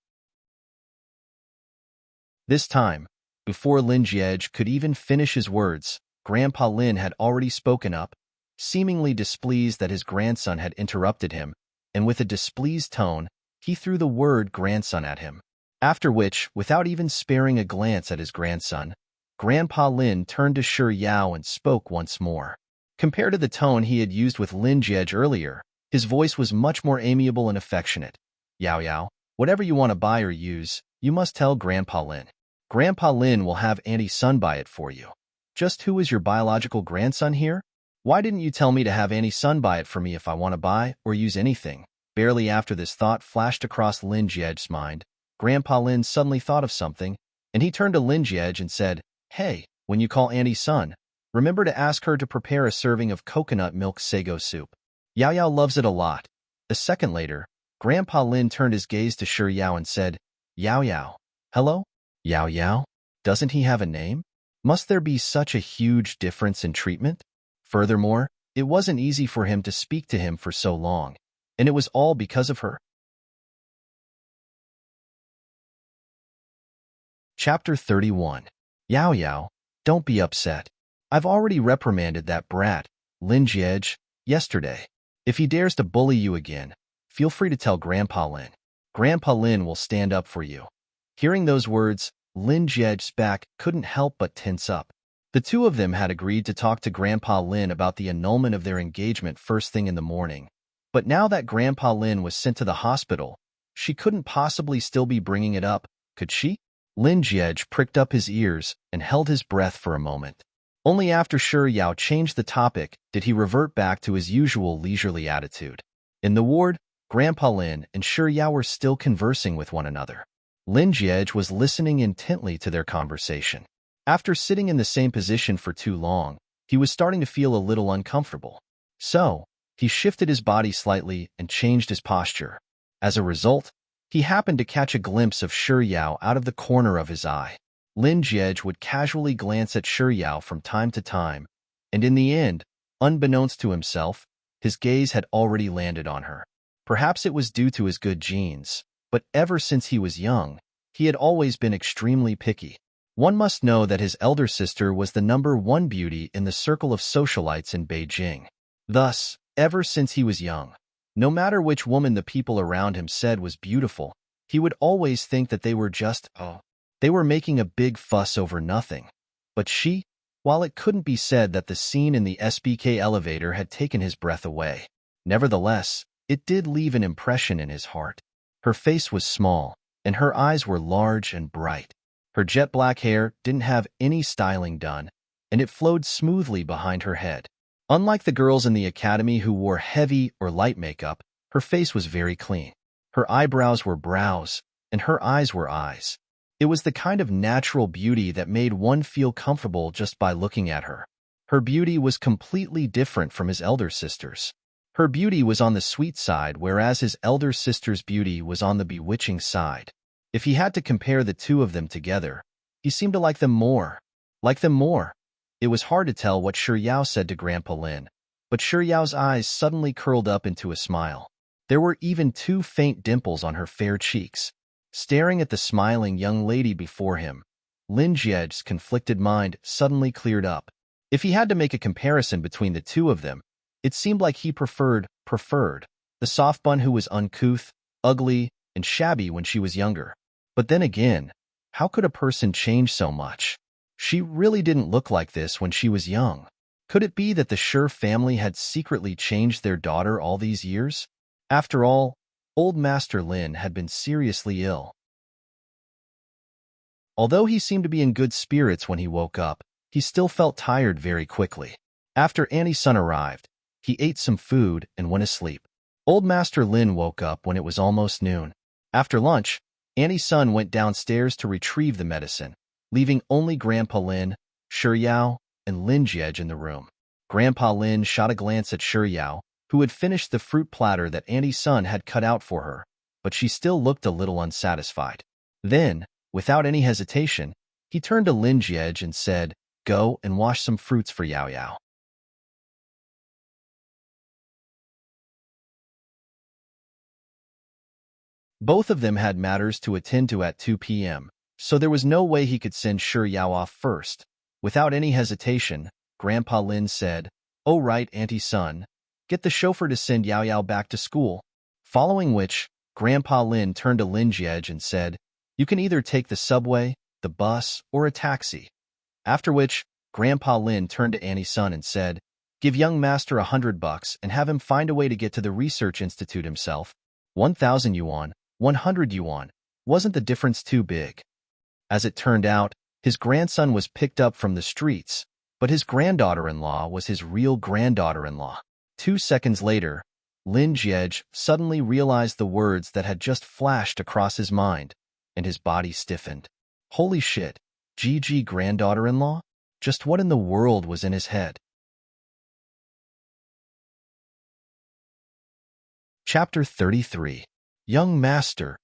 Speaker 1: This time, before Lin Jie could even finish his words, Grandpa Lin had already spoken up, seemingly displeased that his grandson had interrupted him, and with a displeased tone, he threw the word grandson at him. After which, without even sparing a glance at his grandson, Grandpa Lin turned to Shi Yao and spoke once more. Compared to the tone he had used with Lin Jie earlier, his voice was much more amiable and affectionate. "Yao Yao, whatever you want to buy or use, you must tell Grandpa Lin. Grandpa Lin will have Auntie Sun buy it for you. Just who is your biological grandson here? Why didn't you tell me to have Auntie Sun buy it for me if I want to buy or use anything?" Barely after this thought flashed across Lin Jie's mind, Grandpa Lin suddenly thought of something, and he turned to Lin Jie and said, "Hey, when you call Auntie Sun, remember to ask her to prepare a serving of coconut milk sago soup. Yao Yao loves it a lot." A second later, Grandpa Lin turned his gaze to Shi Yao and said, "Yao Yao, hello? Yao Yao? Doesn't he have a name? Must there be such a huge difference in treatment?" Furthermore, it wasn't easy for him to speak to him for so long, and it was all because of her. Chapter 31. Yao Yao, don't be upset. I've already reprimanded that brat, Lin Jie, yesterday. If he dares to bully you again, feel free to tell Grandpa Lin. Grandpa Lin will stand up for you. Hearing those words, Lin Jie's back couldn't help but tense up. The two of them had agreed to talk to Grandpa Lin about the annulment of their engagement first thing in the morning. But now that Grandpa Lin was sent to the hospital, she couldn't possibly still be bringing it up, could she? Lin Jie pricked up his ears and held his breath for a moment. Only after Shi Yao changed the topic did he revert back to his usual leisurely attitude. In the ward, Grandpa Lin and Shi Yao were still conversing with one another. Lin Jie was listening intently to their conversation. After sitting in the same position for too long, he was starting to feel a little uncomfortable. So, he shifted his body slightly and changed his posture. As a result, he happened to catch a glimpse of Shi Yao out of the corner of his eye. Lin Jie would casually glance at Shi Yao from time to time, and in the end, unbeknownst to himself, his gaze had already landed on her. Perhaps it was due to his good genes, but ever since he was young, he had always been extremely picky. One must know that his elder sister was the #1 beauty in the circle of socialites in Beijing. Thus, ever since he was young, no matter which woman the people around him said was beautiful, he would always think that they were just, they were making a big fuss over nothing. But she, while it couldn't be said that the scene in the SBK elevator had taken his breath away, nevertheless, it did leave an impression in his heart. Her face was small, and her eyes were large and bright. Her jet black hair didn't have any styling done, and it flowed smoothly behind her head. Unlike the girls in the academy who wore heavy or light makeup, her face was very clean. Her eyebrows were brows, and her eyes were eyes. It was the kind of natural beauty that made one feel comfortable just by looking at her. Her beauty was completely different from his elder sister's. Her beauty was on the sweet side, whereas his elder sister's beauty was on the bewitching side. If he had to compare the two of them together, he seemed to like them more. Like them more. It was hard to tell what Shi Yao said to Grandpa Lin, but Shi Yao's eyes suddenly curled up into a smile. There were even 2 faint dimples on her fair cheeks. Staring at the smiling young lady before him, Lin Jie's conflicted mind suddenly cleared up. If he had to make a comparison between the two of them, it seemed like he preferred the soft bun who was uncouth, ugly, and shabby when she was younger. But then again, how could a person change so much? She really didn't look like this when she was young. Could it be that the Shi family had secretly changed their daughter all these years? After all, old Master Lin had been seriously ill. Although he seemed to be in good spirits when he woke up, he still felt tired very quickly. After Annie's son arrived, he ate some food and went asleep. Old Master Lin woke up when it was almost noon. After lunch, Annie's son went downstairs to retrieve the medicine, leaving only Grandpa Lin, Shi Yao, and Lin Jiej in the room. Grandpa Lin shot a glance at Shi Yao, who had finished the fruit platter that Annie's son had cut out for her, but she still looked a little unsatisfied. Then, without any hesitation, he turned to Lin Jiej and said, "Go and wash some fruits for Yao Yao." Both of them had matters to attend to at 2 p.m., so there was no way he could send Shi Yao off first. Without any hesitation, Grandpa Lin said, "Oh right, Auntie Son, get the chauffeur to send Yao Yao back to school." Following which, Grandpa Lin turned to Lin Jiej and said, "You can either take the subway, the bus, or a taxi." After which, Grandpa Lin turned to Annie's son and said, "Give young master $100 and have him find a way to get to the research institute himself. 1,000 yuan, 100 yuan. Wasn't the difference too big?" As it turned out, his grandson was picked up from the streets, but his granddaughter-in-law was his real granddaughter-in-law. 2 seconds later, Lin Jiej suddenly realized the words that had just flashed across his mind, and his body stiffened. Holy shit, GG granddaughter-in-law? Just what in the world was in his head? Chapter 33. Young Master.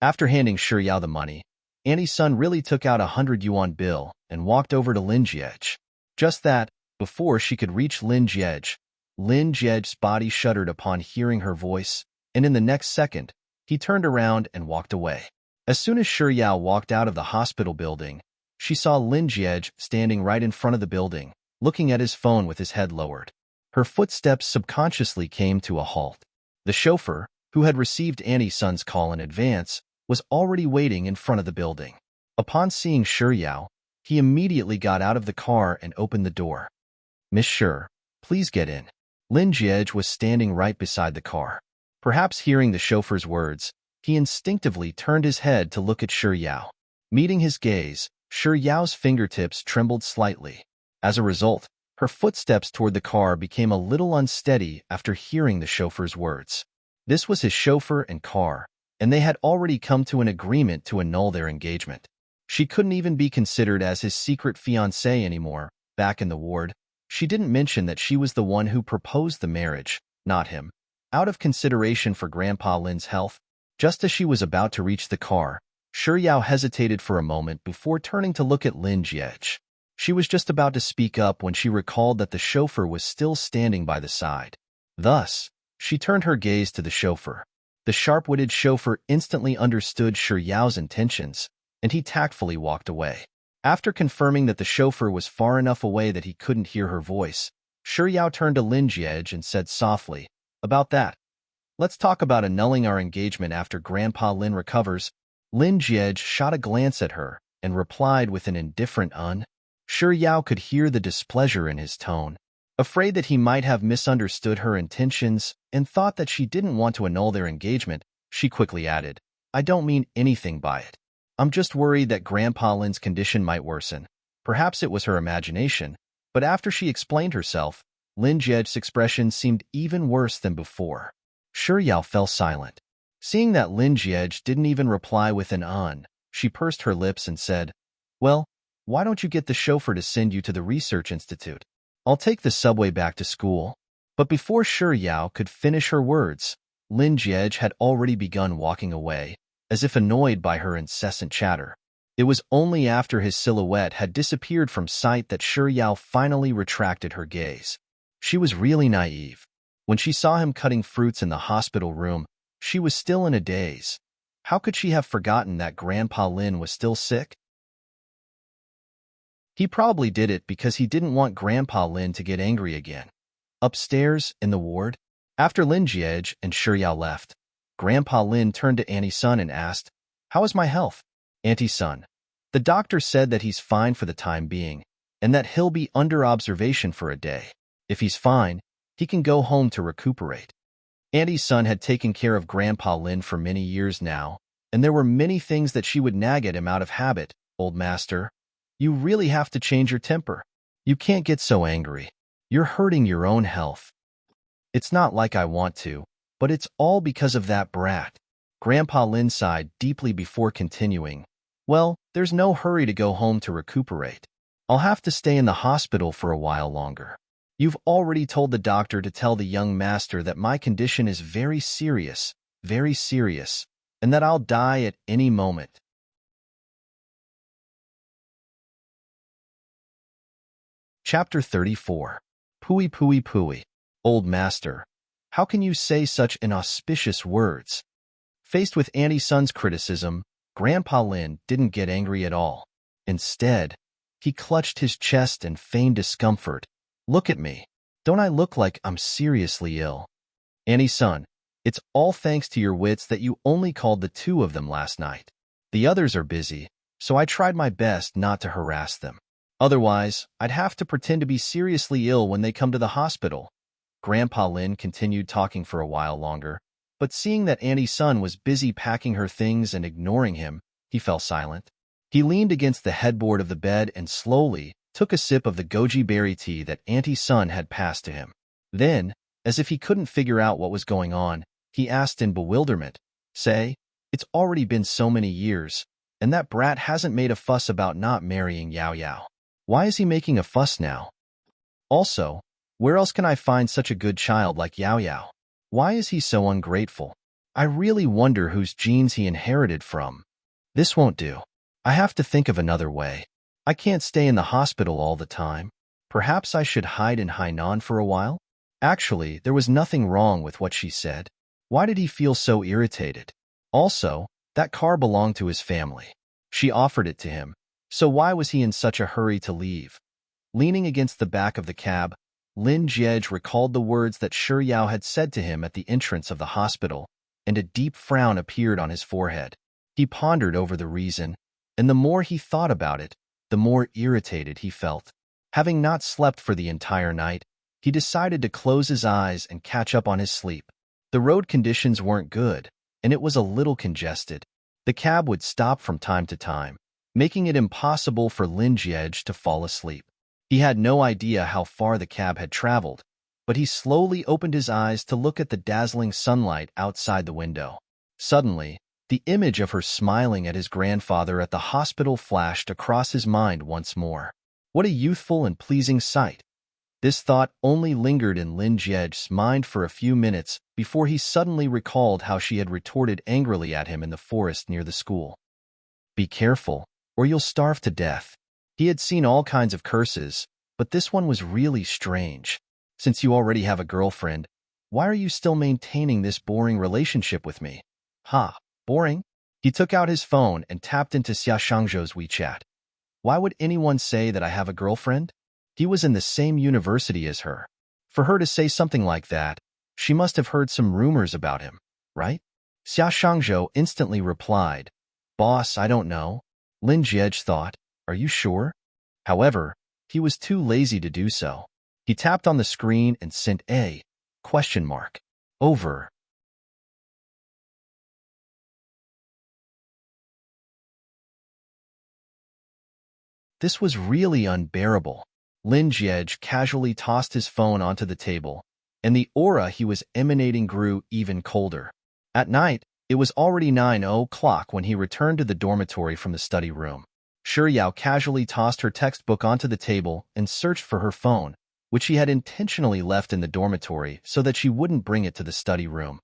Speaker 1: After handing Shi Yao the money, Annie's son really took out a 100 yuan bill and walked over to Lin Jiej. Just that, before she could reach Lin Jiej's body shuddered upon hearing her voice, and in the next second, he turned around and walked away. As soon as Shi Yao walked out of the hospital building, she saw Lin Jiej standing right in front of the building, looking at his phone with his head lowered. Her footsteps subconsciously came to a halt. The chauffeur, who had received Annie's son's call in advance, was already waiting in front of the building. Upon seeing Shi Yao, he immediately got out of the car and opened the door. "Miss Shi, please get in." Lin Jiej was standing right beside the car. Perhaps hearing the chauffeur's words, he instinctively turned his head to look at Shi Yao. Meeting his gaze, Shi Yao's fingertips trembled slightly. As a result, her footsteps toward the car became a little unsteady after hearing the chauffeur's words. This was his chauffeur and car, and they had already come to an agreement to annul their engagement. She couldn't even be considered as his secret fiancée anymore. Back in the ward, she didn't mention that she was the one who proposed the marriage, not him. Out of consideration for Grandpa Lin's health, just as she was about to reach the car, Shi Yao hesitated for a moment before turning to look at Lin Jiej. She was just about to speak up when she recalled that the chauffeur was still standing by the side. Thus, she turned her gaze to the chauffeur. The sharp-witted chauffeur instantly understood Shi Yao's intentions, and he tactfully walked away. After confirming that the chauffeur was far enough away that he couldn't hear her voice, Shi Yao turned to Lin Jiej and said softly, "About that, let's talk about annulling our engagement after Grandpa Lin recovers." Lin Jiej shot a glance at her and replied with an indifferent Shi Yao could hear the displeasure in his tone. Afraid that he might have misunderstood her intentions and thought that she didn't want to annul their engagement, she quickly added, "I don't mean anything by it. I'm just worried that Grandpa Lin's condition might worsen." Perhaps it was her imagination, but after she explained herself, Lin Jiej's expression seemed even worse than before. Shi Yao fell silent. Seeing that Lin Jiej didn't even reply with an she pursed her lips and said, "Well, why don't you get the chauffeur to send you to the research institute? I'll take the subway back to school." But before Shi Yao could finish her words, Lin Jiej had already begun walking away, as if annoyed by her incessant chatter. It was only after his silhouette had disappeared from sight that Shi Yao finally retracted her gaze. She was really naive. When she saw him cutting fruits in the hospital room, she was still in a daze. How could she have forgotten that Grandpa Lin was still sick? He probably did it because he didn't want Grandpa Lin to get angry again. Upstairs, in the ward, after Lin Jiej and Shi Yao left, Grandpa Lin turned to Annie's son and asked, "How is my health?" "Auntie's son, the doctor said that he's fine for the time being, and that he'll be under observation for a day. If he's fine, he can go home to recuperate." Auntie's son had taken care of Grandpa Lin for many years now, and there were many things that she would nag at him out of habit, old master. You really have to change your temper. You can't get so angry. You're hurting your own health. It's not like I want to, but it's all because of that brat. Grandpa Lin sighed deeply before continuing. Well, there's no hurry to go home to recuperate. I'll have to stay in the hospital for a while longer. You've already told the doctor to tell the young master that my condition is very serious, and that I'll die at any moment. Chapter 34. Pooey pooey pooey. Old master, how can you say such inauspicious words? Faced with Auntie Sun's criticism, Grandpa Lin didn't get angry at all. Instead, he clutched his chest and feigned discomfort. Look at me. Don't I look like I'm seriously ill? Auntie Sun, it's all thanks to your wits that you only called the two of them last night. The others are busy, so I tried my best not to harass them. Otherwise, I'd have to pretend to be seriously ill when they come to the hospital. Grandpa Lin continued talking for a while longer, but seeing that Auntie Sun was busy packing her things and ignoring him, he fell silent. He leaned against the headboard of the bed and slowly took a sip of the goji berry tea that Auntie Sun had passed to him. Then, as if he couldn't figure out what was going on, he asked in bewilderment, Say, it's already been so many years, and that brat hasn't made a fuss about not marrying Yao Yao. Why is he making a fuss now? Also, where else can I find such a good child like Yao Yao? Why is he so ungrateful? I really wonder whose genes he inherited from. This won't do. I have to think of another way. I can't stay in the hospital all the time. Perhaps I should hide in Hainan for a while? Actually, there was nothing wrong with what she said. Why did he feel so irritated? Also, that car belonged to his family. She offered it to him. So why was he in such a hurry to leave? Leaning against the back of the cab, Lin Jiej recalled the words that Shi Yao had said to him at the entrance of the hospital, and a deep frown appeared on his forehead. He pondered over the reason, and the more he thought about it, the more irritated he felt. Having not slept for the entire night, he decided to close his eyes and catch up on his sleep. The road conditions weren't good, and it was a little congested. The cab would stop from time to time, making it impossible for Lin Jiej to fall asleep. He had no idea how far the cab had traveled, but he slowly opened his eyes to look at the dazzling sunlight outside the window. Suddenly, the image of her smiling at his grandfather at the hospital flashed across his mind once more. What a youthful and pleasing sight! This thought only lingered in Lin Jiej's mind for a few minutes before he suddenly recalled how she had retorted angrily at him in the forest near the school. Be careful, or you'll starve to death. He had seen all kinds of curses, but this one was really strange. Since you already have a girlfriend, why are you still maintaining this boring relationship with me? Ha, boring? He took out his phone and tapped into Xia Shangzhou's WeChat. Why would anyone say that I have a girlfriend? He was in the same university as her. For her to say something like that, she must have heard some rumors about him, right? Xia Shangzhou instantly replied, Boss, I don't know. Lin Jiej thought, Are you sure? However, he was too lazy to do so. He tapped on the screen and sent a ? Over. This was really unbearable. Lin Jiej casually tossed his phone onto the table, and the aura he was emanating grew even colder. At night, it was already 9 o'clock when he returned to the dormitory from the study room. Shi Yao casually tossed her textbook onto the table and searched for her phone, which she had intentionally left in the dormitory so that she wouldn't bring it to the study room.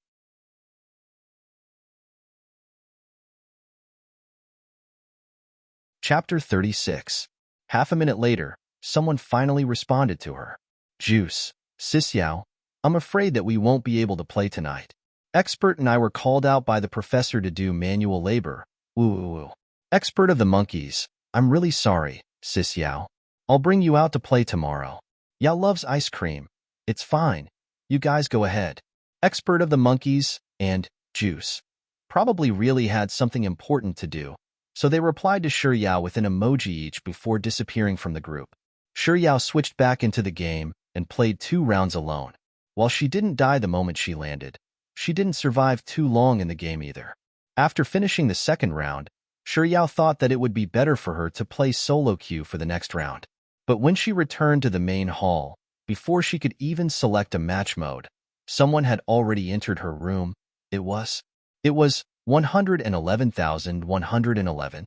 Speaker 1: Chapter 36. Half a minute later, someone finally responded to her. Juice, Sis Yao, I'm afraid that we won't be able to play tonight. Expert and I were called out by the professor to do manual labor. Woo. Expert of the monkeys, I'm really sorry, Sis Yao. I'll bring you out to play tomorrow. Yao loves ice cream. It's fine. You guys go ahead. Expert of the monkeys and Juice probably really had something important to do, so they replied to Shi Yao with an emoji each before disappearing from the group. Shi Yao switched back into the game and played 2 rounds alone. While she didn't die the moment she landed, she didn't survive too long in the game either. After finishing the second round, Sure Yao thought that it would be better for her to play solo queue for the next round. But when she returned to the main hall, before she could even select a match mode, someone had already entered her room. It was 111,111.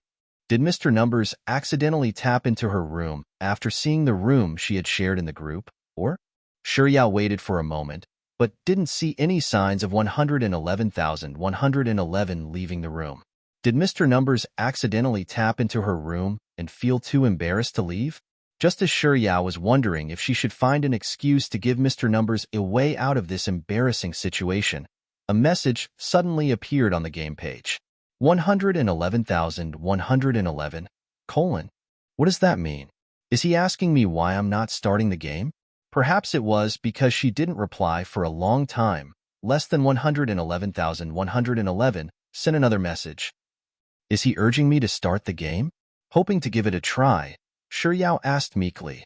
Speaker 1: Did Mr. Numbers accidentally tap into her room after seeing the room she had shared in the group? Or? Sure Yao waited for a moment, but didn't see any signs of 111,111 leaving the room. Did Mr. Numbers accidentally tap into her room and feel too embarrassed to leave? Just as Sure Yao was wondering if she should find an excuse to give Mr. Numbers a way out of this embarrassing situation, a message suddenly appeared on the game page. 111,111, colon. What does that mean? Is he asking me why I'm not starting the game? Perhaps it was because she didn't reply for a long time. Less than 111,111 sent another message. Is he urging me to start the game? Hoping to give it a try, Sure Yao asked meekly,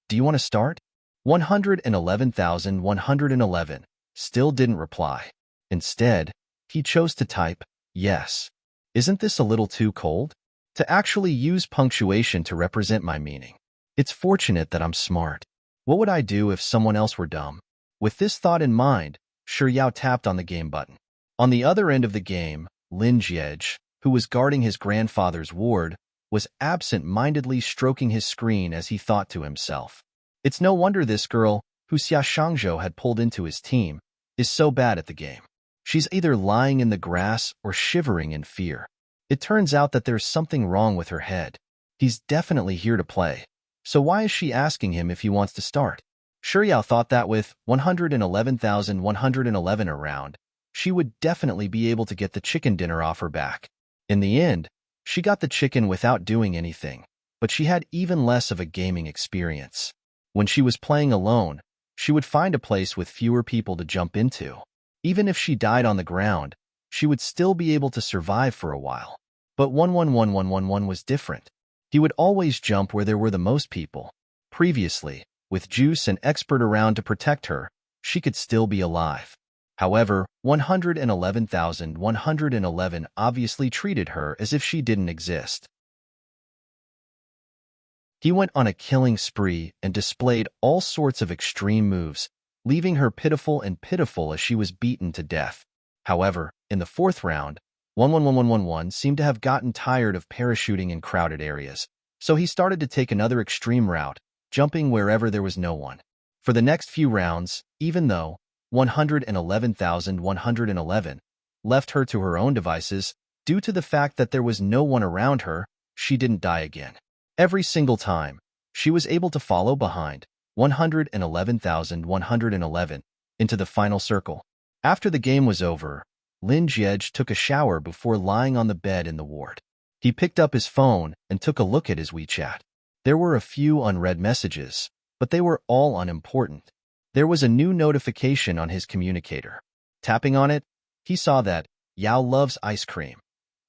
Speaker 1: "Do you want to start?" 111,111 still didn't reply. Instead, he chose to type, "Yes." Isn't this a little too cold? To actually use punctuation to represent my meaning. It's fortunate that I'm smart. What would I do if someone else were dumb? With this thought in mind, Sure Yao tapped on the game button. On the other end of the game, Lin Jiej, who was guarding his grandfather's ward, was absent-mindedly stroking his screen as he thought to himself. It's no wonder this girl, who Xia Shangzhou had pulled into his team, is so bad at the game. She's either lying in the grass or shivering in fear. It turns out that there's something wrong with her head. He's definitely here to play. So why is she asking him if he wants to start? Sure Yao thought that with 111,111 around, she would definitely be able to get the chicken dinner off her back. In the end, she got the chicken without doing anything, but she had even less of a gaming experience. When she was playing alone, she would find a place with fewer people to jump into. Even if she died on the ground, she would still be able to survive for a while. But 111,111 was different. He would always jump where there were the most people. Previously, with Juice and Expert around to protect her, she could still be alive. However, 111,111 obviously treated her as if she didn't exist. He went on a killing spree and displayed all sorts of extreme moves, leaving her pitiful as she was beaten to death. However, in the fourth round, 111,111 seemed to have gotten tired of parachuting in crowded areas, so he started to take another extreme route, jumping wherever there was no one. For the next few rounds, even though 111,111 left her to her own devices, due to the fact that there was no one around her, she didn't die again. Every single time, she was able to follow behind 111,111 into the final circle. After the game was over, Lin Jiej took a shower before lying on the bed in the ward. He picked up his phone and took a look at his WeChat. There were a few unread messages, but they were all unimportant. There was a new notification on his communicator. Tapping on it, he saw that Yao Loves Ice Cream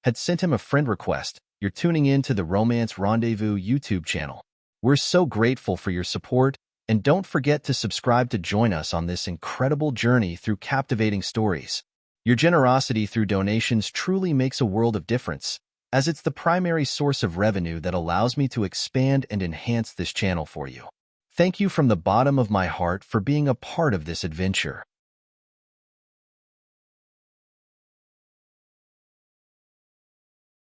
Speaker 1: had sent him a friend request. "You're tuning in to the Romance Rendezvous YouTube channel. We're so grateful for your support, and don't forget to subscribe to join us on this incredible journey through captivating stories. Your generosity through donations truly makes a world of difference, as it's the primary source of revenue that allows me to expand and enhance this channel for you. Thank you from the bottom of my heart for being a part of this adventure."